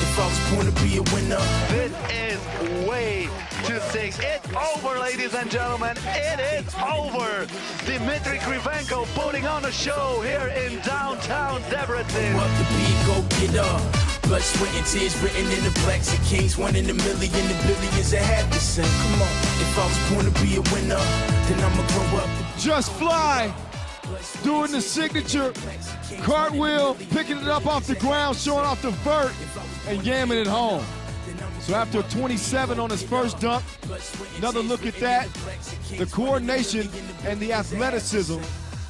If I was born to be a winner. This is way too sick. It's over, ladies and gentlemen. It is over. Dmitry Krivenko putting on a show here in downtown Debrecen. Up the beat, go get up. Blood, sweat, and tears written in the blacks of kings. 1 in a million, the billions that had to sing. Come on. If I was born to be a winner, then I'ma grow up. Just Fly doing the signature cartwheel, picking it up off the ground, showing off the vert, and yamming it home. So after a 27 on his first dunk, another look at that. The coordination and the athleticism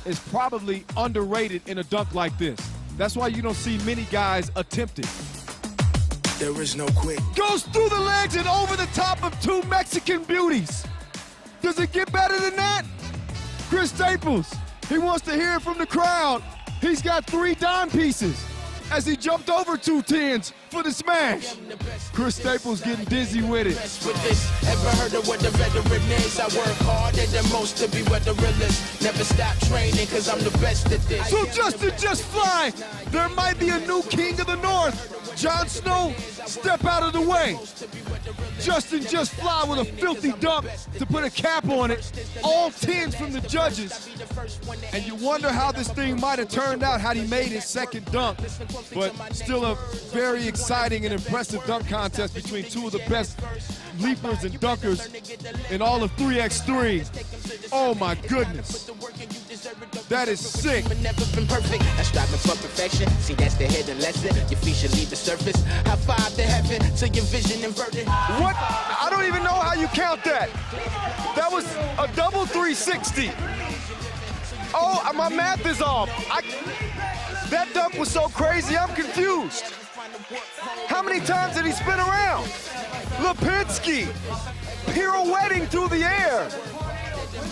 is probably underrated in a dunk like this. That's why you don't see many guys attempt it. There is no quick. Goes through the legs and over the top of 2 Mexican beauties. Does it get better than that? Chris Staples, he wants to hear it from the crowd. He's got 3 dime pieces as he jumped over 2 10s for the smash. Chris Staples getting dizzy with it. Ever heard of what the veteran is? I work harder than most to be what the real is. Never stop training because I'm the best at this. So Justin Just Fly, there might be a new king of the north. Jon Snow, step out of the way. Justin Just Fly with a filthy dunk to put a cap on it. All 10s from the judges. And you wonder how this thing might have turned out had he made his second dunk. But still a very exciting and impressive dunk contest between 2 of the best leapers and dunkers in all of 3x3. Oh my goodness. That is sick. Never been perfect. I'm striving for perfection. See, that's the hidden lesson. Your feet should leave the surface. High five to heaven till your vision inverted. What? I don't even know how you count that. That was a double 360. Oh, my math is off. That dunk was so crazy, I'm confused. How many times did he spin around? Lipinski pirouetting through the air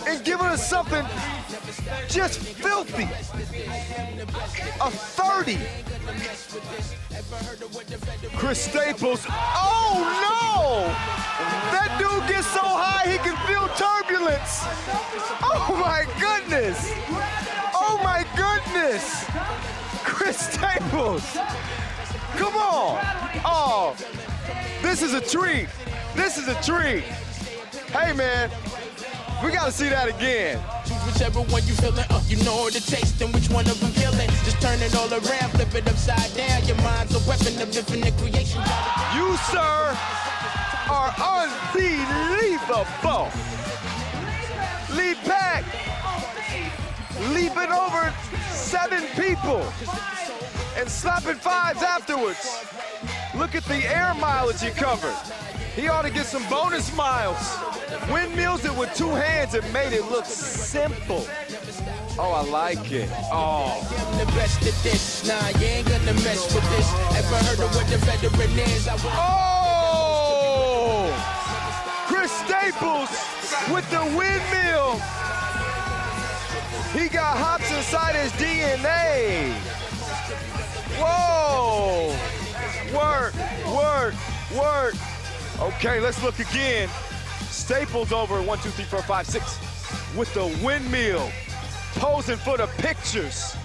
and giving us something just filthy. A 30. Chris Staples. Oh no! That dude gets so high he can feel turbulence. Oh my goodness! Oh my goodness! Chris Staples. Come on! Oh, this is a treat. This is a treat. Hey man, we gotta see that again. Whichever one you feeling, you know the taste and which one of them killing. Just turn it all around, flip it upside down. Your mind's a weapon of infinite creation. You, sir, are unbelievable. Lead back, leaping over 7 people and slapping 5s afterwards. Look at the air mileage he covered. He ought to get some bonus miles. Windmills it with 2 hands and made it look simple. Oh, I like it. Oh. I'm the best at this. Nah, you ain't gonna mess with this. Ever heard of what the veteran is? Oh! Chris Staples with the windmill. He got hops inside his DNA. Whoa! Work, work, work. Okay, let's look again. Staples over 1, 2, 3, 4, 5, 6 with the windmill, posing for the pictures.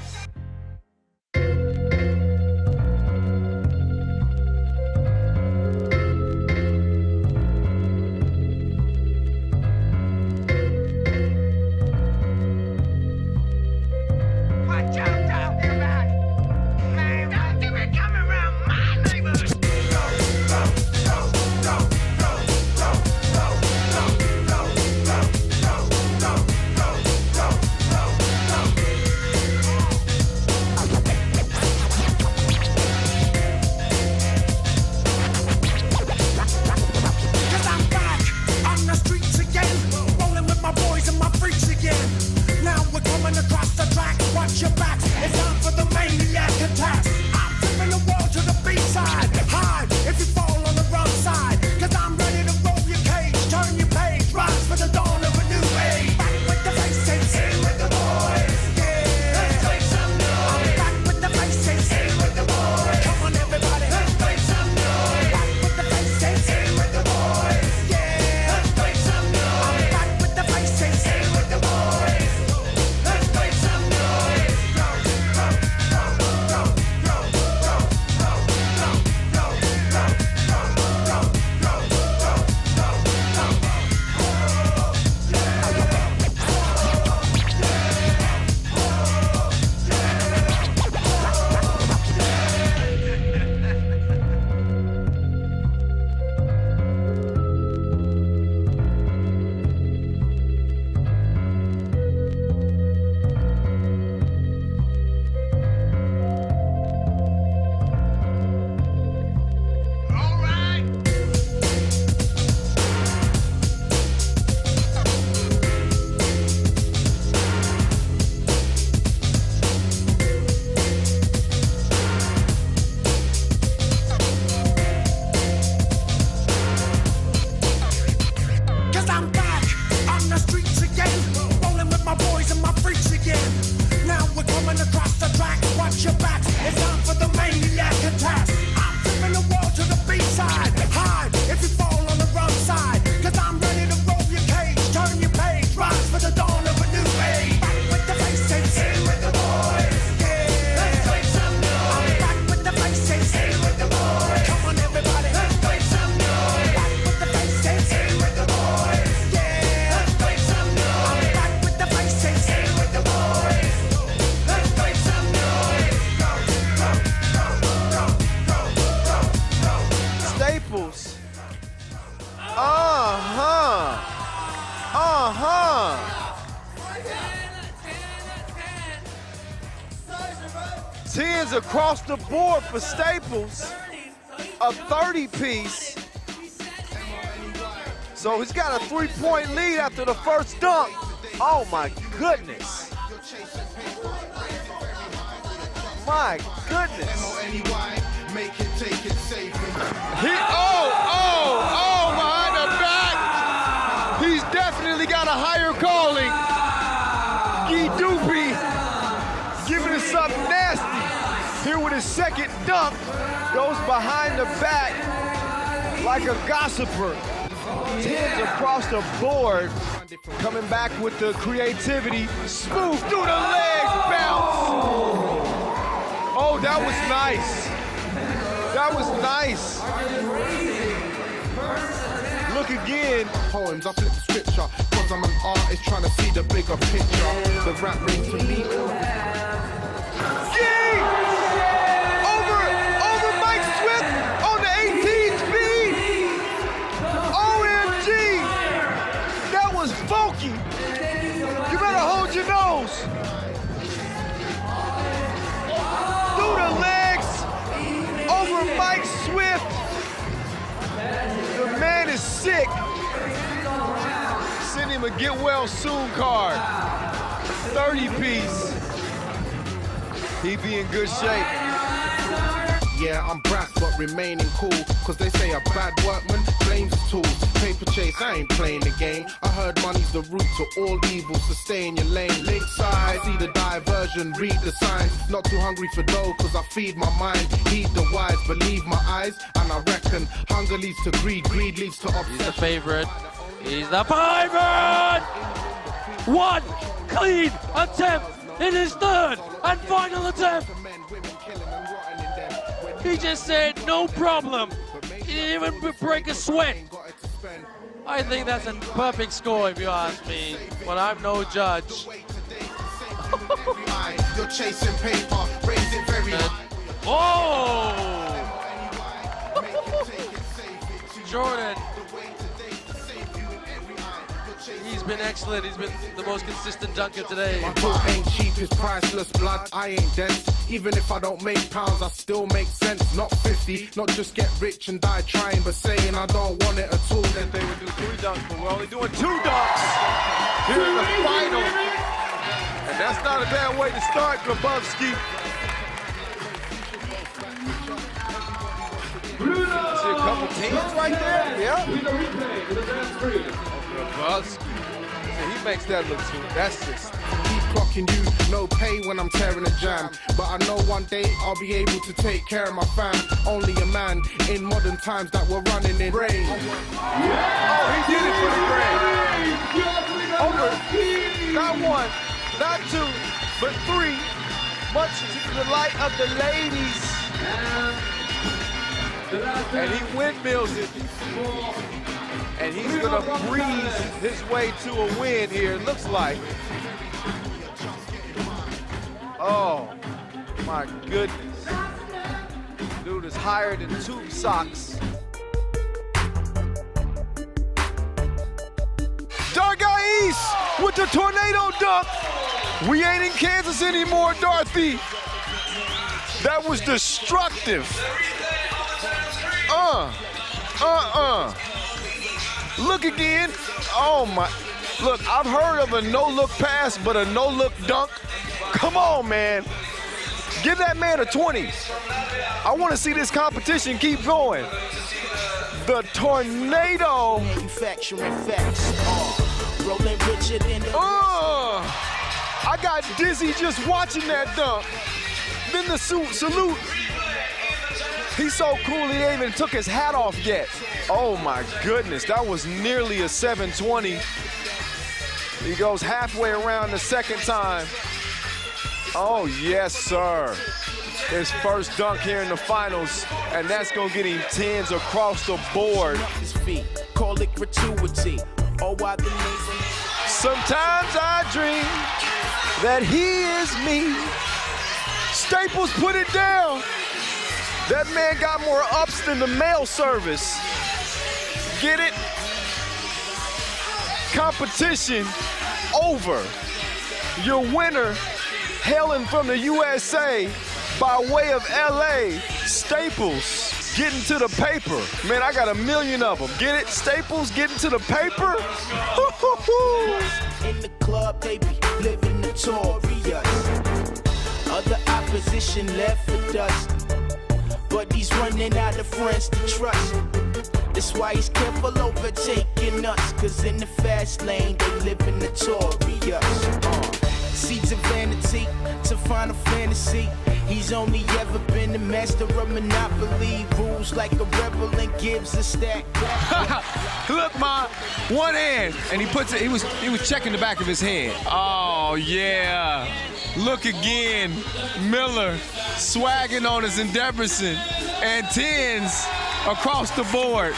across the board for Staples, a 30-piece. So he's got a 3-point lead after the first dunk. Oh my goodness. My goodness. Behind the back. He's definitely got a higher calling. Guy Doopy giving us something nasty. Here with his second dunk, goes behind the back like a gossiper. 10s across the board. Coming back with the creativity. Smooth through the legs, bounce. Oh, that was nice. That was nice. Look again. Poems, I flip the scripture, cause I'm an artist trying to see the bigger picture. The rap rings to me. Over Mike Swift on the 18 speed. OMG. That was funky. You better hold your nose. Through the legs. Over Mike Swift. The man is sick. Send him a get well soon card. 30-piece. He be in good shape. Yeah, I'm brass but remaining cool, cause they say a bad workman blames his tools. Paper chase, I ain't playing the game. I heard money's the root to all evil, so stay in your lane. Link side, see the diversion, read the signs. Not too hungry for dough, cause I feed my mind. Heed the wise, believe my eyes, and I reckon hunger leads to greed, greed leads to obsession. He's the favorite. He's the favorite! One clean attempt in his third and final attempt. He just said, no problem. He didn't even break a sweat. I think that's a perfect score, if you ask me, but I'm no judge. You're chasing paper, raise it very high. Oh! Jordan. He's been excellent. He's been the most consistent dunker today. My talk ain't cheap, it's priceless. Blood, I ain't dense. Even if I don't make pounds, I still make sense. Not 50, not just get rich and die trying, but saying I don't want it at all. Then they would do 3 dunks, but we're only doing 2 dunks here in the final. And that's not a bad way to start, Grabowski. See a couple teams right there? Yeah. Grabowski. He makes that look too. That's just. Keep clocking you, no pay when I'm tearing a jam. But I know one day I'll be able to take care of my fam. Only a man in modern times that we're running in rain. Oh, he did it for the grade. Over. Not 1, not 2, but 3. Much to the delight of the ladies. And he windmills it. And he's gonna breeze his way to a win here, it looks like. Oh, my goodness. Dude is higher than 2 socks. Dark Guy East with the tornado dunk. We ain't in Kansas anymore, Dorothy. That was destructive. Look again. Oh my. Look, I've heard of a no-look pass, but a no-look dunk. Come on, man. Give that man a 20. I want to see this competition keep going. The tornado. I got dizzy just watching that dunk. Then the salute. He's so cool, he ain't even took his hat off yet. Oh my goodness, that was nearly a 720. He goes halfway around the second time. Oh yes, sir. His first dunk here in the finals, and that's gonna get him 10s across the board. Call it gratuity. Sometimes I dream that he is me. Staples put it down. That man got more ups than the mail service. Get it? Competition over. Your winner, hailing from the USA, by way of LA, Staples. Getting to the paper. Man, I got a million of them. Get it? Staples getting to the paper? In the club, they be living notorious. Other opposition left for dust. But he's running out of friends to trust. That's why he's careful overtaking us. Cause in the fast lane, they living notorious. Seeds of vanity to final fantasy. He's only ever been the master of Monopoly. Rules like a rebel and gives a stack. Look, Ma, one hand, and he puts it. He was checking the back of his head. Oh yeah, look again, Miller swagging on us in Debrecen, and 10s across the board.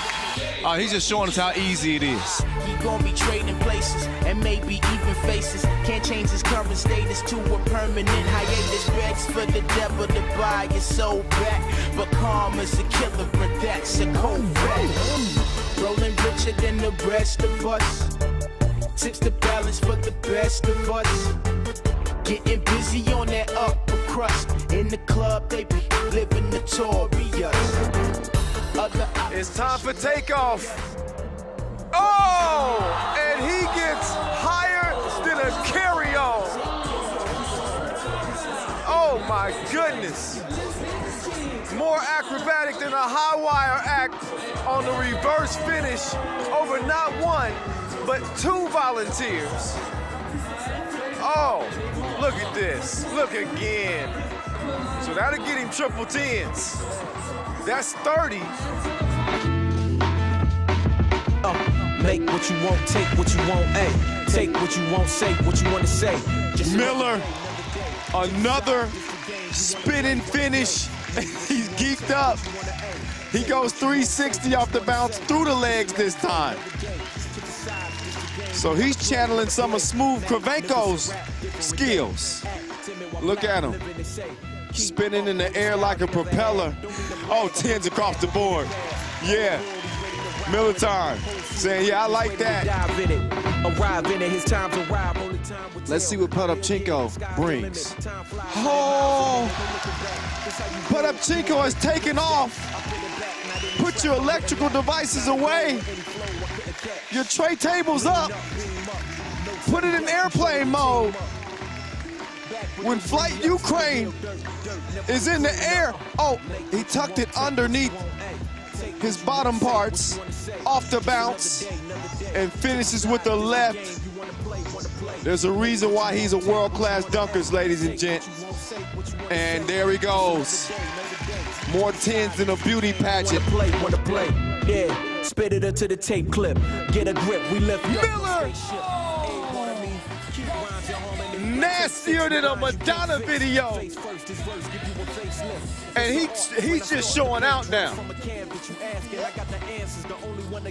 He's just showing us how easy it is. He gon' be trading places and maybe even faces. Can't change his current status to a permanent hiatus. Begs for the devil to buy his soul back. But karma's a killer, and that's a cold fact. Rolling richer than the rest of us. Tips the balance for the best of us. Getting busy on that upper crust. In the club, they be living notorious. It's time for takeoff. Oh, and he gets higher than a carry-on. Oh my goodness. More acrobatic than a high wire act on the reverse finish over not one, but 2 volunteers. Oh, look at this. Look again. So that'll get him triple 10s. That's 30. Make what you want, take what you want, ay. Take what you want, say what you want to say. Just Miller, another spinning finish. He's geeked up. He goes 360 off the bounce through the legs this time. So he's channeling some of Smooth Kravenko's skills. Look at him. Spinning in the air like a propeller. Oh, 10s across the board. Yeah. Miller time. Saying, yeah, I like that. Let's see what Potapchenko brings. Oh, Potapchenko has taken off. Put your electrical devices away. Your tray table's up. Put it in airplane mode. When Flight Ukraine is in the air, oh, he tucked it underneath his bottom parts, off the bounce, and finishes with the left. There's a reason why he's a world-class dunkers, ladies and gents. And there he goes. More 10s than a beauty pageant. Wanna play, yeah. Spit it into the tape clip. Get a grip, we lift Miller! Nastier than a Madonna video. And he's just showing out now.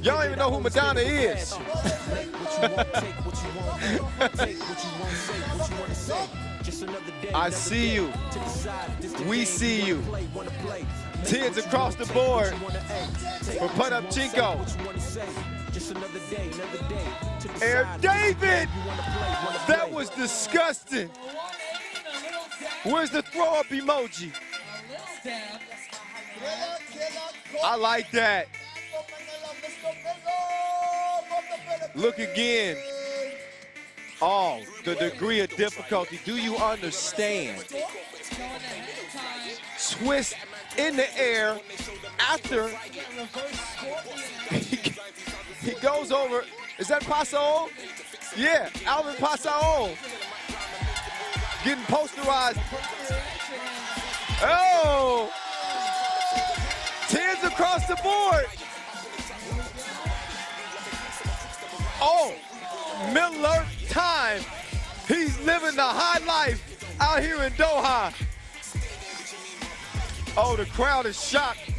Y'all don't even know who Madonna is. I see you. We see you. 10s across the board for Potapchenko. Air David! That was disgusting. Where's the throw-up emoji? I like that. Look again. Oh, the degree of difficulty. Do you understand? Twist in the air after he goes over. Is that Pasao? Yeah, Alvin Pasao. Getting posterized. Oh! 10s across the board. Oh, Miller time. He's living the high life out here in Doha. Oh, the crowd is shocked.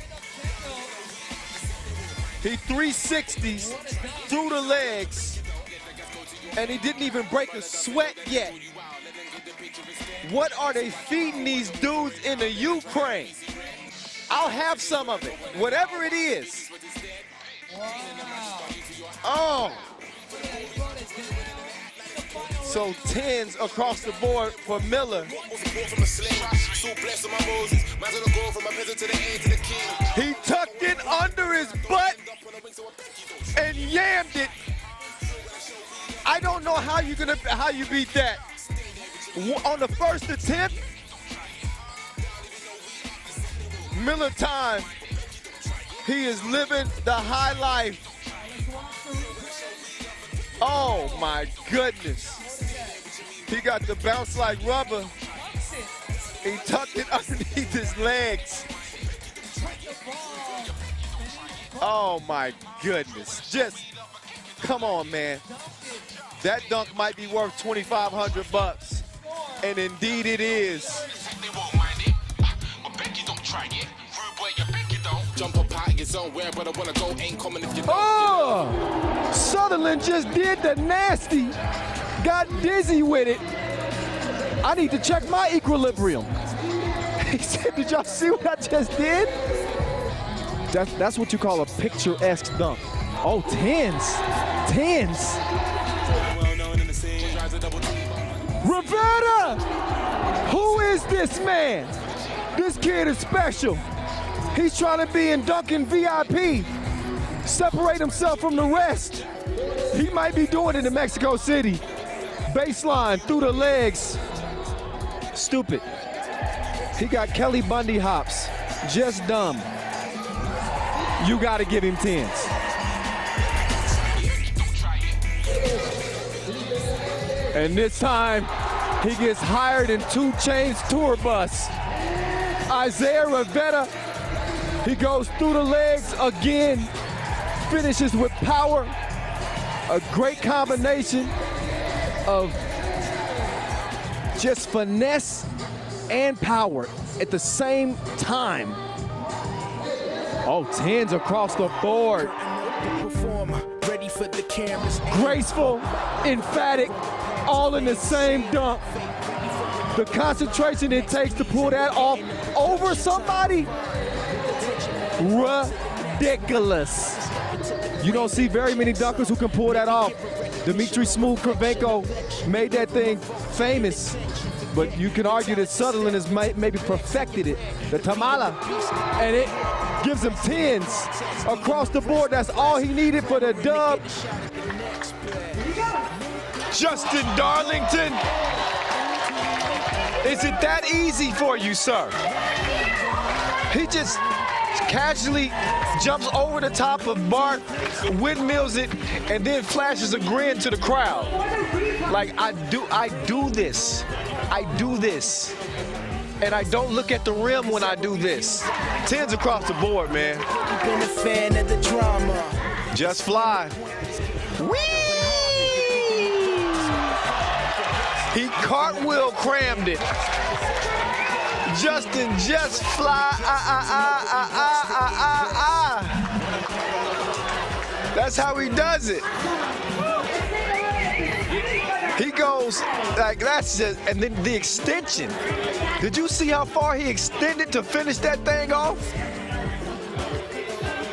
He 360s through the legs, and he didn't even break a sweat yet. What are they feeding these dudes in the Ukraine? I'll have some of it, whatever it is. Oh. So 10s across the board for Miller. He tucked it under his butt and yammed it. I don't know how you beat that. On the first attempt, Miller time. He is living the high life. Oh my goodness. He got the bounce like rubber. He tucked it underneath his legs. Oh my goodness. Just, come on, man. That dunk might be worth $2,500, and indeed it is. Oh! Sutherland just did the nasty. Got dizzy with it. I need to check my equilibrium. He said, did y'all see what I just did? That's what you call a picturesque dunk. Oh, 10s. 10s. Rivera! Who is this man? This kid is special. He's trying to be in Duncan VIP. Separate himself from the rest. He might be doing it in Mexico City. Baseline through the legs. Stupid. He got Kelly Bundy hops. Just dumb. You gotta give him 10s. And this time, he gets hired in 2 Chainz tour bus. Isaiah Rivera, he goes through the legs again, finishes with power. A great combination of just finesse and power at the same time. Oh, 10s across the board. Graceful, emphatic, all in the same dunk. The concentration it takes to pull that off over somebody, ridiculous. You don't see very many dunkers who can pull that off. Dmitry Smooth Kravchenko made that thing famous, but you can argue that Sutherland has maybe perfected it. The Tamala, and it gives him 10s across the board. That's all he needed for the dub. Justin Darlington, is it that easy for you, sir? He just casually jumps over the top of Bart, windmills it, and then flashes a grin to the crowd. Like, I do this. I do this. And I don't look at the rim when I do this. 10s across the board, man. Been a fan of the drama. Just fly. Whee! He cartwheel crammed it. Justin just fly. That's how he does it. He goes like that's just, and then the extension. Did you see how far he extended to finish that thing off?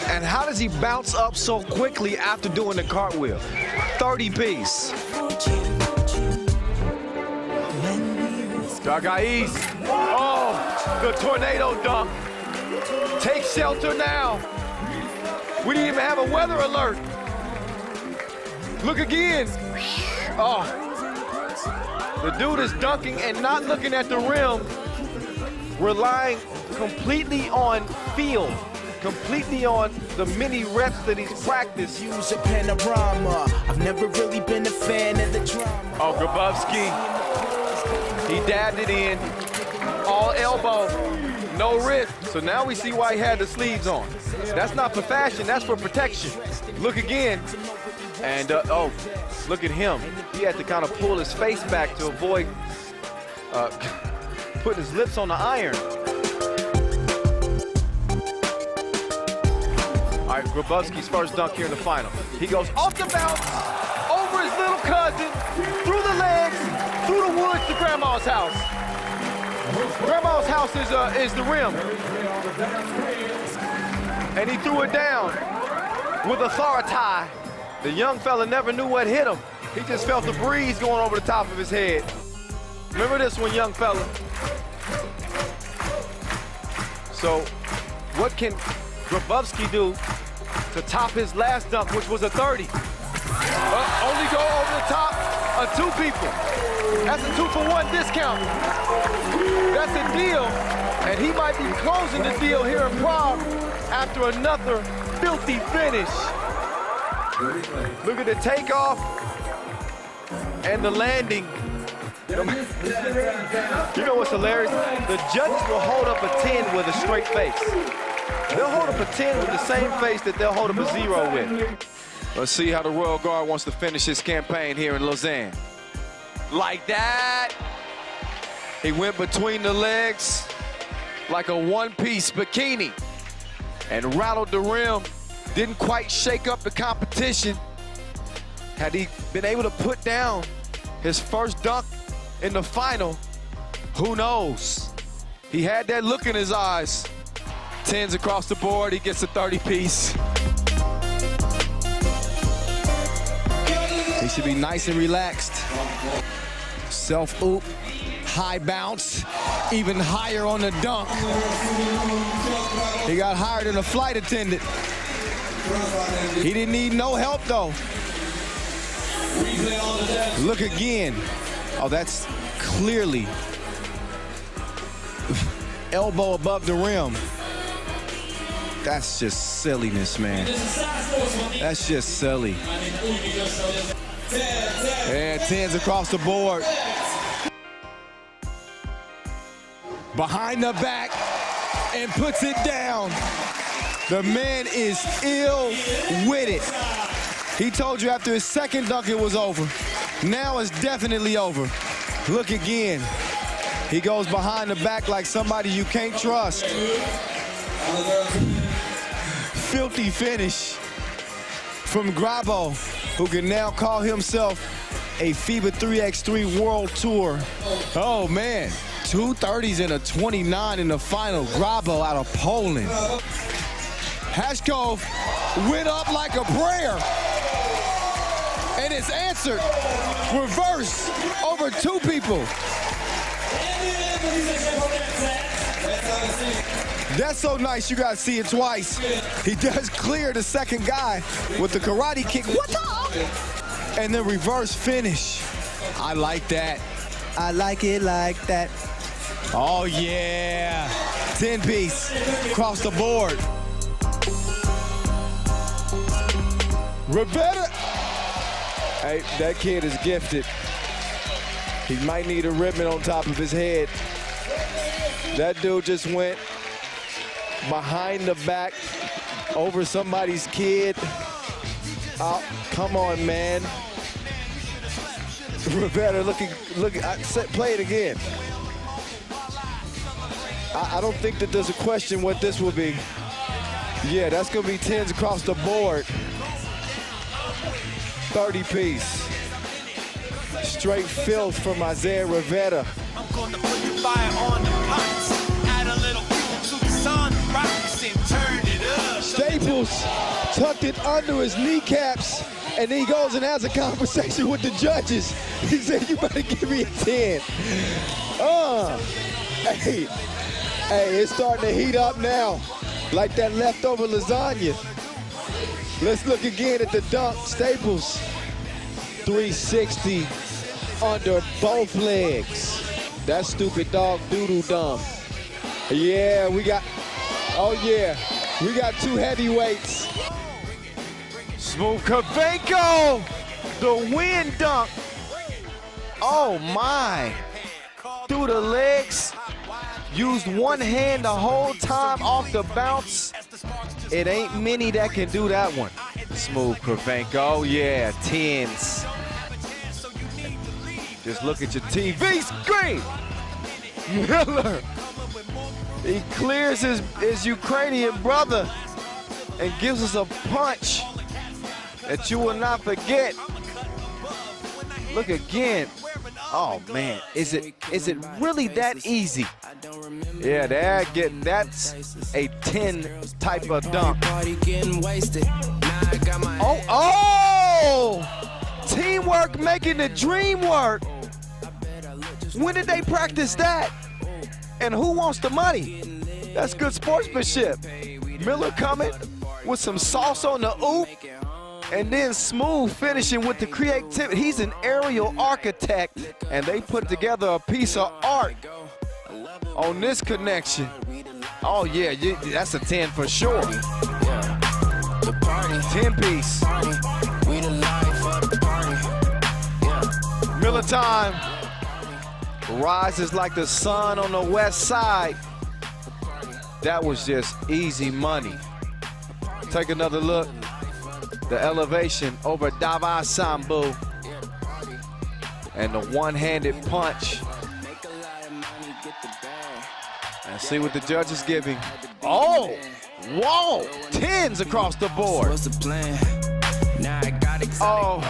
And how does he bounce up so quickly after doing the cartwheel? 30-piece. Dargais. Oh, the tornado dunk. Take shelter now. We didn't even have a weather alert. Look again. Oh. The dude is dunking and not looking at the rim, relying completely on feel, completely on the many reps that he's practiced. Use a panorama. I've never really been a fan of the drama. Oh, Grabowski. He dabbed it in, all elbow, no wrist. So now we see why he had the sleeves on. That's not for fashion, that's for protection. Look again, and oh, look at him. He had to kind of pull his face back to avoid putting his lips on the iron. All right, Grabowski's first dunk here in the final. He goes off the bounce, over his little cousin, through the legs, through the woods to Grandma's house. Grandma's house is the rim. And he threw it down with authority. The young fella never knew what hit him. He just felt the breeze going over the top of his head. Remember this one, young fella. So what can Grabowski do to top his last dunk, which was a 30? Only go over the top of 2 people. That's a 2-for-1 discount. That's a deal, and he might be closing the deal here in Prague after another filthy finish. Look at the takeoff and the landing. You know what's hilarious? The judges will hold up a 10 with a straight face. They'll hold up a 10 with the same face that they'll hold up a 0 with. Let's see how the Royal Guard wants to finish his campaign here in Lausanne. Like that. He went between the legs like a one-piece bikini and rattled the rim. Didn't quite shake up the competition. Had he been able to put down his first dunk in the final, who knows? He had that look in his eyes. 10s across the board, he gets a 30-piece. He should be nice and relaxed. Self-oop, high bounce, even higher on the dunk. He got higher than a flight attendant. He didn't need no help, though. Look again. Oh, that's clearly elbow above the rim. That's just silliness, man. That's just silly. And 10s across the board. Behind the back and puts it down. The man is ill with it. He told you after his second dunk it was over. Now it's definitely over. Look again. He goes behind the back like somebody you can't trust. Filthy finish from Grabo, who can now call himself a FIBA 3x3 World Tour. Oh man, 2 30s and a 29 in the final. Grabo out of Poland. Hashkov went up like a prayer. And it's answered. Reverse over 2 people. That's so nice, you gotta see it twice. He does clear the second guy with the karate kick. What the? And then reverse finish. I like that. I like it like that. Oh yeah. 10-piece across the board. Roberta. Hey, that kid is gifted. He might need a ribbon on top of his head. That dude just went behind the back over somebody's kid. Oh, come on, man. Roberta, play it again. I don't think that there's a question what this will be. Yeah, that's gonna be 10s across the board. 30-piece. Straight filth from Isaiah Rivera. I'm gonna put the fire on the pots. Add a little fuel to the sun, rocks and turn it up. Staples tucked it under his kneecaps, and he goes and has a conversation with the judges. He said, you better give me a 10. Hey, it's starting to heat up now, like that leftover lasagna. Let's look again at the dunk. Staples, 360 under both legs. That stupid dog doo-doo dumb. Yeah, we got 2 heavyweights. Smooth Kavenko, the wind dunk. Oh my, through the legs. Used one hand the whole time off the bounce. It ain't many that can do that one. Smooth Kravenko, oh yeah, 10s. Just look at your TV screen. Miller, he clears his Ukrainian brother and gives us a punch that you will not forget. Look again. Oh man, is it really that easy? Yeah, that's a 10 type of dunk. Oh! Teamwork making the dream work. When did they practice that? And who wants the money? That's good sportsmanship. Miller coming with some sauce on the oop, and then Smooth finishing with the creativity. He's an aerial architect, and they put together a piece of art on this connection. Oh yeah, that's a 10 for sure. 10-piece. Miller time. Rises like the sun on the west side. That was just easy money. Take another look. The elevation over Dava Sambu. And the one-handed punch. And see what the judge is giving. Oh, whoa, 10s across the board. Oh,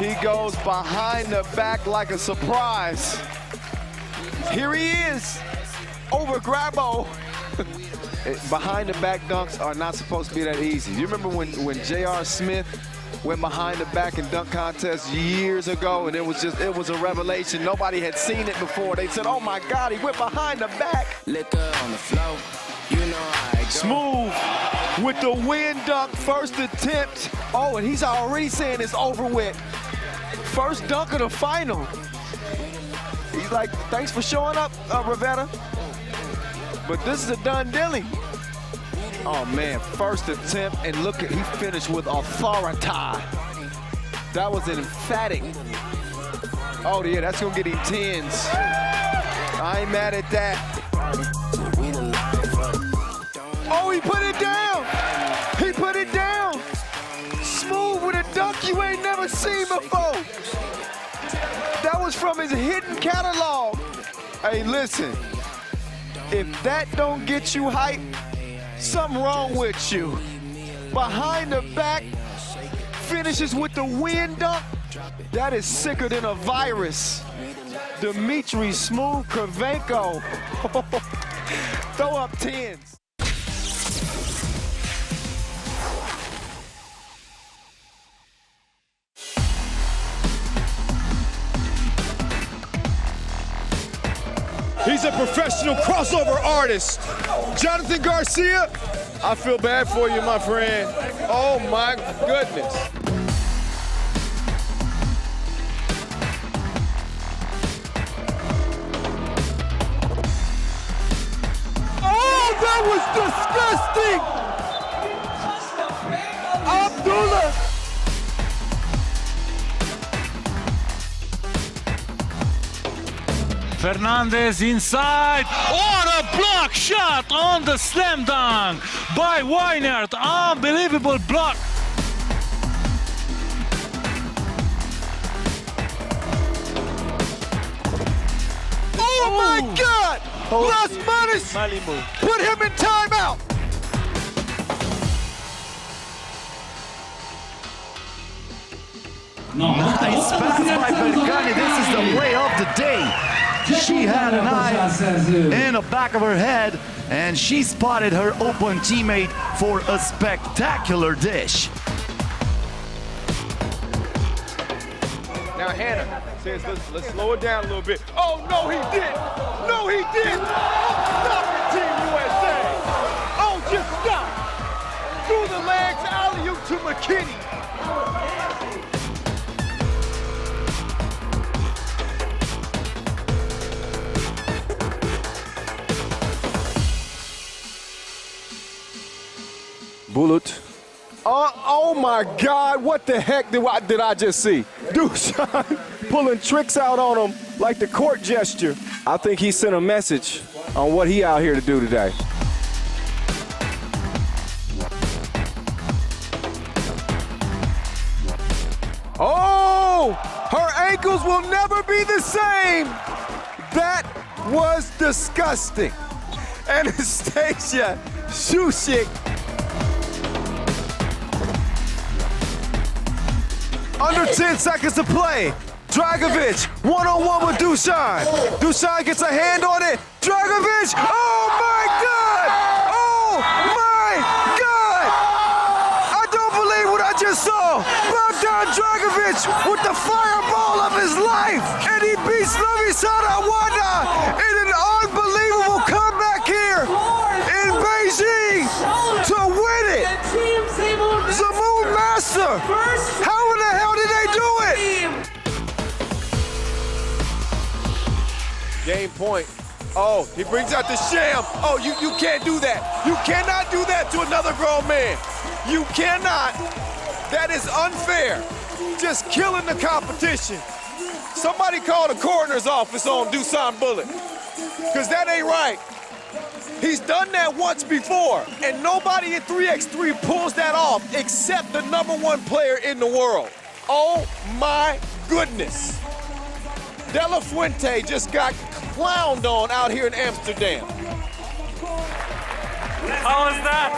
he goes behind the back like a surprise. Here he is, over Grabo. Behind the back dunks are not supposed to be that easy. You remember when J.R. Smith went behind the back in dunk contests years ago, and it was a revelation. Nobody had seen it before. They said, oh my God, he went behind the back. Liquor on the floor, you know how it Smooth with the wind dunk, first attempt. Oh, and he's already saying it's over with. First dunk of the final. He's like, thanks for showing up, Rivera. But this is a done deal. Oh man, first attempt, and look at, he finished with authority. That was an emphatic. Oh yeah, that's gonna get him 10s. I ain't mad at that. Oh, he put it down. He put it down. Smooth with a dunk you ain't never seen before. That was from his hidden catalog. Hey, listen, if that don't get you hype, something wrong with you. Behind the back, finishes with the wind dunk. That is sicker than a virus. Dmitry Smooth Kravenko. Throw up 10s. He's a professional crossover artist. Jonathan Garcia, I feel bad for you, my friend. Oh my goodness. Oh, that was disgusting! Abdullah! Fernandez inside. What a block shot on the slam dunk by Weinert. Unbelievable block. Oh my God! Las Manos put him in timeout. Nice pass by Berkane. This is the play of the day. She had an eye in the back of her head, and she spotted her open teammate for a spectacular dish. Now Hannah says, let's slow it down a little bit. Oh, no, he didn't. No, he didn't. Oh, stop it, Team USA. Oh, just stop. Through the legs, alley-oop to McKinney. Bullet. Oh my God, what the heck did I just see? Dusan pulling tricks out on him like the court gesture. I think he sent a message on what he out here to do today. Oh, her ankles will never be the same. That was disgusting. Anastasia Shushik. Under 10 seconds to play. Dragovic, one-on-one with Dusan. Dusan gets a hand on it. Dragovic, oh my God! Oh my God! I don't believe what I just saw. Bogdan Dragovic match with the fireball of his life, and he beats Lovisada Wanda in an unbelievable comeback here in Beijing to win it. Zamoon Master, how in the hell did they do it? Game point. Oh, he brings out the sham. Oh, you can't do that. You cannot do that to another grown man. You cannot. That is unfair. Just killing the competition. Somebody call the coroner's office on Dusan Bullet, because that ain't right. He's done that once before, and nobody in 3x3 pulls that off except the #1 player in the world. Oh my goodness. De La Fuente just got clowned on out here in Amsterdam. How was that?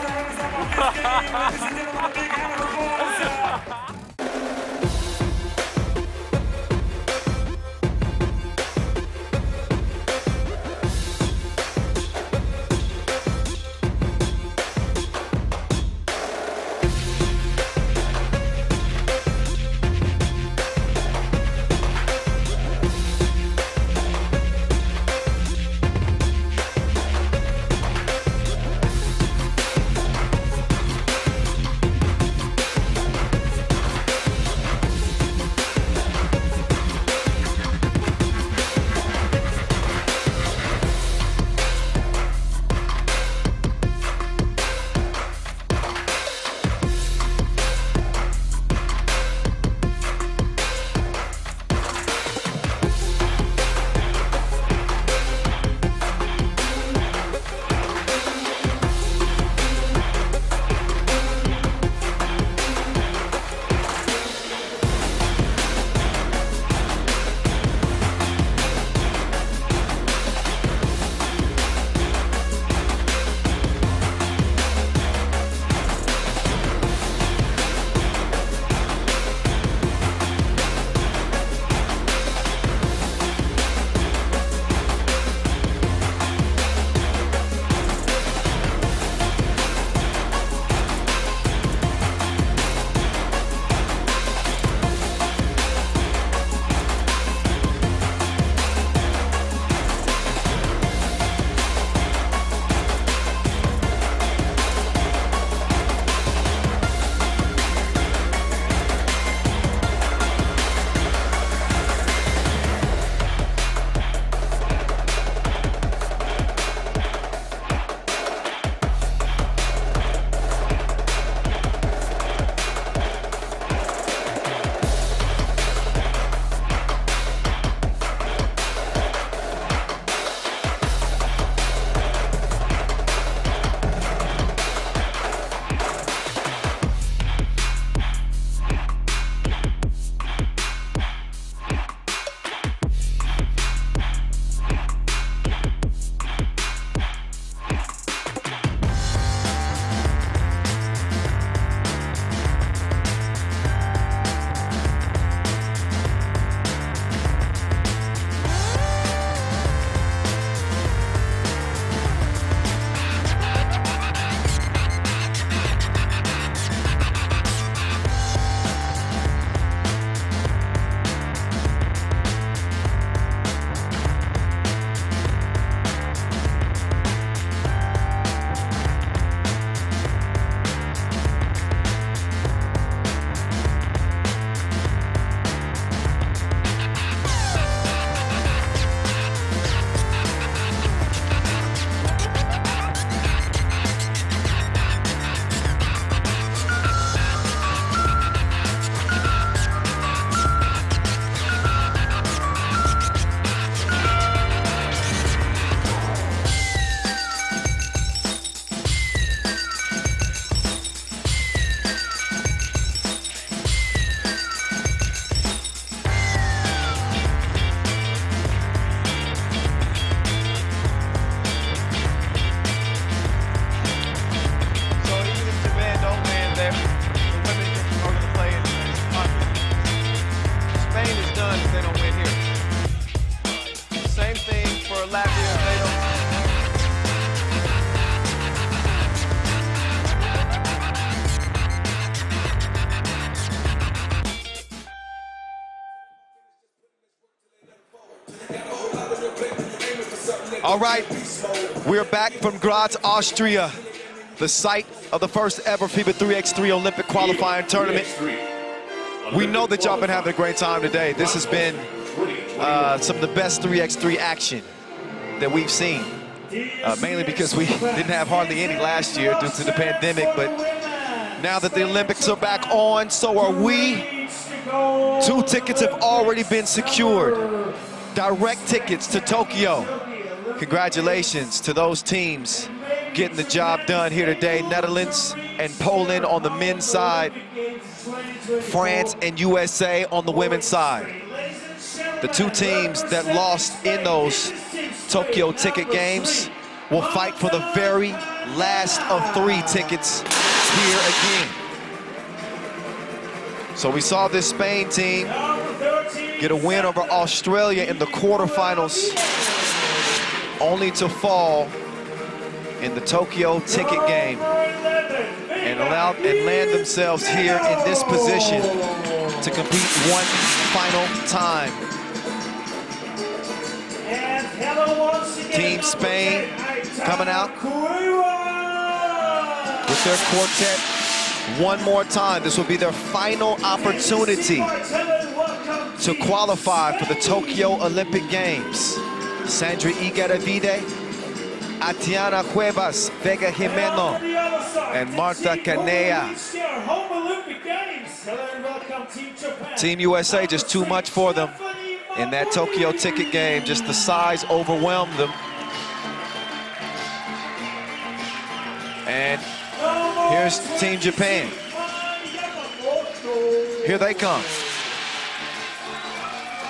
All right, we're back from Graz, Austria, the site of the first ever FIBA 3x3 Olympic qualifying tournament. We know that y'all been having a great time today. This has been some of the best 3x3 action that we've seen, mainly because we didn't have hardly any last year due to the pandemic, but now that the Olympics are back on, so are we. 2 tickets have already been secured. Direct tickets to Tokyo. Congratulations to those teams getting the job done here today. Netherlands and Poland on the men's side. France and USA on the women's side. The 2 teams that lost in those Tokyo ticket games will fight for the very last of 3 tickets here again. So we saw this Spain team get a win over Australia in the quarterfinals, only to fall in the Tokyo ticket game and land themselves here in this position to compete one final time. Team Spain coming out with their quartet one more time. This will be their final opportunity to qualify for the Tokyo Olympic Games. Sandra Igueravide, Atiana Cuevas, Vega Jimeno, and Marta Canea. Team USA, just too much for them in that Tokyo ticket game. Just the size overwhelmed them. And here's Team Japan. Here they come.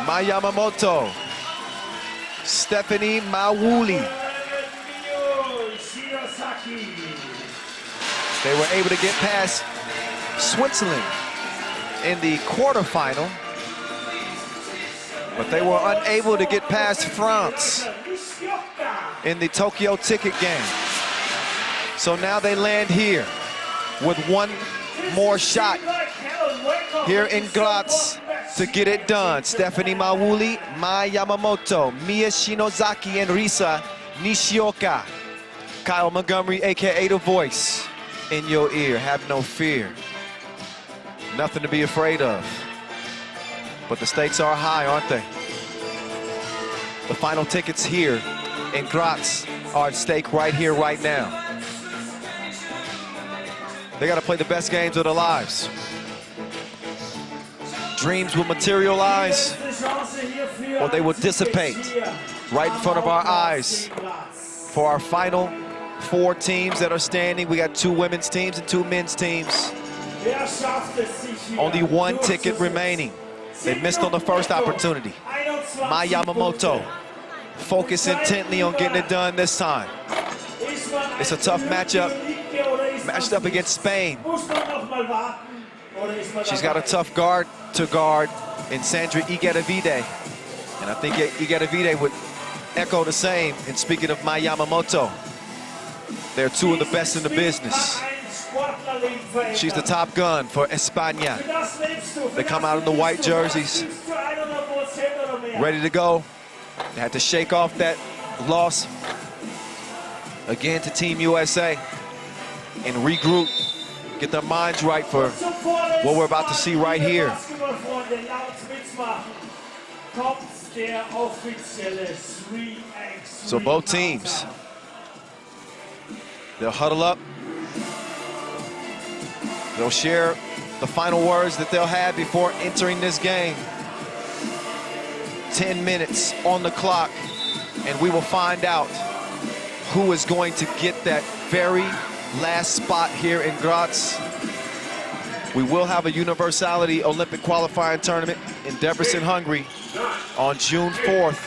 Mai Yamamoto, Stephanie Mawuli. They were able to get past Switzerland in the quarterfinal, but they were unable to get past France in the Tokyo ticket game. So now they land here with one more shot here in Graz to get it done. Stephanie Mawuli, Mai Yamamoto, Mia Shinozaki, and Risa Nishioka. Kyle Montgomery, AKA The Voice, in your ear. Have no fear. Nothing to be afraid of. But the stakes are high, aren't they? The final tickets here in Graz are at stake right here, right now. They got to play the best games of their lives. Dreams will materialize, or they will dissipate right in front of our eyes. For our final 4 teams that are standing, we got 2 women's teams and 2 men's teams. Only 1 ticket remaining. They missed on the first opportunity. Mai Yamamoto, focus intently on getting it done this time. It's a tough matchup. Matched up against Spain. She's got a tough guard to guard in Sandra Igueravide. And I think Igueravide would echo the same in speaking of Mai Yamamoto. They're 2 of the best in the business. She's the top gun for España. They come out in the white jerseys, ready to go. They had to shake off that loss again to Team USA and regroup, get their minds right for what we're about to see right here. So both teams, they'll huddle up. They'll share the final words that they'll have before entering this game. 10 minutes on the clock, and we will find out who is going to get that very last spot here in Graz. We will have a Universality Olympic qualifying tournament in Debrecen, Hungary on June 4th.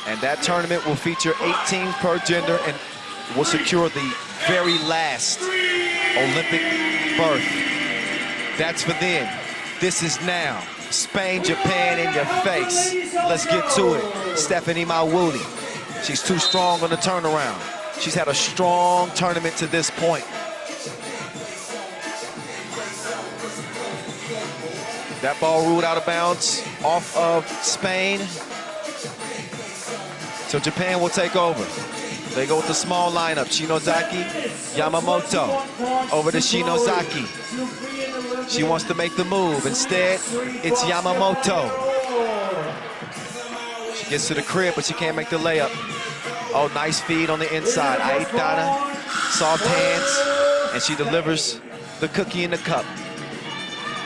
And that tournament will feature 18 per gender and will secure the very last Olympic berth. That's for then. This is now. Spain, Japan in your face. Let's get to it. Stephanie Mawuli. She's too strong on the turnaround. She's had a strong tournament to this point. That ball ruled out of bounds off of Spain. So Japan will take over. They go with the small lineup. Shinozaki, Yamamoto over to Shinozaki. She wants to make the move. Instead, it's Yamamoto. She gets to the crib, but she can't make the layup. Oh, nice feed on the inside. Aitana, soft hands, and she delivers the cookie in the cup.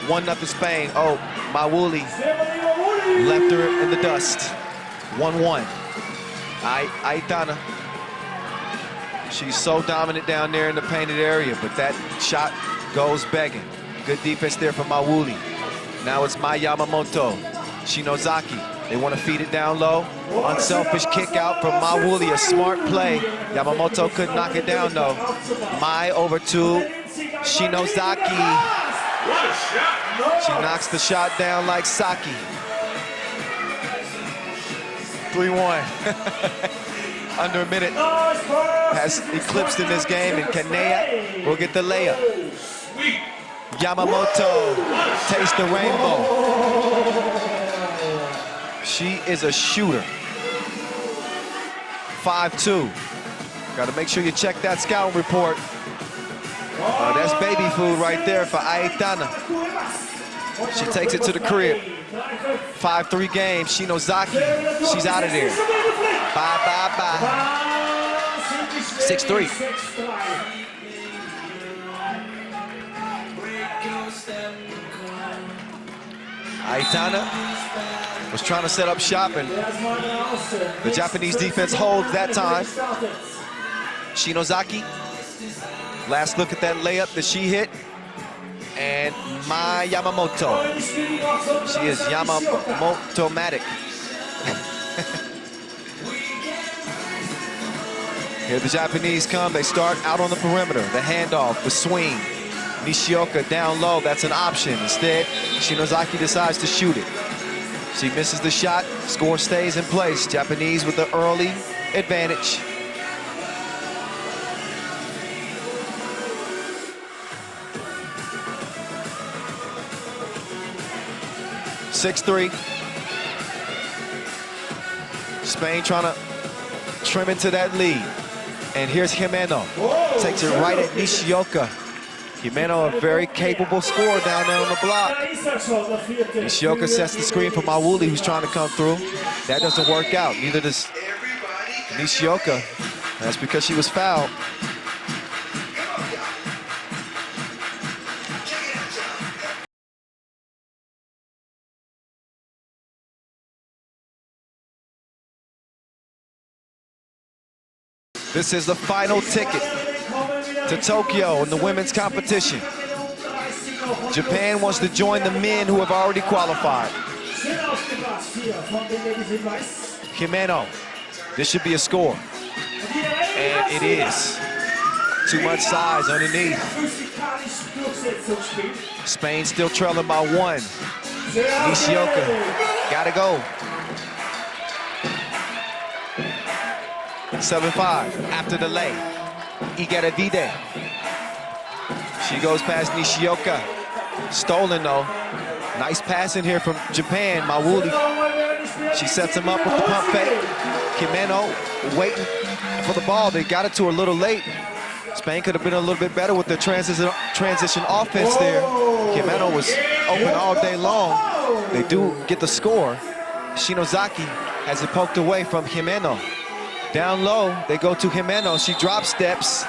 1-0 Spain. Oh, Mawuli left her in the dust. 1-1. Aitana. She's so dominant down there in the painted area, but that shot goes begging. Good defense there from Mawuli. Now it's Mai Yamamoto. Shinozaki. They want to feed it down low. Unselfish kick out from Mawuli, a smart play. Yamamoto couldn't knock it down though. Mai over to Shinozaki. She knocks the shot down like Saki. 3-1. Under a minute has eclipsed in this game, and Kanea will get the layup. Yamamoto tastes the rainbow. She is a shooter. 5'2". Got to make sure you check that scouting report. That's baby food right there for Aitana. She takes it to the crib. 5-3 game. Shinozaki, she's out of there. Bye, bye, bye. 6-3. Aitana was trying to set up shop, and the Japanese defense holds that time. Shinozaki, last look at that layup that she hit. And Mai Yamamoto. She is Yamamoto-matic. Here the Japanese come. They start out on the perimeter. The handoff, the swing. Nishioka down low. That's an option. Instead, Shinozaki decides to shoot it. She misses the shot. Score stays in place. Japanese with the early advantage. (6-3). Spain trying to trim into that lead. And here's Jimeno. Takes it right at Nishioka. Jimeno, a very capable scorer down there on the block. Nishioka sets the screen for Mawuli, who's trying to come through. That doesn't work out. Neither does Nishioka. That's because she was fouled. This is the final ticket to Tokyo in the women's competition. Japan wants to join the men who have already qualified. Jimeno, this should be a score. And it is. Too much size underneath. Spain still trailing by 1. Nishioka, gotta go. 7-5 after the lay. Igaravide. She goes past Nishioka. Stolen though. Nice pass in here from Japan. Mawuli. She sets him up with the pump fake. Jimeno waiting for the ball. They got it to her a little late. Spain could have been a little bit better with the transition offense there. Jimeno was open all day long. They do get the score. Shinozaki has it poked away from Jimeno. Down low, they go to Jimeno. She drop steps,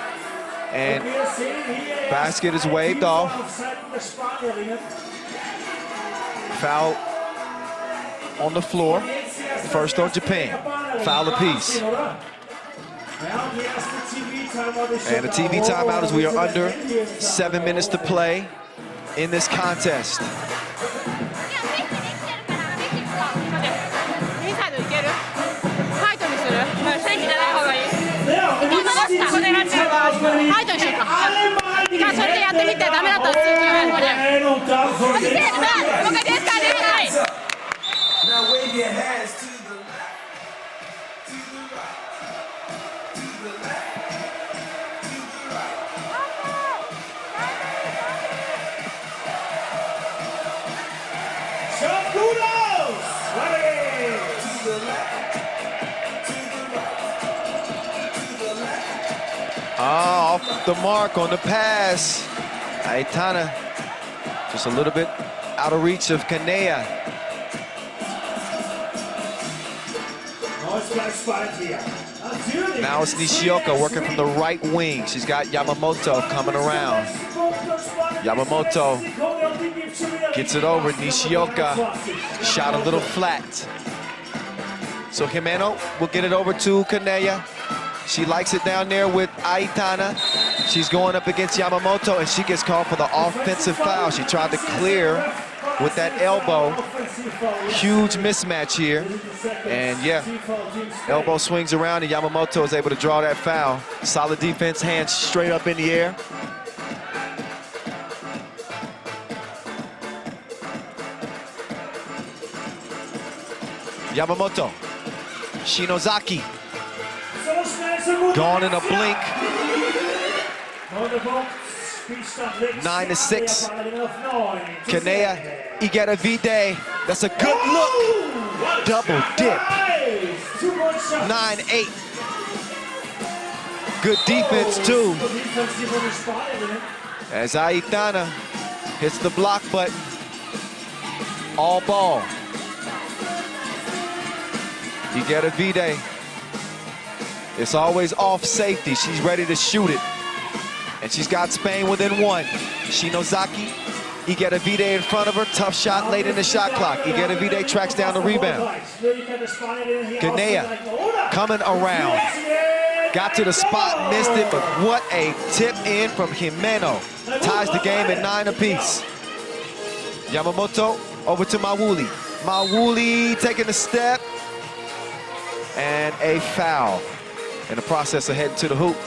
and basket is waved off. Foul on the floor. First on Japan. Foul apiece. And a TV timeout as we are under 7 minutes to play in this contest. Now wave your hands to the left, to the right, to the left, to the right. Shakudos! To the left, to the off the mark on the pass. Aitana just a little bit out of reach of Kanea. Now it's Nishioka working from the right wing. She's got Yamamoto coming around. Yamamoto gets it over. Nishioka shot a little flat. So Jimeno will get it over to Kanea. She likes it down there with Aitana. She's going up against Yamamoto, and she gets called for the offensive foul. She tried to clear with that elbow. Huge mismatch here. And yeah, elbow swings around, and Yamamoto is able to draw that foul. Solid defense, hands straight up in the air. Yamamoto, Shinozaki, gone in a blink. 9-6. Kanea Igedavide, that's a good look. Double dip. 9-8. Good defense too. As Aitana hits the block button. All ball. Igedavide. It's always off safety. She's ready to shoot it. And she's got Spain within one. Shinozaki, Igedavide in front of her. Tough shot late in the shot clock. Igedavide tracks down the rebound. Kanea coming around. Got to the spot, missed it, but what a tip in from Jimeno. Ties the game at 9 apiece. Yamamoto over to Mawuli. Mawuli taking a step. And a foul. In the process of heading to the hoop.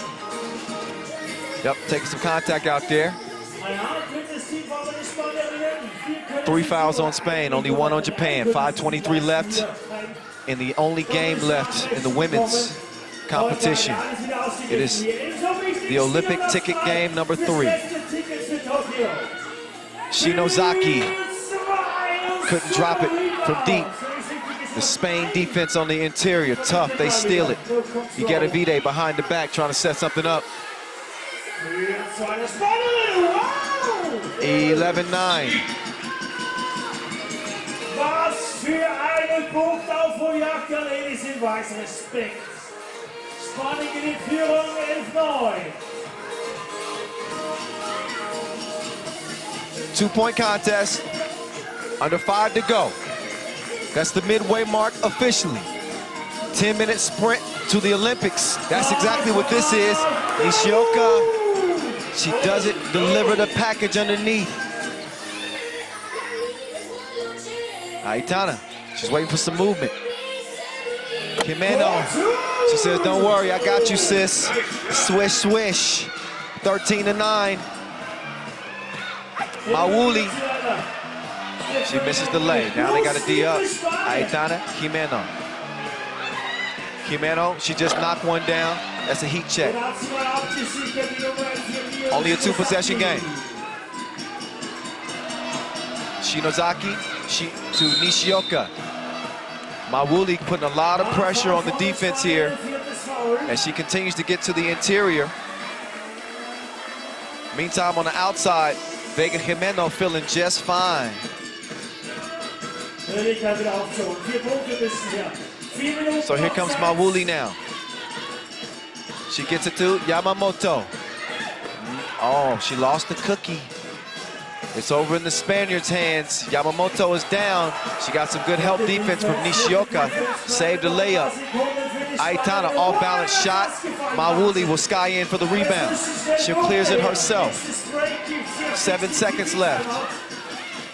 Yep, taking some contact out there. 3 fouls on Spain, only 1 on Japan. 5:23 left in the only game left in the women's competition. It is the Olympic ticket game number 3. Shinozaki couldn't drop it from deep. The Spain defense on the interior, tough, they steal it. Igedavide behind the back trying to set something up. 11-9. Was für einen Punktaufholjagd, ladies in weiß Respekt. Spannung in die Führung, 11-9. 2-point contest, under 5 to go. That's the midway mark officially. 10-minute sprint to the Olympics. That's exactly what this is. Nishioka, she doesn't deliver the package underneath. Aitana, she's waiting for some movement. Jimeno, she says, don't worry, I got you, sis. Swish, swish. 13-9. Mawuli, she misses the lay. Now they got a D up. Aitana, Jimeno. Jimeno, she just knocked one down. That's a heat check. Only a 2-possession game. Shinozaki to Nishioka. Mawuli putting a lot of pressure on the defense here as she continues to get to the interior. Meantime, on the outside, Vega Jimeno feeling just fine. So here comes Mawuli now. She gets it to Yamamoto. Oh, she lost the cookie. It's over in the Spaniards' hands. Yamamoto is down. She got some good help defense from Nishioka. Saved a layup. Aitana, off-balance shot. Mawuli will sky in for the rebound. She clears it herself. 7 seconds left.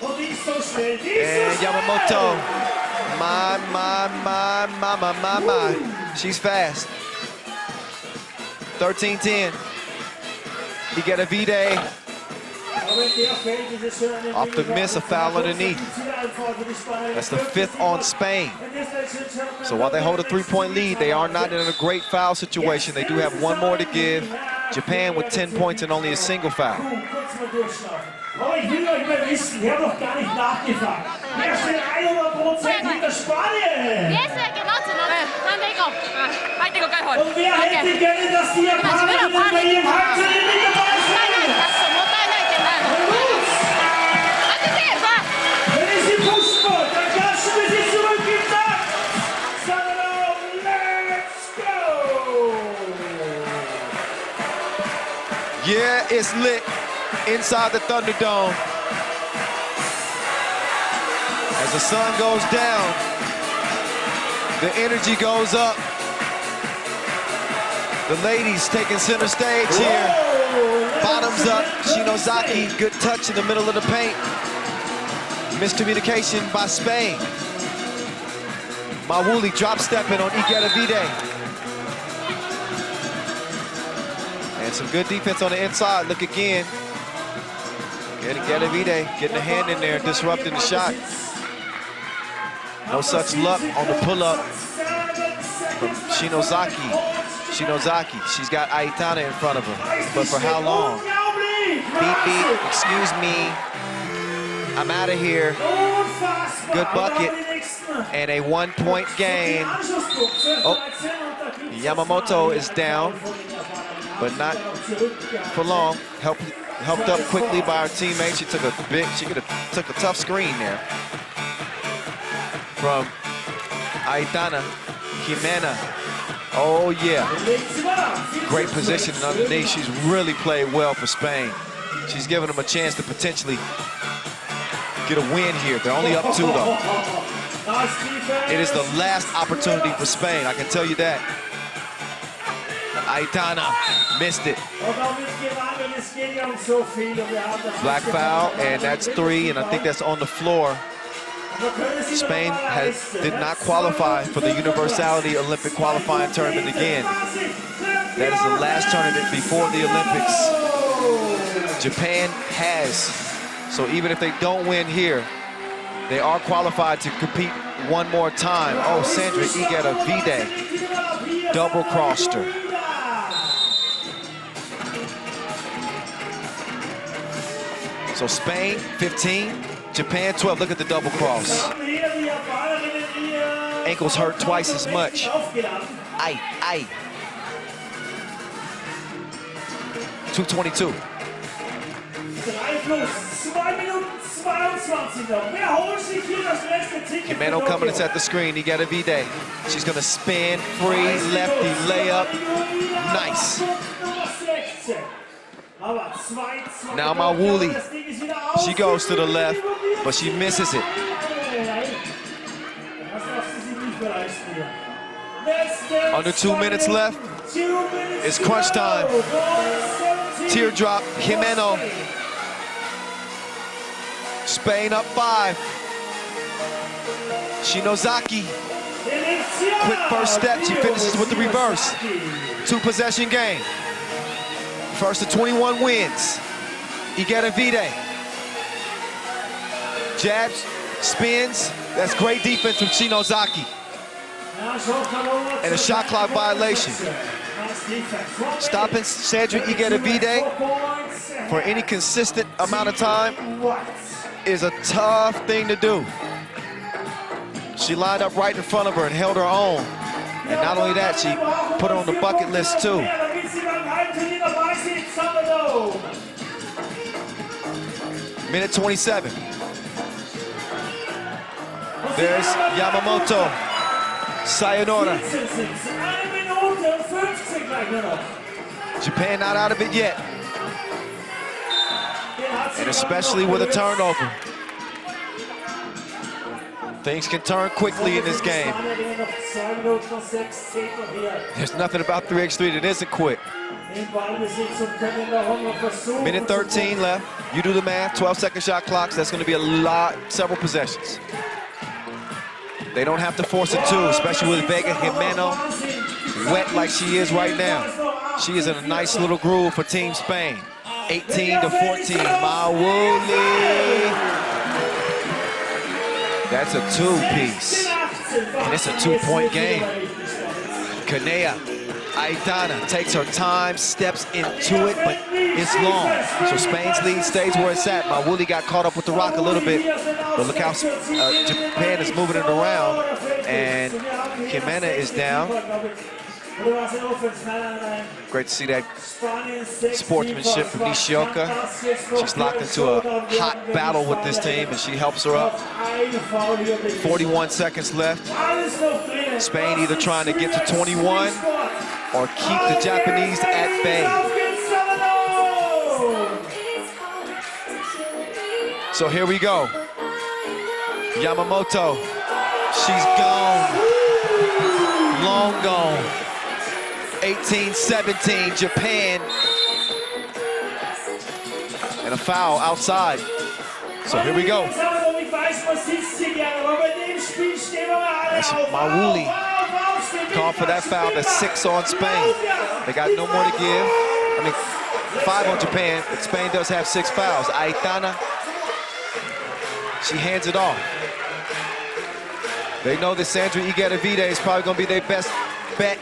And Yamamoto, my. She's fast. 13-10. Igedavide. Off the miss, a foul underneath. That's the 5th on Spain. So while they hold a 3-point lead, they are not in a great foul situation. They do have 1 more to give. Japan with 10 points and only a single foul. Aber ich will euch mal wissen, ich habe noch gar nicht nachgefragt. Wer steht 100% hinter Spanien? Wer ist der Genosse? Nico. Ahí tengo que hold. Und wer hätte gerne, dass die Japaner wieder bei ihrem Halbturnier mit dabei sind? Wenn ich sie pushen wollte, dann klatschen wir sie zurück im Tag. Sagen wir, let's go! Yeah, it's lit inside the Thunderdome. As the sun goes down, the energy goes up. The ladies taking center stage here. Bottoms up, Shinozaki, good touch in the middle of the paint. Miscommunication by Spain. Mawuli drop stepping on Igedavide. And some good defense on the inside. Look again. Igedavide getting a hand in there, disrupting the shot. No such luck on the pull-up from Shinozaki. Shinozaki, she's got Aitana in front of her. But for how long? Beep, beep, excuse me. I'm out of here. Good bucket. And a 1-point game. Oh, Yamamoto is down, but not for long. Helped up quickly by her teammate. She took a tough screen there from Aitana. Jimena. Oh yeah. Great position underneath. She's really played well for Spain. She's given them a chance to potentially get a win here. They're only up 2 though. It is the last opportunity for Spain, I can tell you that. Aitana missed it. Black foul, and that's 3, and I think that's on the floor. Spain did not qualify for the Universality Olympic qualifying tournament again. That is the last tournament before the Olympics. Japan has. So even if they don't win here, they are qualified to compete one more time. Oh, Sandra Igedavide double-crossed her. So Spain, 15. Japan 12, look at the double cross. Ankles hurt twice as much. Aye, aye. 2:22. Jimeno coming at the screen, Igedavide. She's gonna spin, free, lefty, layup. Nice. Now Mawuli, she goes to the left, but she misses it. Under 2 minutes left. It's crunch time. Teardrop, Jimeno. Spain up 5. Shinozaki. Quick first step, she finishes with the reverse. 2-possession game. First to 21 wins. Igedavide. Jabs, spins. That's great defense from Shinozaki. And a shot clock violation. Stopping Sandra Igedavide for any consistent amount of time is a tough thing to do. She lined up right in front of her and held her own. And not only that, she put her on the bucket list too. Minute 27. There's Yamamoto. Sayonara. Japan not out of it yet. And especially with a turnover. Things can turn quickly in this game. There's nothing about 3x3 that isn't quick. Minute 13 left. You do the math, 12-second shot clocks. That's going to be a lot, several possessions. They don't have to force it too, especially with Vega Jimeno wet like she is right now. She is in a nice little groove for Team Spain. 18-14, Mawuli. That's a 2-piece, and it's a 2-point game. Kanea, Aitana takes her time, steps into it, but it's long. So Spain's lead stays where it's at. Mawuli got caught up with the rock a little bit, but look how Japan is moving it around. And Jimena is down. Great to see that sportsmanship from Nishioka. She's locked into a hot battle with this team, and she helps her up. 41 seconds left. Spain either trying to get to 21 or keep the Japanese at bay. So here we go. Yamamoto, she's gone. Long gone. 18-17, Japan. And a foul outside. So here we go. That's Mawuli. Called for that foul. That's 6 on Spain. They got no more to give. I mean, 5 on Japan, but Spain does have 6 fouls. Aitana, she hands it off. They know that Sandra Igueravide is probably going to be their best bet.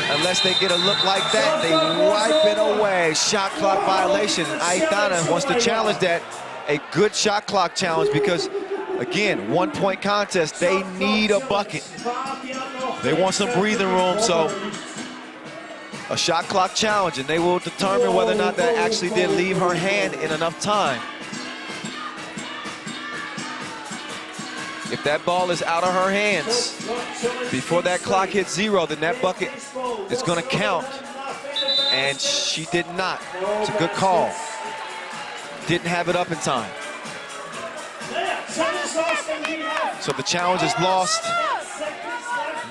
Unless they get a look like that, they wipe it away. Shot clock violation. Aitana wants to challenge that. A good shot clock challenge because, again, 1-point contest. They need a bucket. They want some breathing room, so a shot clock challenge, and they will determine whether or not that actually did leave her hand in enough time. If that ball is out of her hands before that clock hits 0, then that bucket is going to count. And she did not. It's a good call. Didn't have it up in time. So the challenge is lost.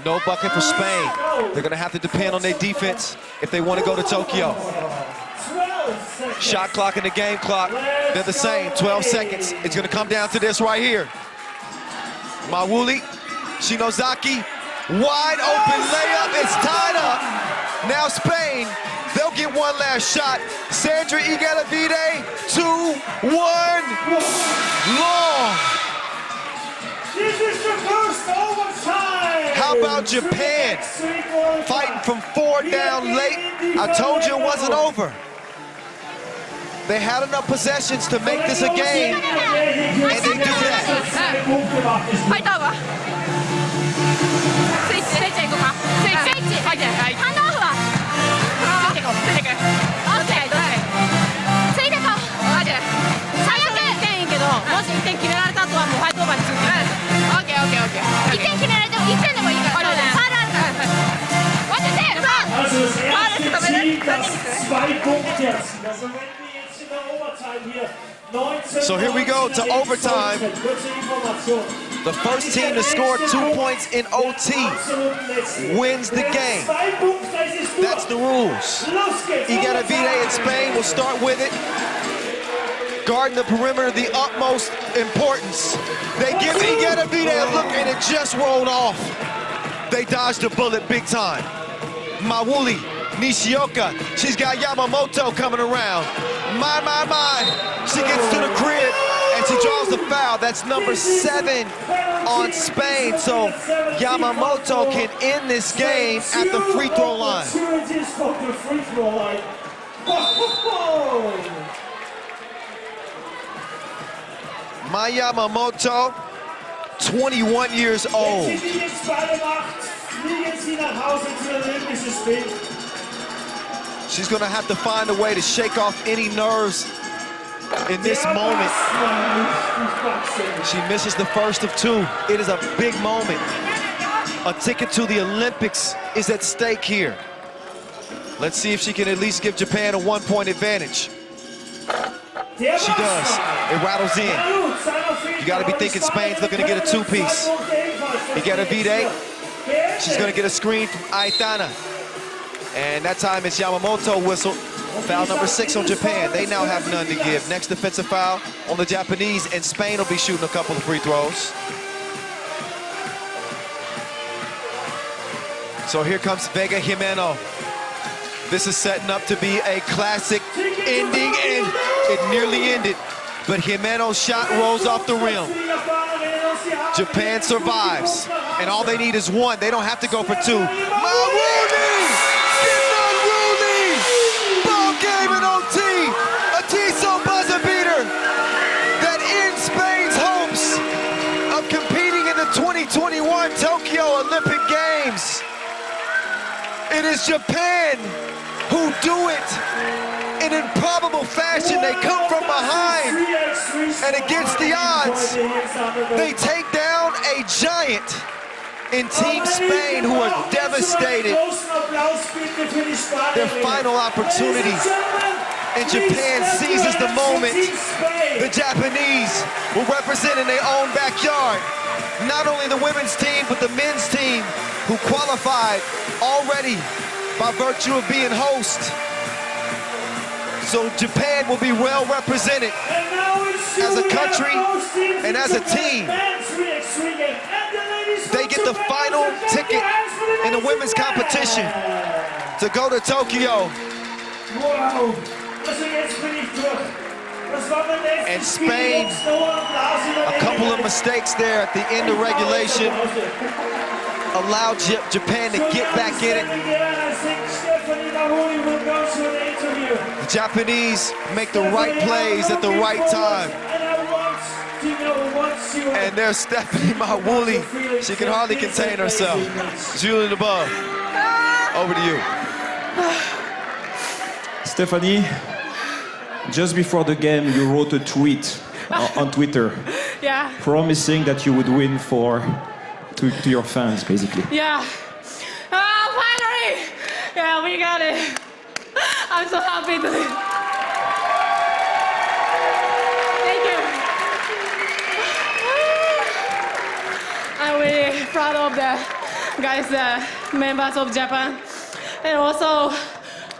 No bucket for Spain. They're going to have to depend on their defense if they want to go to Tokyo. Shot clock and the game clock, they're the same, 12 seconds. It's going to come down to this right here. Mawuli, Shinozaki, wide open layup, it's tied up. Now Spain, they'll get one last shot. Sandra Igueravide, 2-1, long. This is the first overtime. How about Japan, fighting from 4 down late? I told you it wasn't over. They had enough possessions to make this a game, and they do that. So here we go to overtime. The first team to score 2 points in OT wins the game. That's the rules. Igueravide in Spain will start with it. Guarding the perimeter, the utmost importance. They give Igueravide a look and it just rolled off. They dodged a bullet big time. Mawuli, Nishioka, she's got Yamamoto coming around. My. She gets to the crib and she draws the foul. That's number 7 on Spain. So Yamamoto can end this game at the free throw line. My Yamamoto, 21 years old. She's gonna have to find a way to shake off any nerves in this moment. She misses the first of 2. It is a big moment. A ticket to the Olympics is at stake here. Let's see if she can at least give Japan a 1-point advantage. She does. It rattles in. You gotta be thinking Spain's looking to get a 2-piece. Igueravide, she's gonna get a screen from Aitana. And that time it's Yamamoto whistled. Foul number 6 on Japan. They now have none to give. Next defensive foul on the Japanese, and Spain will be shooting a couple of free throws. So here comes Vega Jimeno. This is setting up to be a classic ending, and it nearly ended. But Jimeno's shot rolls off the rim. Japan survives, and all they need is 1. They don't have to go for 2. Mawuli! Ball game in OT! A Tissot buzzer beater that ends Spain's hopes of competing in the 2020 It is Japan who do it in improbable fashion. They come from behind, and against the odds, they take down a giant in Team Spain, who are devastated. Their final opportunity, and Japan seizes the moment. The Japanese will represent in their own backyard not only the women's team, but the men's team, who qualified already by virtue of being host. So Japan will be well represented as a country and as a team. They get the final ticket in the women's competition to go to Tokyo. And Spain, a couple of mistakes there at the end of regulation allowed Japan to get back in it. The Japanese make the right plays at the right time. And there's Stephanie Mawuli. She can hardly contain herself. Julie LeBeau, over to you. Stephanie, just before the game, you wrote a tweet on Twitter, promising that you would win to your fans, basically. Yeah. Finally! Yeah, we got it. I'm so happy to see. Thank you. I'm really proud of the guys, members of Japan, and also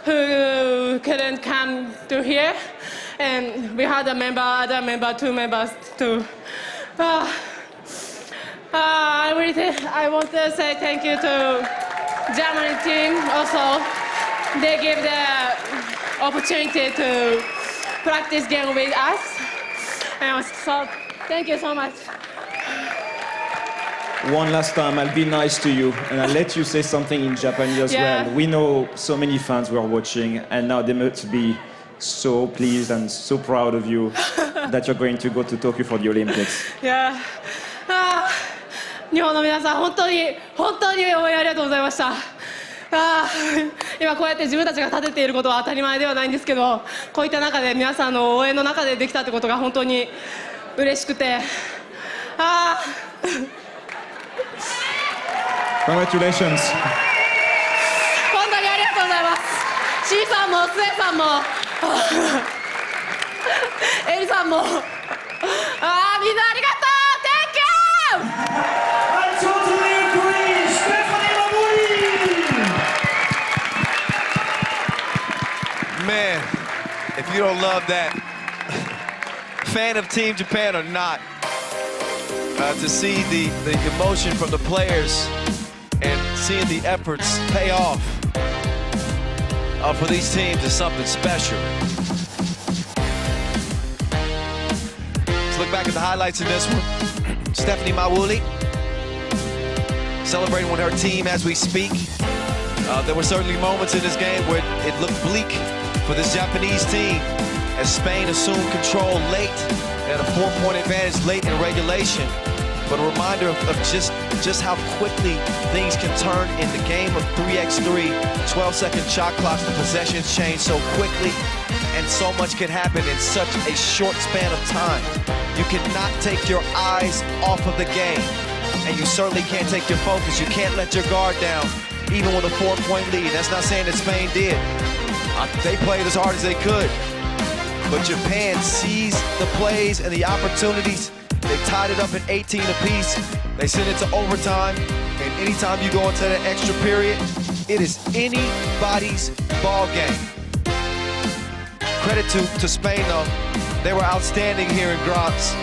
who couldn't come to here. And we had other member, 2 members too. I want to say thank you to Germany team also. They gave the opportunity to practice game with us. And so thank you so much. One last time, I'll be nice to you, and I'll let you say something in Japanese as well. We know so many fans were watching, and now they must be so pleased and so proud of you that you're going to go to Tokyo for the Olympics. Yeah. 日本の皆さん、本当に応援ありがとうございました。今こうやって自分たちが立てていることは当たり前ではないんですけど、こういった中で皆さんの応援の中でできたってことが本当に嬉しくて。Congratulations. 本当にありがとうございます。C さんもスエさんもエリさんもみんなありがとう。Thank you. I totally agree. Stephanie Mawuli. Man, if you don't love that, fan of Team Japan or not, to see the emotion from the players and seeing the efforts pay off for these teams is something special. Let's look back at the highlights in this one. Stephanie Mawuli celebrating with her team as we speak. There were certainly moments in this game where it looked bleak for this Japanese team as Spain assumed control late. They had a 4-point advantage late in regulation. But a reminder of just how quickly things can turn in the game of 3x3. 12-second shot clocks, the possessions change so quickly, and so much can happen in such a short span of time. You cannot take your eyes off of the game, and you certainly can't take your focus. You can't let your guard down, even with a 4-point lead. That's not saying that Spain did. They played as hard as they could, but Japan seized the plays and the opportunities. They tied it up at 18 apiece. They sent it to overtime. And anytime you go into that extra period, it is anybody's ball game. Credit to Spain, though. They were outstanding here in Graz.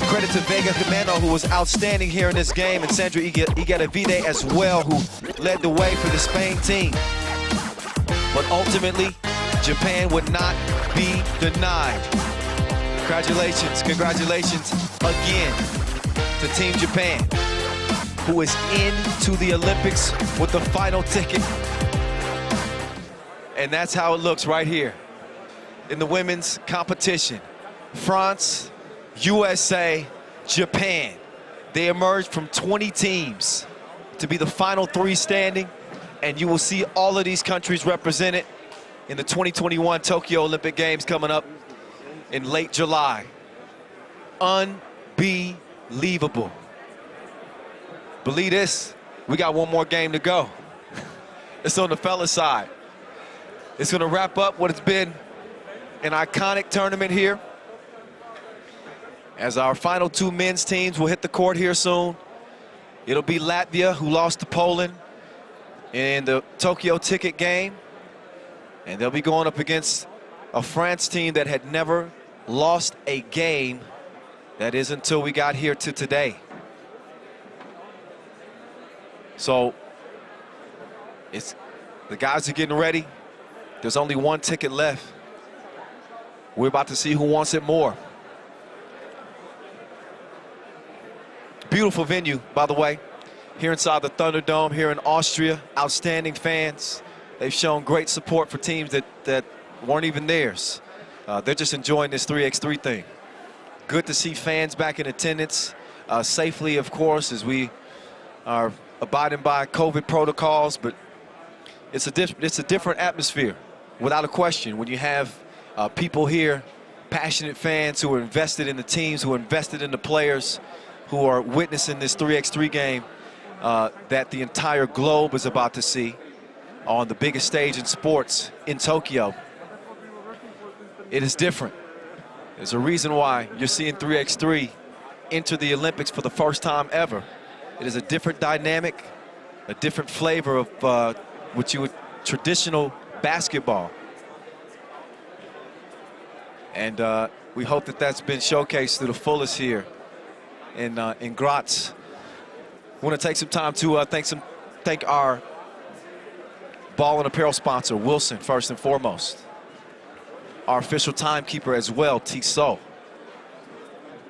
Credit to Vega Jimeno, who was outstanding here in this game, and Sandra Igueravide as well, who led the way for the Spain team. But ultimately, Japan would not be denied. Congratulations again to Team Japan, who is into the Olympics with the final ticket. And that's how it looks right here in the women's competition. France, USA, Japan. They emerged from 20 teams to be the final 3 standing. And you will see all of these countries represented in the 2021 Tokyo Olympic Games coming up in late July. Unbelievable. Believe this, we got one more game to go. It's on the fellas side. It's gonna wrap up what has been an iconic tournament here, as our final two men's teams will hit the court here soon. It'll be Latvia, who lost to Poland in the Tokyo ticket game, and they'll be going up against a France team that had never lost a game, that is until we got here to today. So the guys are getting ready. There's only one ticket left. We're about to see who wants it more. Beautiful venue, by the way, here inside the Thunderdome here in Austria. Outstanding fans. They've shown great support for teams that weren't even theirs. They're just enjoying this 3x3 thing. Good to see fans back in attendance safely, of course, as we are abiding by COVID protocols, but it's a different atmosphere, without a question, when you have people here, passionate fans who are invested in the teams, who are invested in the players, who are witnessing this 3x3 game that the entire globe is about to see on the biggest stage in sports in Tokyo. It is different. There's a reason why you're seeing 3x3 enter the Olympics for the first time ever. It is a different dynamic, a different flavor of what you would traditional basketball. And we hope that that's been showcased to the fullest here in Graz. I want to take some time to thank our ball and apparel sponsor, Wilson, first and foremost. Our official timekeeper as well, Tissot.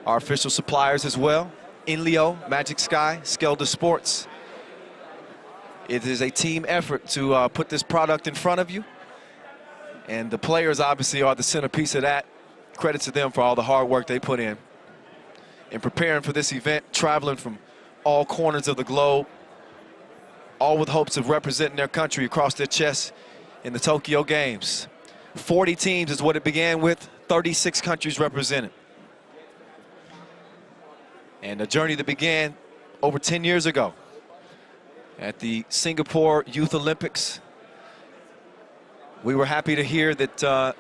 Our official suppliers as well, Inleo, Magic Sky, Skelda Sports. It is a team effort to put this product in front of you. And the players obviously are the centerpiece of that. Credit to them for all the hard work they put in preparing for this event, traveling from all corners of the globe, all with hopes of representing their country across their chests in the Tokyo Games. 40 teams is what it began with, 36 countries represented. And a journey that began over 10 years ago at the Singapore Youth Olympics. We were happy to hear that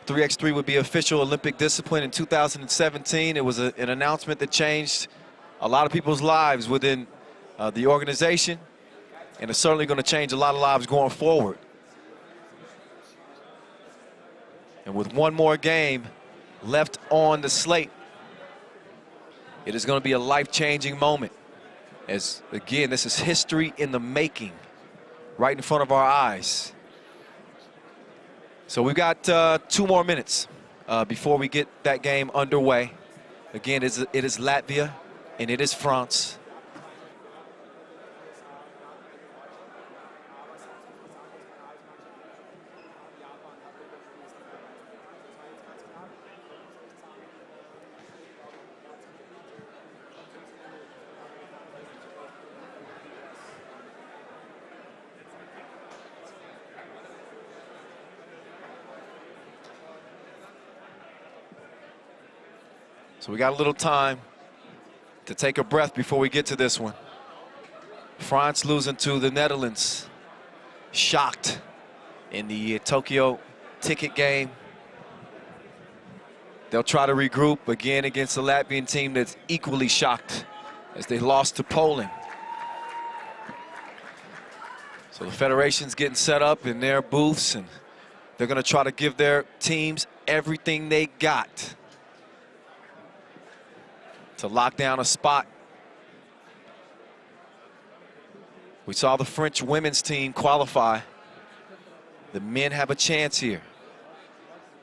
3x3 would be official Olympic discipline in 2017. It was an announcement that changed a lot of people's lives within the organization, and it's certainly going to change a lot of lives going forward. And with one more game left on the slate, it is going to be a life-changing moment. As, again, this is history in the making, right in front of our eyes. So we've got 2 more minutes before we get that game underway. Again, it is Latvia and it is France. So we got a little time to take a breath before we get to this one. France losing to the Netherlands. Shocked in the Tokyo ticket game. They'll try to regroup again against the Latvian team that's equally shocked as they lost to Poland. So the federation's getting set up in their booths, and they're going to try to give their teams everything they got to lock down a spot. We saw the French women's team qualify. The men have a chance here.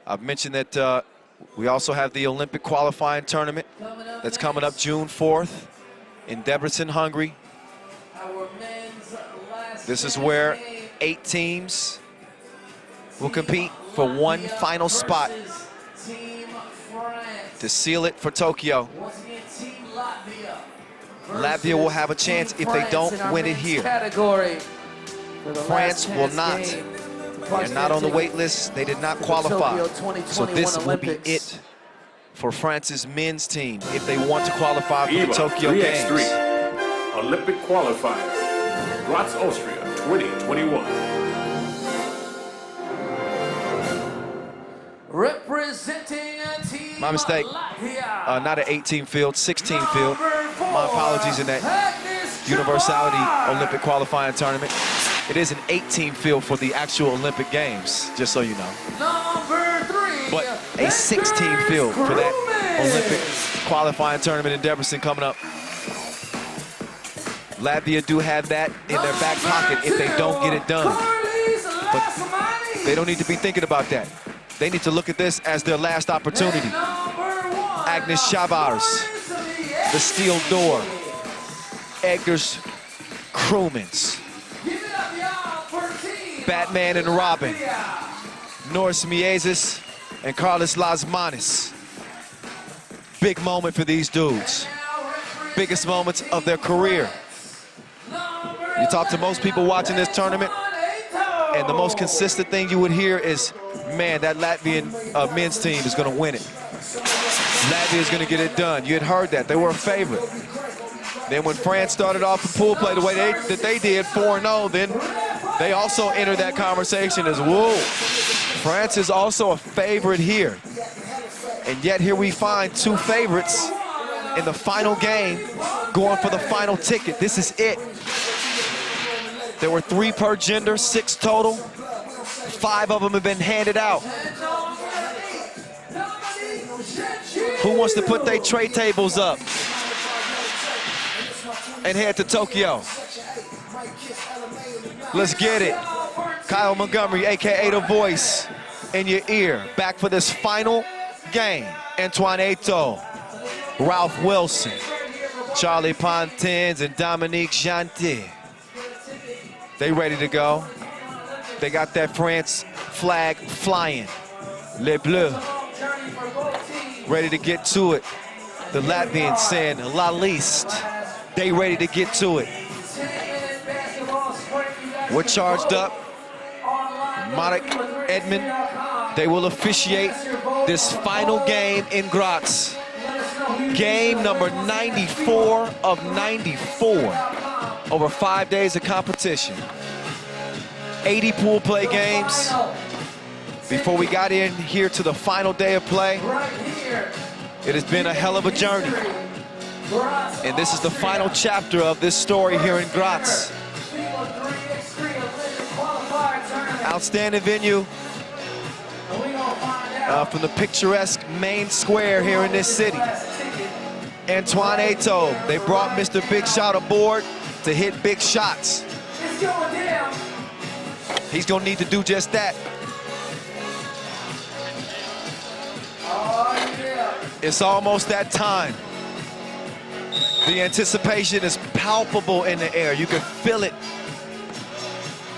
I've mentioned that we also have the Olympic qualifying tournament that's coming up June 4th in Debrecen, Hungary. This is where 8 teams will compete for one final spot to seal it for Tokyo. Latvia will have a chance if they don't win it here. Category. France will not. They're not on the wait list. They did not qualify. So this will be it for France's men's team if they want to qualify for the Tokyo 3x3 Games. Olympic qualifier, Graz, Austria, 2021. Representing a team. My mistake. Not an 18 field, 16 field. My apologies in that Universality Olympic qualifying tournament. It is an 18 field for the actual Olympic Games, just so you know. But a 16 field for that Olympic qualifying tournament in Debrecen coming up. Latvia do have that in their back pocket if they don't get it done. But they don't need to be thinking about that. They need to look at this as their last opportunity. Agnes Chavars, the Steel Door, Edgar's Crewmans, Batman and Robin, Norris Miezis and Carlos Lasmanis. Big moment for these dudes. Biggest moments of their career. You talk to most people watching this tournament, and the most consistent thing you would hear is, man, that Latvian men's team is going to win it. Latvia is going to get it done. You had heard that. They were a favorite. Then when France started off the pool play the way that they did, 4-0, then they also entered that conversation as, whoa, France is also a favorite here. And yet here we find two favorites in the final game going for the final ticket. This is it. There were 3 per gender, 6 total. 5 of them have been handed out. Who wants to put their tray tables up and head to Tokyo? Let's get it. Kyle Montgomery, AKA The Voice, in your ear. Back for this final game. Antoine Eto'o, Ralph Wilson, Charlie Pontins, and Dominique Janté. They ready to go. They got that France flag flying. Les Bleus ready to get to it. The Latvians saying la liste. They ready to get to it. We're charged up. Marek Edmond, they will officiate this final game in Graz. Game number 94 of 94 over 5 days of competition. 80 pool play games before we got in here to the final day of play. It has been a hell of a journey. And this is the final chapter of this story here in Graz. Outstanding venue from the picturesque main square here in this city. Antoine Eto'o, they brought Mr. Big Shot aboard to hit big shots. He's gonna need to do just that. It's almost that time. The anticipation is palpable in the air. You can feel it.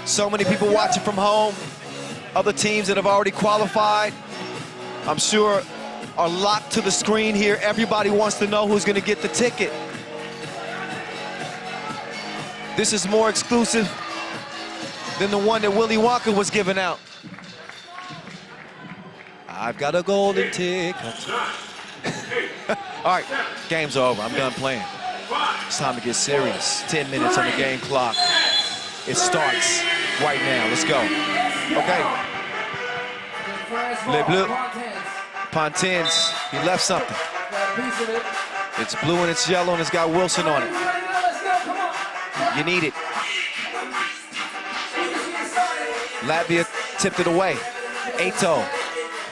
So many people watching from home. Other teams that have already qualified, I'm sure, are locked to the screen here. Everybody wants to know who's gonna get the ticket. This is more exclusive than the one that Willy Wonka was giving out. I've got a golden ticket. All right, game's over. I'm done playing. It's time to get serious. 10 minutes on the game clock. It starts right now. Let's go. Okay. Les Bleus. Pontins, he left something. It's blue and it's yellow and it's got Wilson on it. You need it. Latvia tipped it away. Eto'o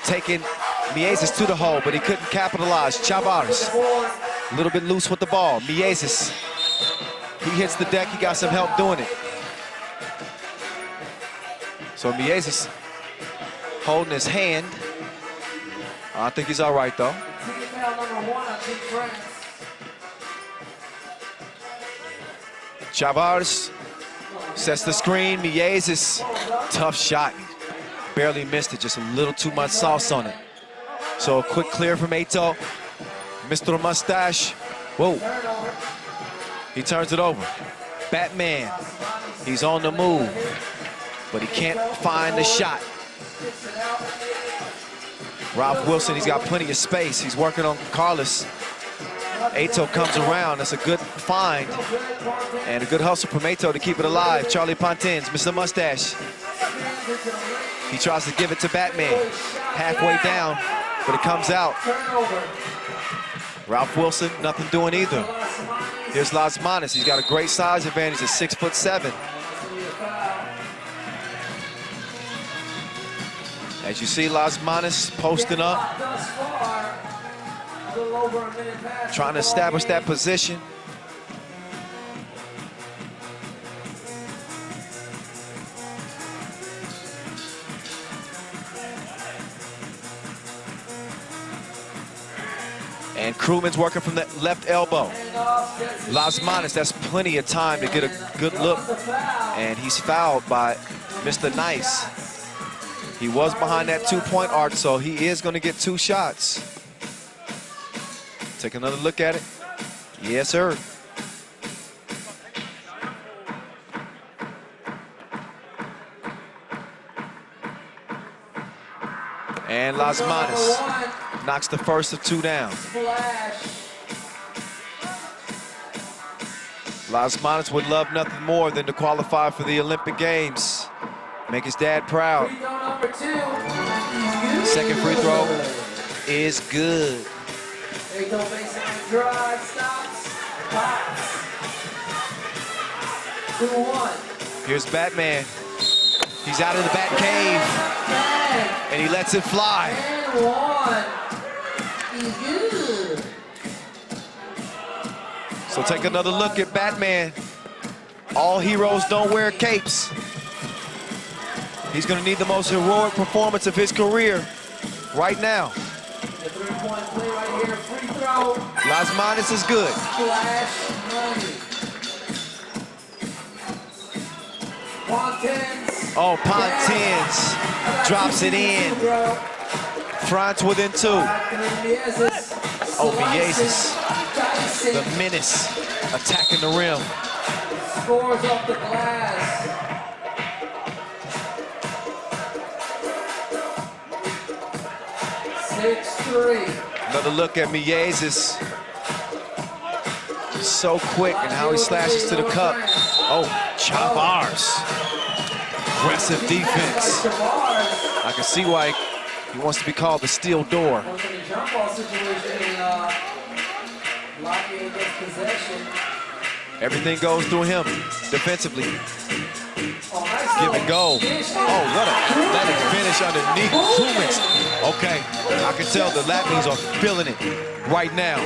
taking Miezis to the hole, but he couldn't capitalize. Chavars, a little bit loose with the ball. Miezis, he hits the deck. He got some help doing it. So Miezis holding his hand. I think he's all right, though. Chavars sets the screen. Miezis, tough shot. Barely missed it, just a little too much sauce on it. So a quick clear from Eto'o. Mr. Mustache, whoa. He turns it over. Batman He's on the move, but he can't find the shot. Ralph Wilson, he's got plenty of space. He's working on Carlos. Ato comes around. That's a good find. And a good hustle from Ato to keep it alive. Charlie Pontins, Mr. Mustache. He tries to give it to Batman. Halfway down, but it comes out. Ralph Wilson, nothing doing either. Here's Las Manos. He's got a great size advantage at 6'7". As you see, Las Manos posting up, trying to establish that position. And Krugman's working from the left elbow. Las Manos, that's plenty of time to get a good look. And he's fouled by Mr. Nice. He was behind that two-point arc, so he is going to get 2 shots. Take another look at it. Yes, sir. And Las Manos knocks the first of 2 down. Las Manos would love nothing more than to qualify for the Olympic Games. Make his dad proud. Second free throw is good. Here's Batman. He's out of the Bat Cave. And he lets it fly. So take another look at Batman. All heroes don't wear capes. He's going to need the most heroic performance of his career right now. Las Manos is good. Oh, Pontins drops it in. France within 2. Oh, Mieses, the menace, attacking the rim. Scores off the glass. Another look at Mieses. So quick and how he slashes to the cup. Oh, Chavars. Aggressive defense. I can see why he wants to be called the steel door. Everything goes through him defensively. Give and go. Oh, what an athletic finish underneath Krugman's. Okay, I can tell the Latvians are feeling it right now.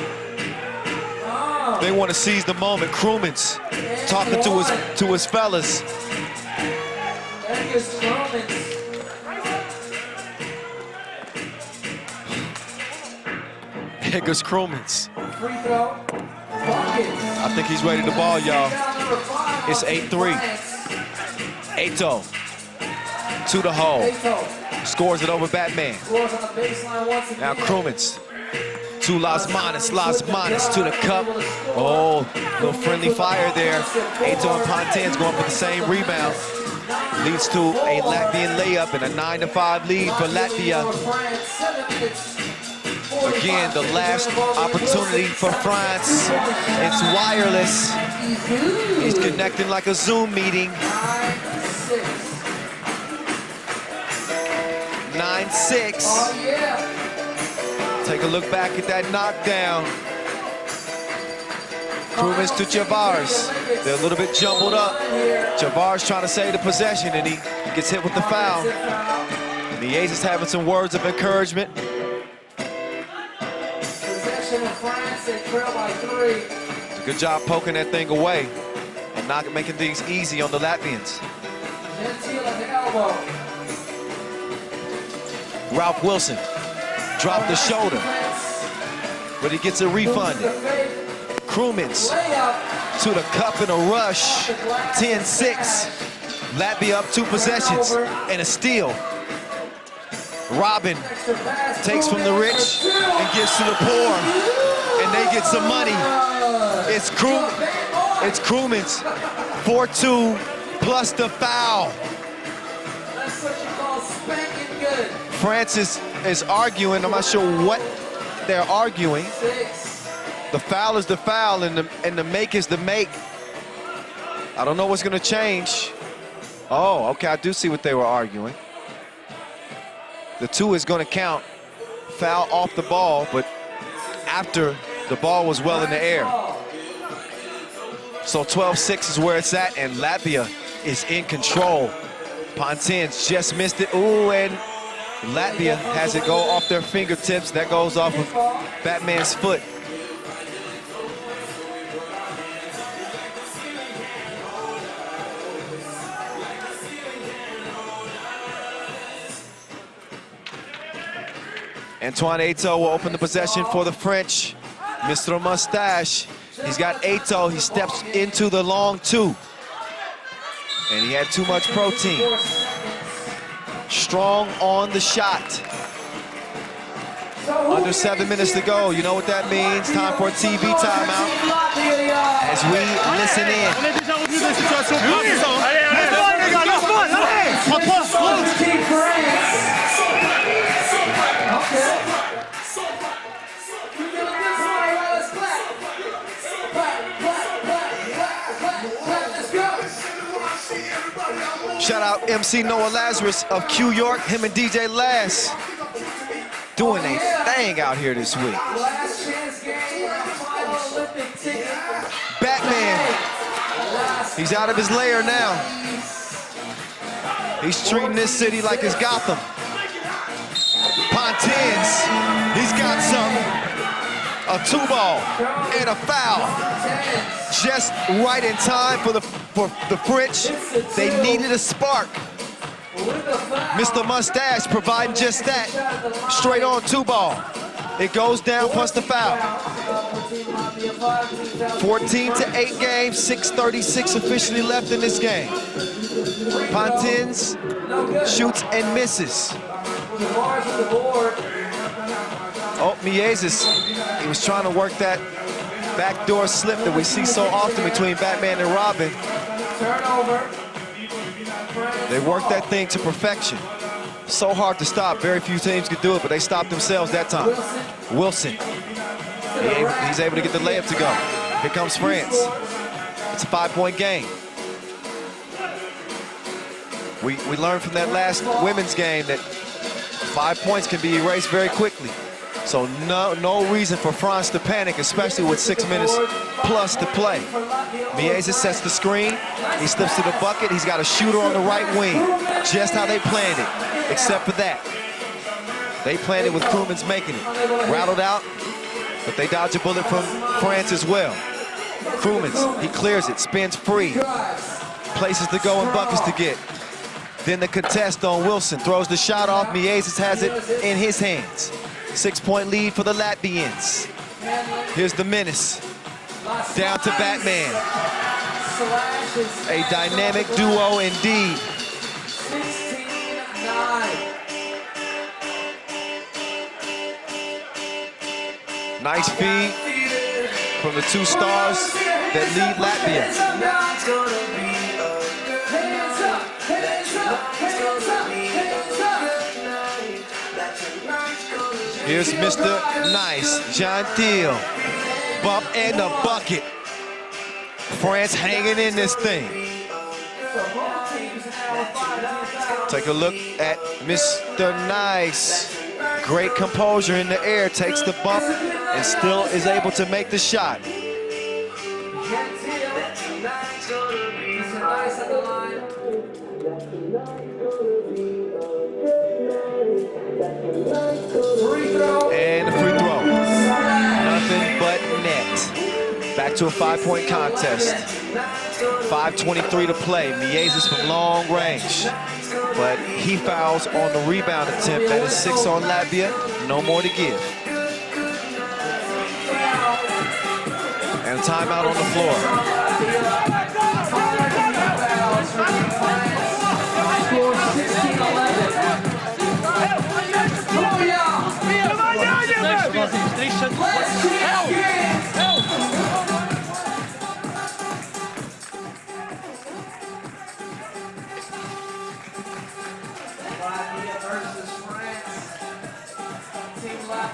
They want to seize the moment. Krugman's talking to his fellas. Here goes Krugman's. I think he's ready to ball, y'all. It's 8-3. Ato to the hole. Scores it over Batman. Now Krugman's to Las Manos. Las Manos to the cup. Oh, little friendly fire there. Ato and Pontins going for the same rebound. Leads to a Latvian layup and a 9-5 lead for Latvia. Again, the last opportunity for France. It's wireless. He's connecting like a Zoom meeting. 9-6. Take a look back at that knockdown. Krugman's to Chavars. They're a little bit jumbled up. Chavars trying to save the possession, and he gets hit with the foul. Mieses is having some words of encouragement. Possession of France, they trail by 3. Good job poking that thing away and not making things easy on the Latvians. Gentile at the elbow. Ralph Wilson dropped the shoulder, but he gets it refunded. Krugman's to the cup in a rush. 10-6. Latvia up 2 possessions and a steal. Robin takes from the rich and gives to the poor, and they get some money. It's Krugman's 4-2 plus the foul. That's what you call spanking good. France is arguing. I'm not sure what they're arguing. The foul is the foul, and the make is the make. I don't know what's going to change. Oh, okay, I do see what they were arguing. The 2 is going to count. Foul off the ball, but after the ball was well in the air. So 12-6 is where it's at, and Latvia is in control. Pontins just missed it. Ooh, and Latvia has it go off their fingertips. That goes off of Batman's foot. Antoine Eto'o will open the possession for the French. Mr. Mustache, he's got Eto'o. He steps into the long 2. And he had too much protein. Strong on the shot. Under 7 minutes to go. You know what that means. Time for a TV timeout. As we listen in. Shout out MC Noah Lazarus of Q York, him and DJ Lass doing a thing out here this week. Batman, he's out of his lair now. He's treating this city like it's Gotham. Pontins, he's got something. A 2-ball and a foul. Just right in time for the French. They needed a spark. Mr. Mustache providing just that. Straight on 2-ball. It goes down plus the foul. 14-8 game, 6:36 officially left in this game. Pontins shoots and misses. Oh, Miezes, he was trying to work that backdoor slip that we see so often between Batman and Robin. They worked that thing to perfection. So hard to stop. Very few teams could do it, but they stopped themselves that time. Wilson, he's able to get the layup to go. Here comes France. It's a 5-point game. We learned from that last women's game that 5 points can be erased very quickly. So no reason for France to panic, especially with 6 minutes plus to play. Miezes sets the screen. He slips to the bucket. He's got a shooter on the right wing. Just how they planned it, except for that. They planned it with Krumans making it. Rattled out, but they dodge a bullet from France as well. Krumans, he clears it, spins free. Places to go and buckets to get. Then the contest on Wilson. Throws the shot off. Miezes has it in his hands. 6-point lead for the Latvians. Here's the menace. Down to Batman. A dynamic duo indeed. 16-9. Nice feed from the 2 stars that lead Latvia. Here's Mr. Nice, Gentil. Bump and the bucket. France hanging in this thing. Take a look at Mr. Nice. Great composure in the air, takes the bump and still is able to make the shot. And a free throw. Nothing but net. Back to a 5-point contest. 5:23 to play. Miezes from long range. But he fouls on the rebound attempt. That is 6 on Latvia. No more to give. And a timeout on the floor. Score 16-11.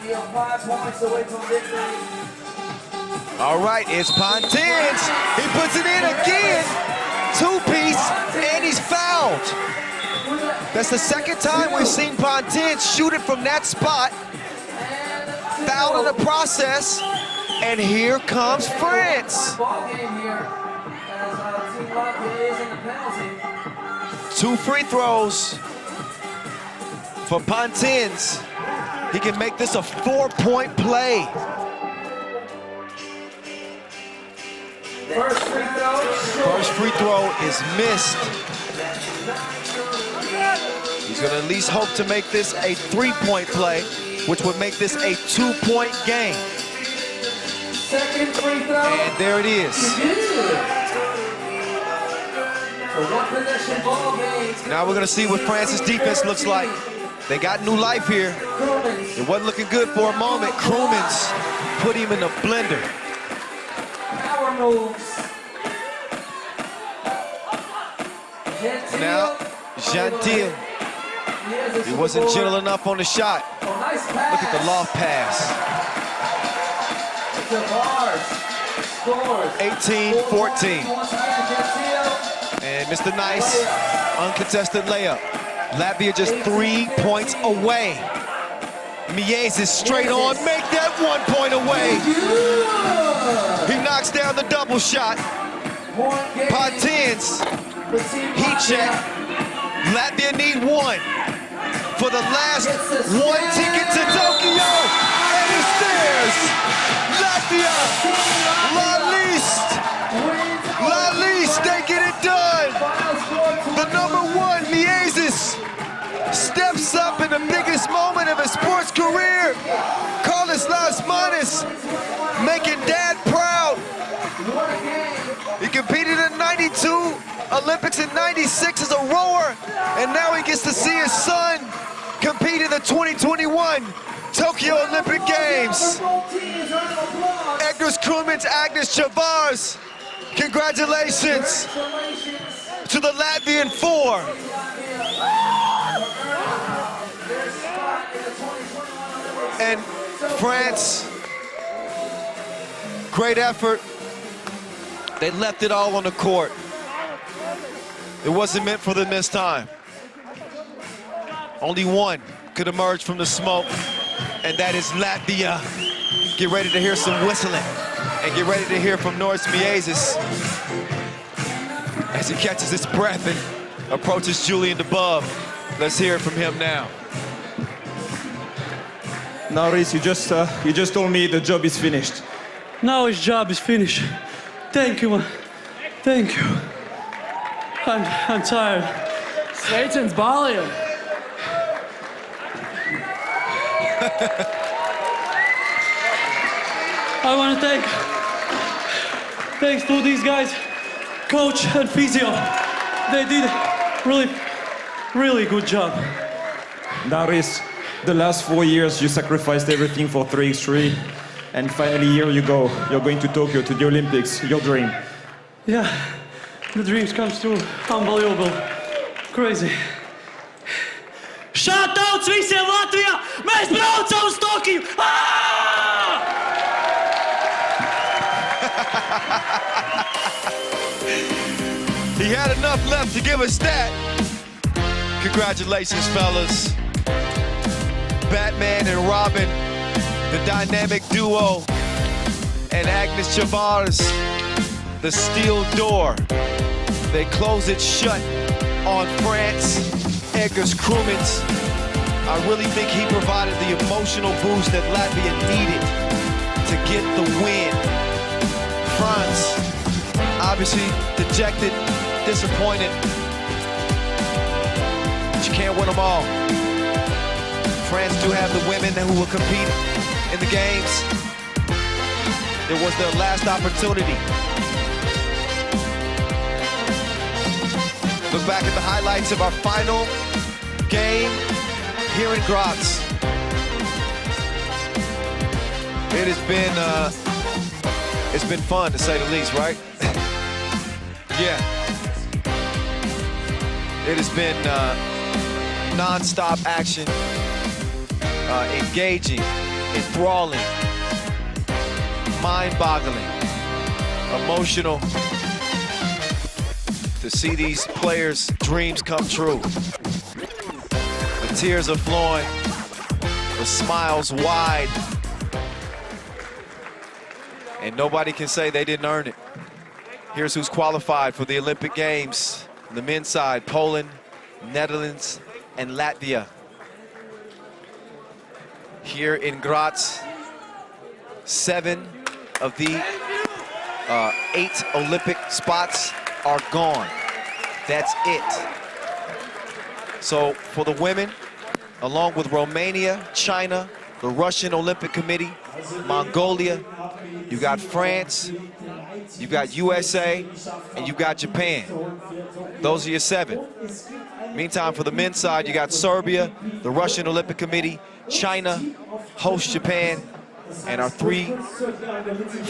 Still 5 points away from victory. All right, it's Pontins. He puts it in again. Two-piece, and he's fouled. That's the second time we've seen Pontins shoot it from that spot. Fouled in the process, and here comes France. Two free throws for Pontins. He can make this a 4-point play. First free throw is missed. He's gonna at least hope to make this a 3-point play, which would make this a 2-point game. Second free throw. And there it is. One possession ball game. Now we're gonna see what France's defense looks like. They got new life here. It wasn't looking good for a moment. Krumens put him in a blender. Power moves. Now, Gentil. He wasn't gentle enough on the shot. Look at the loft pass. 18-14. And Mr. Nice, uncontested layup. Latvia just 3 points away. Mies is straight on, make that 1 point away. He knocks down the double shot. Pontins, heat check. Latvia need one for the last one ticket to Tokyo. And it's theirs. Latvia, La Liste, they get it done. The #1, Miezis, steps up in the biggest moment of his sports career. Carlos Lasmanis making dad proud. He competed in '92, Olympics in '96 as a rower, and now he gets to see his son compete in the 2021 Tokyo Olympic Games. Egers Krumens, Agnes Chavars, congratulations to the Latvian 4. And France, great effort. They left it all on the court. It wasn't meant for them this time. Only one could emerge from the smoke, and that is Latvia. Get ready to hear some whistling, and get ready to hear from Norris Miezis as he catches his breath and approaches Julian Dubov. Let's hear it from him now. Now, Reese, you just told me the job is finished. Now his job is finished. Thank you, man. Thank you. I'm tired. Satan's balling. I want to thanks to these guys, coach and physio. They did a really good job. Darius, the last 4 years you sacrificed everything for 3x3, and finally here you go. You're going to Tokyo, to the Olympics, your dream. Yeah, the dreams comes true. Unbelievable, crazy. Shoutouts visiem Latvijā! Mēs braucam uz Tokiju! He had enough left to give us that. Congratulations, fellas. Batman and Robin, the dynamic duo, and Agnes Chavars, the steel door. They close it shut on France. Egers Krumens, I really think he provided the emotional boost that Latvia needed to get the win. France, obviously dejected, disappointed, but you can't win them all. France do have the women who will compete in the games. It was their last opportunity. Look back at the highlights of our final game here in Graz. It's been fun, to say the least, right? Yeah. It has been non-stop action, engaging, enthralling, mind-boggling, emotional to see these players' dreams come true. The tears are flowing, the smiles wide, and nobody can say they didn't earn it. Here's who's qualified for the Olympic Games. On the men's side, Poland, Netherlands, and Latvia. Here in Graz, 7 of the 8 Olympic spots are gone. That's it. So for the women, along with Romania, China, the Russian Olympic Committee, Mongolia, you got France, you got USA, and you got Japan. Those are your 7. Meantime, for the men's side, you got Serbia, the Russian Olympic Committee, China, host Japan, and our 3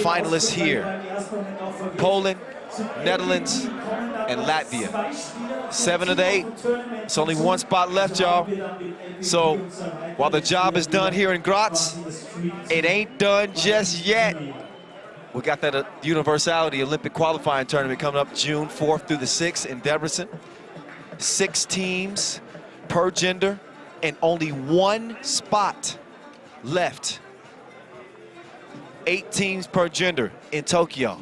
finalists here: Poland, Netherlands, and Latvia. 7 of the 8. It's only 1 spot left, y'all. So while the job is done here in Graz, it ain't done just yet. We got that Universality Olympic qualifying tournament coming up June 4th through the 6th in Debrecen. 6 teams per gender and only 1 spot left. 8 teams per gender in Tokyo.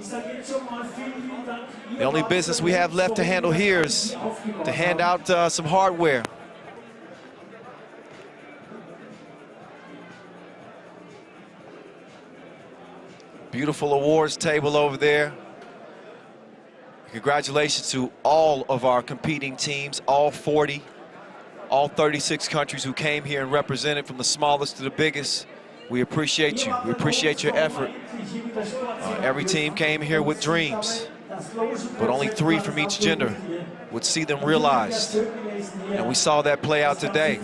The only business we have left to handle here is to hand out some hardware. Beautiful awards table over there. Congratulations to all of our competing teams, all 40, all 36 countries who came here and represented, from the smallest to the biggest. We appreciate you. We appreciate your effort. Every team came here with dreams, but only 3 from each gender would see them realized. And we saw that play out today.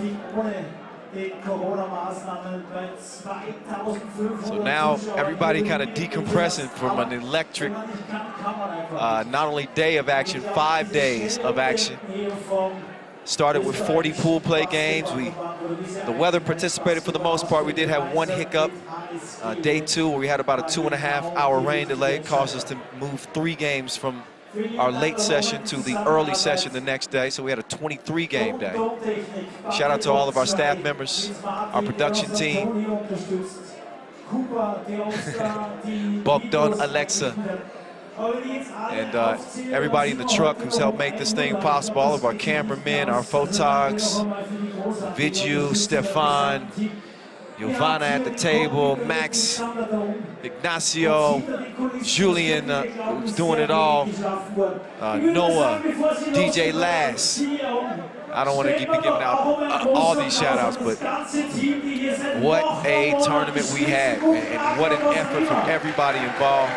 So now everybody kind of decompressing from an electric, not only day of action, 5 days of action. Started with 40 pool play games. The weather participated for the most part. We did have 1 hiccup, day 2, where we had about a 2.5-hour rain delay. It caused us to move 3 games from our late session to the early session the next day. So we had a 23-game day. Shout out to all of our staff members, our production team, Bogdan, Alexa, and everybody in the truck who's helped make this thing possible. All of our cameramen, our photogs, Vidyu, Stefan, Giovanna at the table, Max, Ignacio, Julian, who's doing it all, Noah, DJ Lass. I don't want to keep giving out all these shout-outs, but what a tournament we had, and what an effort from everybody involved.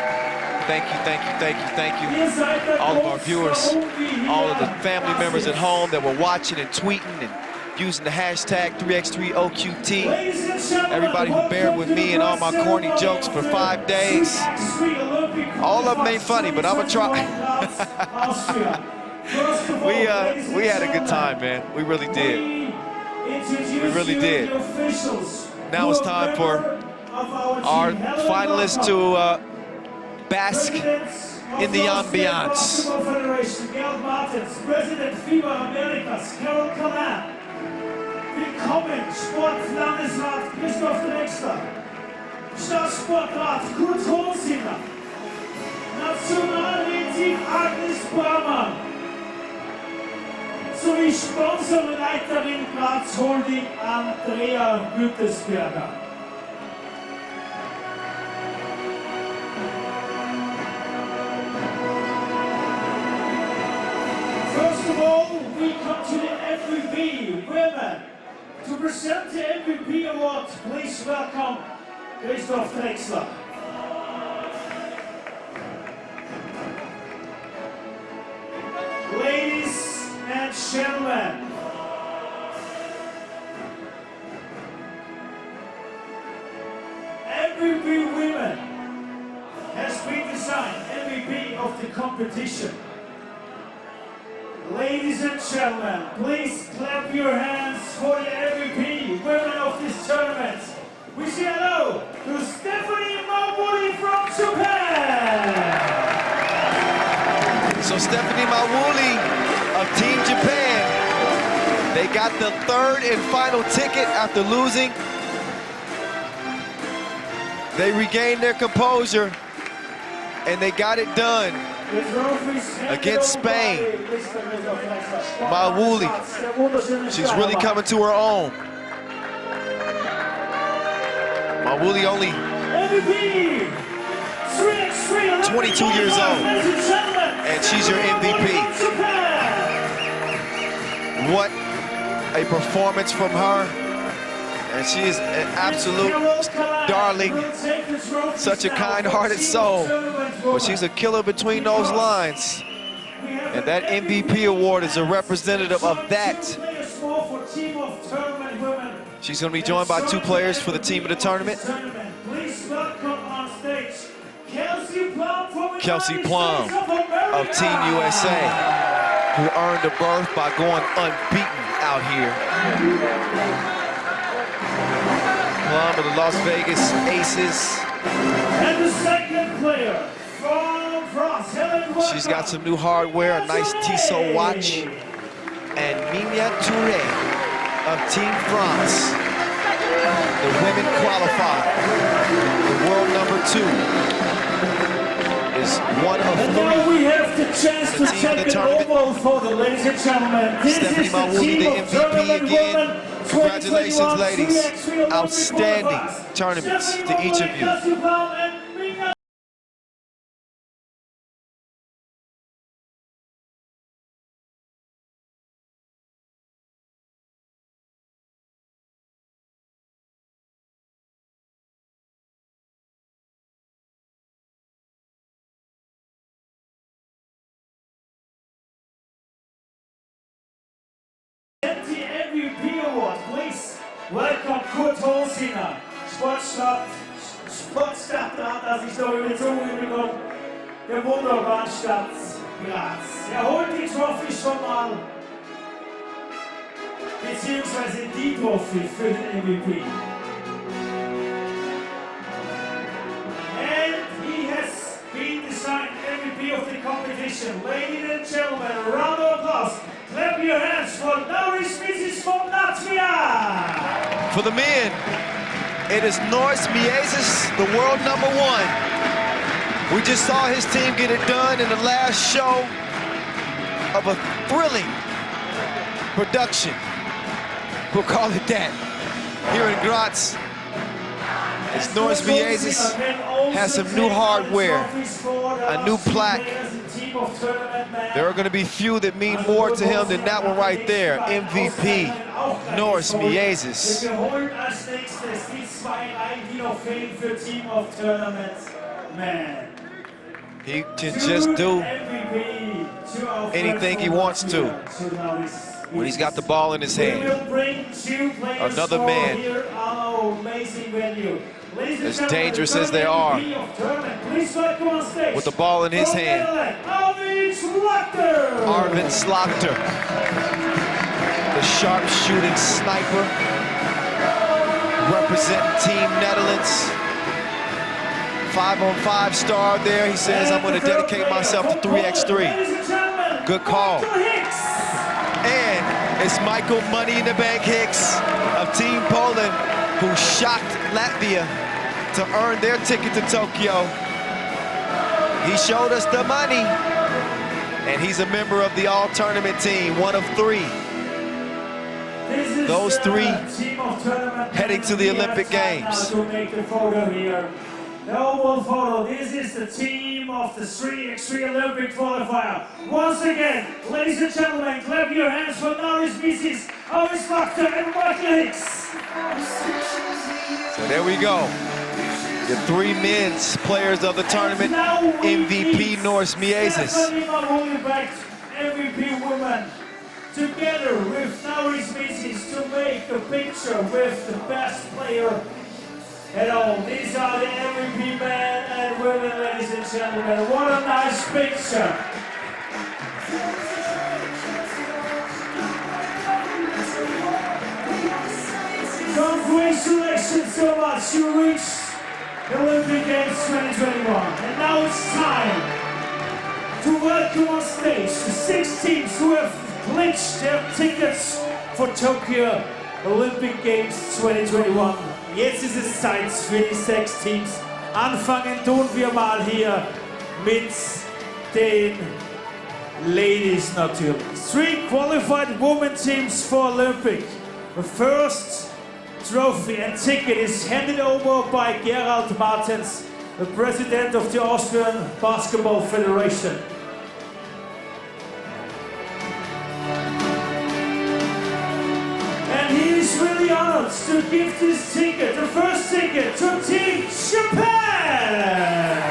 Thank you, thank you, thank you, thank you. All of our viewers, all of the family members at home that were watching and tweeting and using the hashtag 3x3OQT. Everybody who bared with me and all my corny jokes for 5 days. All of them ain't funny, but I'm gonna try. We had a good time, man. We really did. We really did. Now it's time for our finalists to bask in the ambiance. President FIBA Americas, Carol Kalan. Willkommen, Sportlandesrat Christoph Drexler, Staatssportrat Kurt Honsinger, Nationalrätin Agnes Barmann, sowie Sponsorleiterin Graz Holding Andrea Gütesberger. First of all, we come to the FIBA Women. To present the MVP award, please welcome Christoph Drexler. Ladies and gentlemen, MVP Women has been designed MVP of the competition. Ladies and gentlemen, please clap your hands for the MVP women of this tournament. We say hello to Stephanie Mawuli from Japan. So Stephanie Mawuli of Team Japan, they got the third and final ticket after losing. They regained their composure and they got it done against Spain. Mawuli, she's really coming to her own. Mawuli only 22 years old, and she's your MVP. What a performance from her. And she is an absolute darling, such a kind-hearted soul. But she's a killer between those lines. And that MVP award is a representative of that. She's going to be joined by two players for the team of the tournament. Kelsey Plum of Team USA, who earned a berth by going unbeaten out here. Plum of the Las Vegas Aces. And the second player from France. She's got some new hardware, a nice Tissot watch. And Mimia Touré of Team France. The women qualify. The world #2 is one of three. Now we have the chance to take an oval for the ladies and gentlemen. This Stephanie is the Mawuli, team the of MVP tournament again. women. Congratulations, ladies. Outstanding tournaments to each of you. MVP Award, please welcome Kurt Holziner, Sportstadtrat, das ich so über die Zunge bekomme, der wunderbaren Stadt Graz. Holt die Trophy schon mal, beziehungsweise die Trophy für den MVP. And he has been decided MVP of the competition. Ladies and gentlemen, a round of applause. Clap your hands for Norris Mises from Latvia. For the men, it is Norris Miezis, the world #1. We just saw his team get it done in the last show of a thrilling production. We'll call it that. Here in Graz, it's Norris Miezis, has some new hardware, a new plaque. There are going to be few that mean more to him than that one right there. MVP, Norris Miezis. He can just do anything he wants to when he's got the ball in his hand. Another man, as dangerous as they are, with the ball in his hand. Arvin Slaughter, the sharp-shooting sniper, representing Team Netherlands. 5-on-5 star there. He says, I'm going to dedicate myself to 3x3. Good call. And it's Michael Money in the Bank Hicks of Team Poland, who shocked Latvia to earn their ticket to Tokyo. He showed us the money, and he's a member of the all-tournament team, one of 3. Those 3 heading to the Olympic Games. The oval photo. This is the team of the 3x3 Olympic qualifier. Once again, ladies and gentlemen, clap your hands for Norris Mises, Arvin Slaughter, and Michael Hicks. So there we go. The 3 men's players of the tournament. MVP Norris Miezis. MVP woman, together with Norris Mises, to make a picture with the best player at all. These are the MVP men and women, ladies and gentlemen. What a nice picture. Congratulations so much. Graz, you reached the Olympic Games 2021. And now it's time to welcome on stage the 6 teams who have clinched their tickets for Tokyo Olympic Games 2021. Jetzt ist es Zeit für die 6 Teams. Anfangen tun wir mal hier mit den Ladies natürlich. 3 qualified women teams for Olympic. The first trophy and ticket is handed over by Gerald Martens, the president of the Austrian Basketball Federation. And he is really honored to give this ticket, the first ticket, to Team Japan!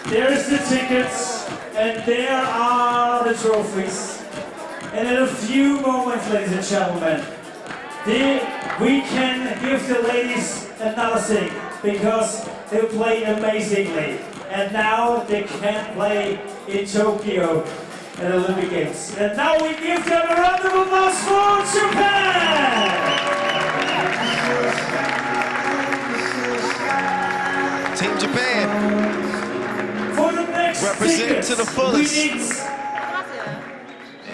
There is the tickets, and there are the trophies. And in a few moments, ladies and gentlemen, we can give the ladies another thing, because they play amazingly. And now they can play in Tokyo at the Olympic Games. And now we give them a round of applause for Japan! Team Japan. Represent to the fullest.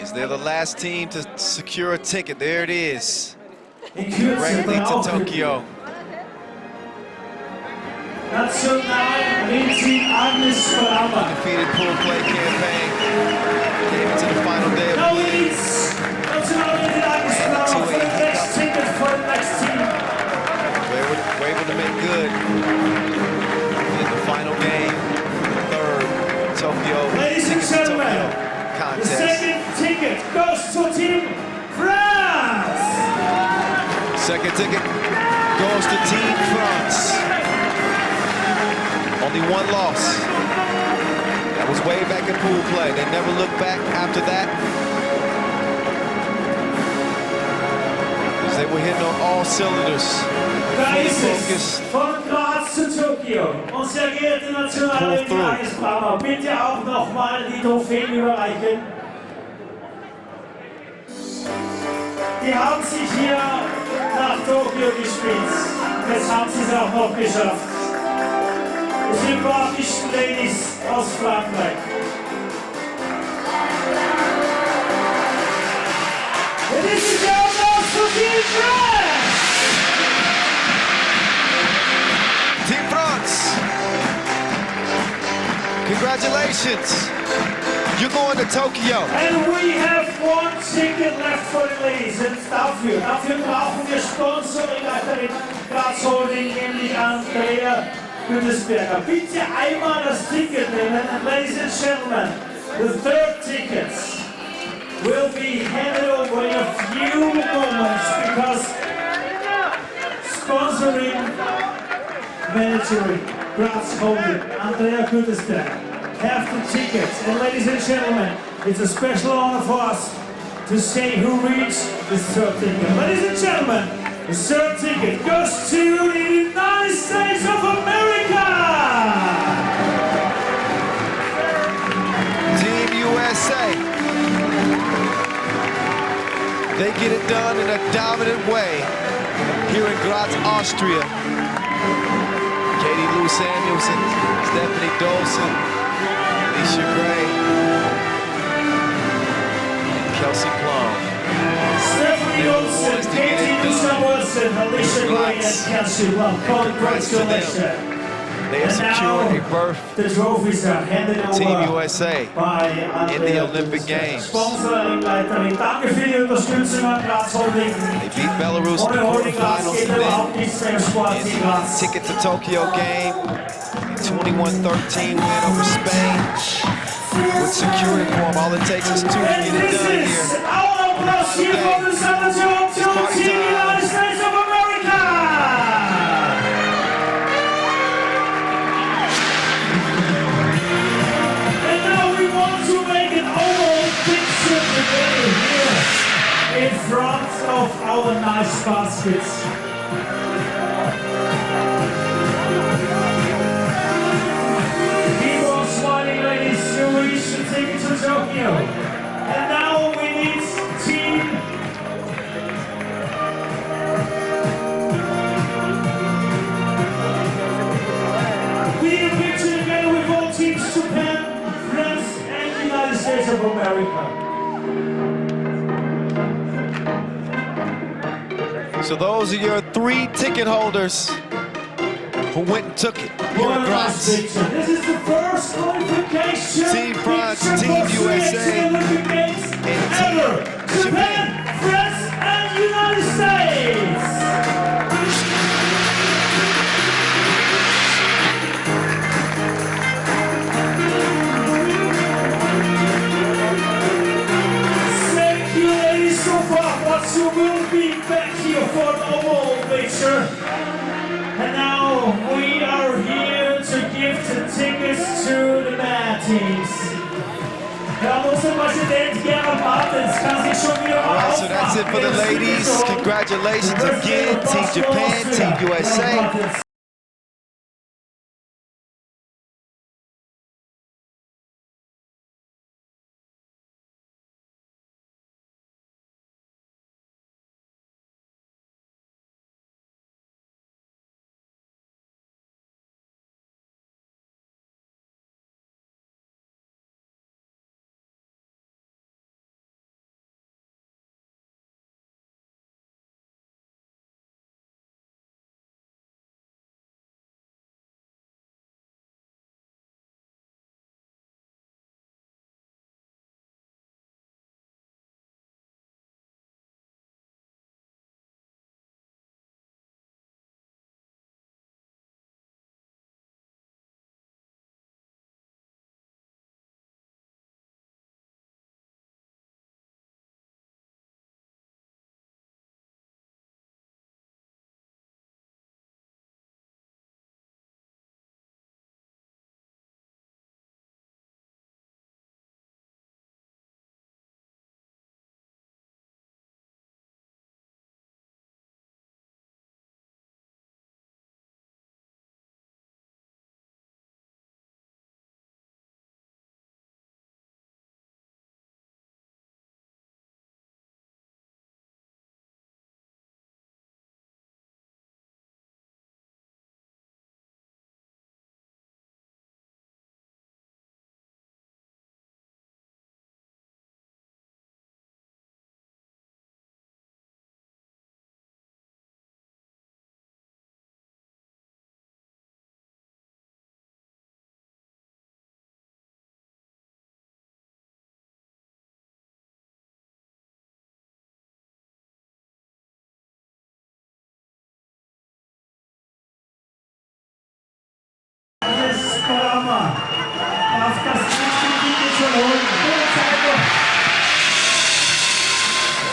As they're the last team to secure a ticket. There it is. Directly to Tokyo. Undefeated pool play campaign. Came into the final day of play. We're able to make good in the final game. Tokyo. Ladies and gentlemen, the second ticket goes to Team France. Second ticket goes to Team France. Only one loss. That was way back in pool play. They never looked back after that. As they were hitting on all cylinders. Da ist es, von Graz zu Tokio. Und sehr geehrte nationale Tagespartner, bitte auch nochmal die Trophäen überreichen. Die haben sich hier nach Tokio gespielt. Jetzt haben sie es auch noch geschafft. Die sympathischen Ladies aus Frankreich. Ladies and gentlemen, to Team France! Team France, congratulations. You're going to Tokyo. And we have one ticket left for the ladies. Und dafür brauchen wir Sponsoring-Leiterin Graz Holding, nämlich Andrea Güntesberger. Bitte einmal das Ticket nehmen. And ladies and gentlemen, the third tickets will be handed over in a few moments because sponsoring Manager Graz Holding, Andrea Güntesberger, have the tickets. And ladies and gentlemen, it's a special honor for us to say who reached the third ticket. Ladies and gentlemen, the third ticket goes to the United States of America! Team USA. They get it done in a dominant way here in Graz, Austria. Katie Lou Samuelson, Stephanie Dolson, Alicia Gray, and Kelsey Plum. Stephanie Olsen, Katie Dusa-Wilson, Alicia Gray, and Kelsey Love. Congratulations. They have secured a berth The trophies are handed over Team USA by in the Olympic Games. Sponsoringleiterin. Danke für die Unterstützung an Graz Holding. They beat Belarus in the quarterfinals and then ticket to Tokyo game. 21-13 win over Spain would secure it for them. All it takes is two to get it done here. It's party time. In front of our nice baskets. Keep on smiling, ladies. You reach the ticket to Tokyo. And now we need team. We need a picture together with all teams: Japan, France, and the United States of America. So those are your 3 ticket holders who went and took it here at Graz. This is the first qualification. Team France, Team USA, and Team Japan, France, and United States. Thank you, ladies, so far. But you will be back here for an overall picture. And now we are here to give the tickets to the bad teams. All right, so that's it for the ladies. Congratulations again, Team Japan, Team USA.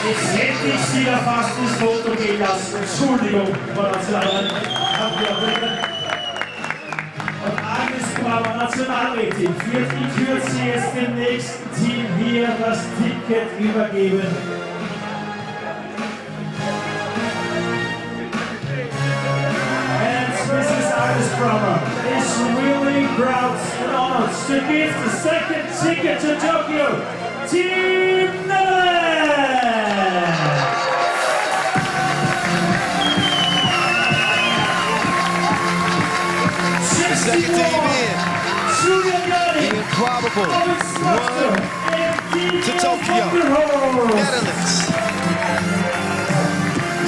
Jetzt hätte ich Sie da fast ins Foto gehen lassen. Entschuldigung, Frau Nationalrätin. Und Agnes Kramer, Nationalrätin, ich würde Sie jetzt dem nächsten Team hier das Ticket übergeben. And Mrs. Agnes Kramer is really proud and honored to give the second ticket to Tokyo. Team Netherlands! The second team in. The improbable run to Tokyo, Netherlands.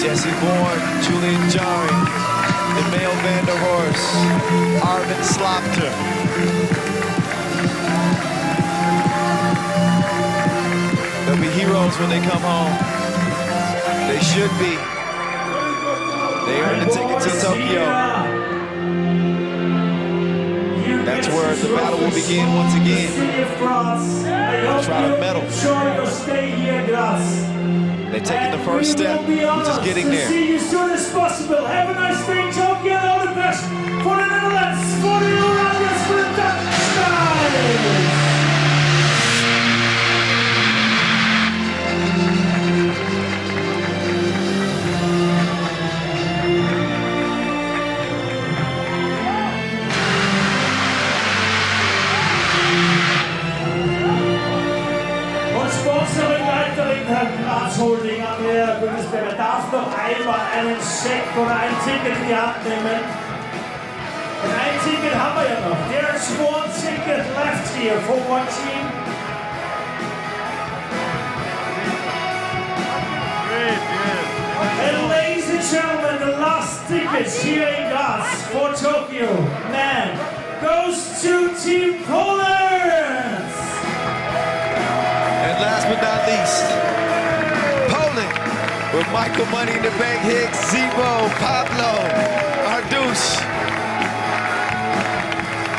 Jesse Bourne, Julian Jari, Emil van der Horst, Arvin Slapter. They'll be heroes when they come home. They should be. They earned the ticket to Tokyo. That's where the battle will begin once again. They'll try to medal. They're taking the first step, which is getting there. See you as soon as possible. Have a nice day in Tokyo. All the best for the Netherlands, for the Oranje, for the Dutch Skies. Graz Holding an der Bundesliga darf noch einmal einen Scheck oder ein Ticket in die Hand nehmen. Und ein Ticket haben wir ja noch. There's one ticket left here for one team. And ladies and gentlemen, the last tickets here in Graz for Tokyo, man, goes to Team Poland. And last but not least, Poland, with Michael Money in the Bank Hicks, Zebo, Pablo, Ardouche.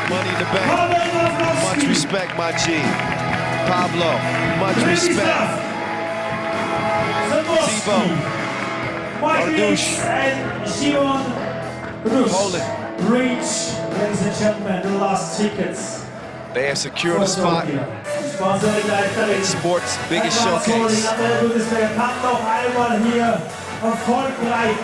Money in the Bank. Much respect, my G. Pablo, much respect. Zebo, Ardouche, and Simon Poland. Reach, ladies and gentlemen, the last tickets. They have secured a spot in sports' biggest showcase. Kann noch einmal hier erfolgreich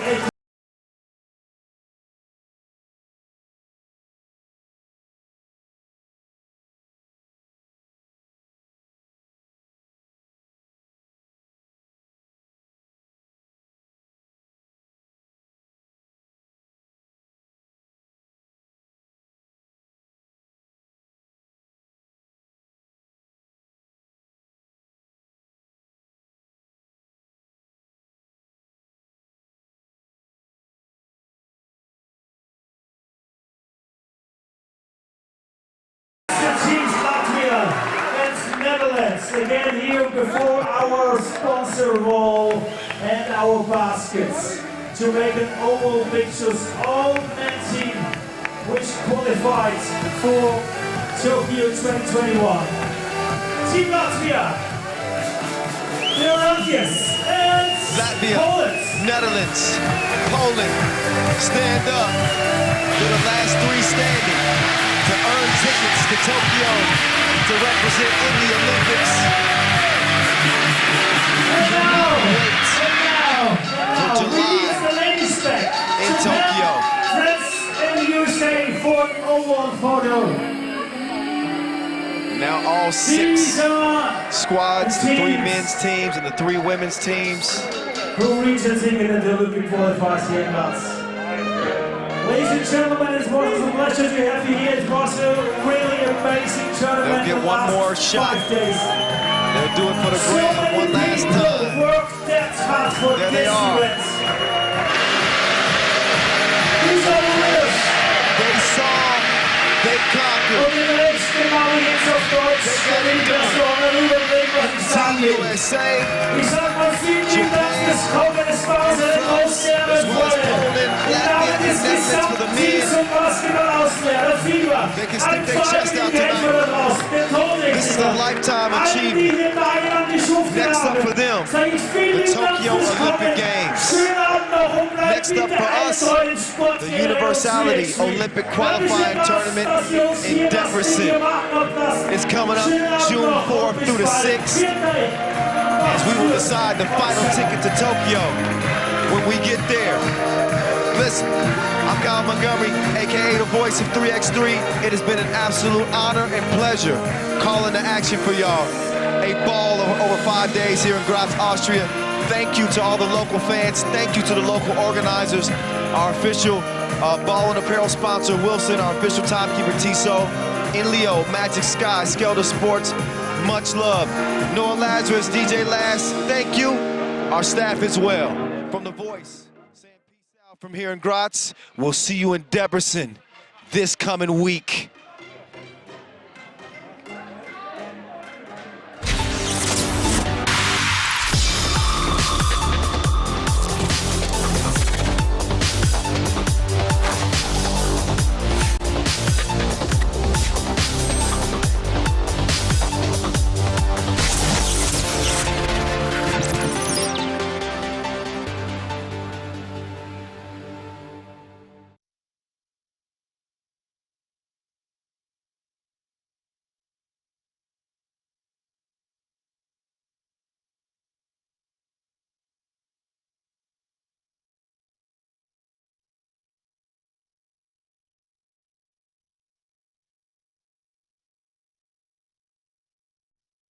teams Latvia and Netherlands again here before our sponsor wall and our baskets to make an oval pictures all men team which qualified for Tokyo 2021. Team Latvia, the Oranges, and Latvia, Poland. Netherlands, Poland, stand up to the last three standing to earn tickets to Tokyo to represent in the Olympics. And now, for July the ladies back in Tokyo. France and USA for an oval photo. Now all 6 squads, the 3 men's teams and the 3 women's teams. Who reached a ticket at the Olympic qualifiers here in Graz. Ladies and gentlemen, it was a pleasure to have you here. It was a really amazing tournament. They'll get one more shot. They'll do it for the grand one last time. Worked that hard for there this they are. event. These are the winners. They saw, they conquered. Team USA, Japan, France, as well as Poland, Latvia, and Netherlands for the men. They can stick their chest out tonight. This is a lifetime achievement. Next up for them, the Tokyo Olympic Games. Next up for us, the Universality Olympic Qualifying Tournament in Debrecen. It's coming up June 4th through the 6th, as we will decide the final ticket to Tokyo when we get there. Listen, I'm Kyle Montgomery, aka the voice of 3x3. It has been an absolute honor and pleasure calling the action for y'all. A ball of over 5 days here in Graz, Austria. Thank you to all the local fans. Thank you to the local organizers, our official ball and apparel sponsor, Wilson, our official timekeeper, Tissot, Inleo, Magic Sky, Skelter Sports, much love. Noah Lazarus, DJ Lass, thank you. Our staff as well. From The Voice, saying peace out from here in Graz. We'll see you in Debrecen this coming week.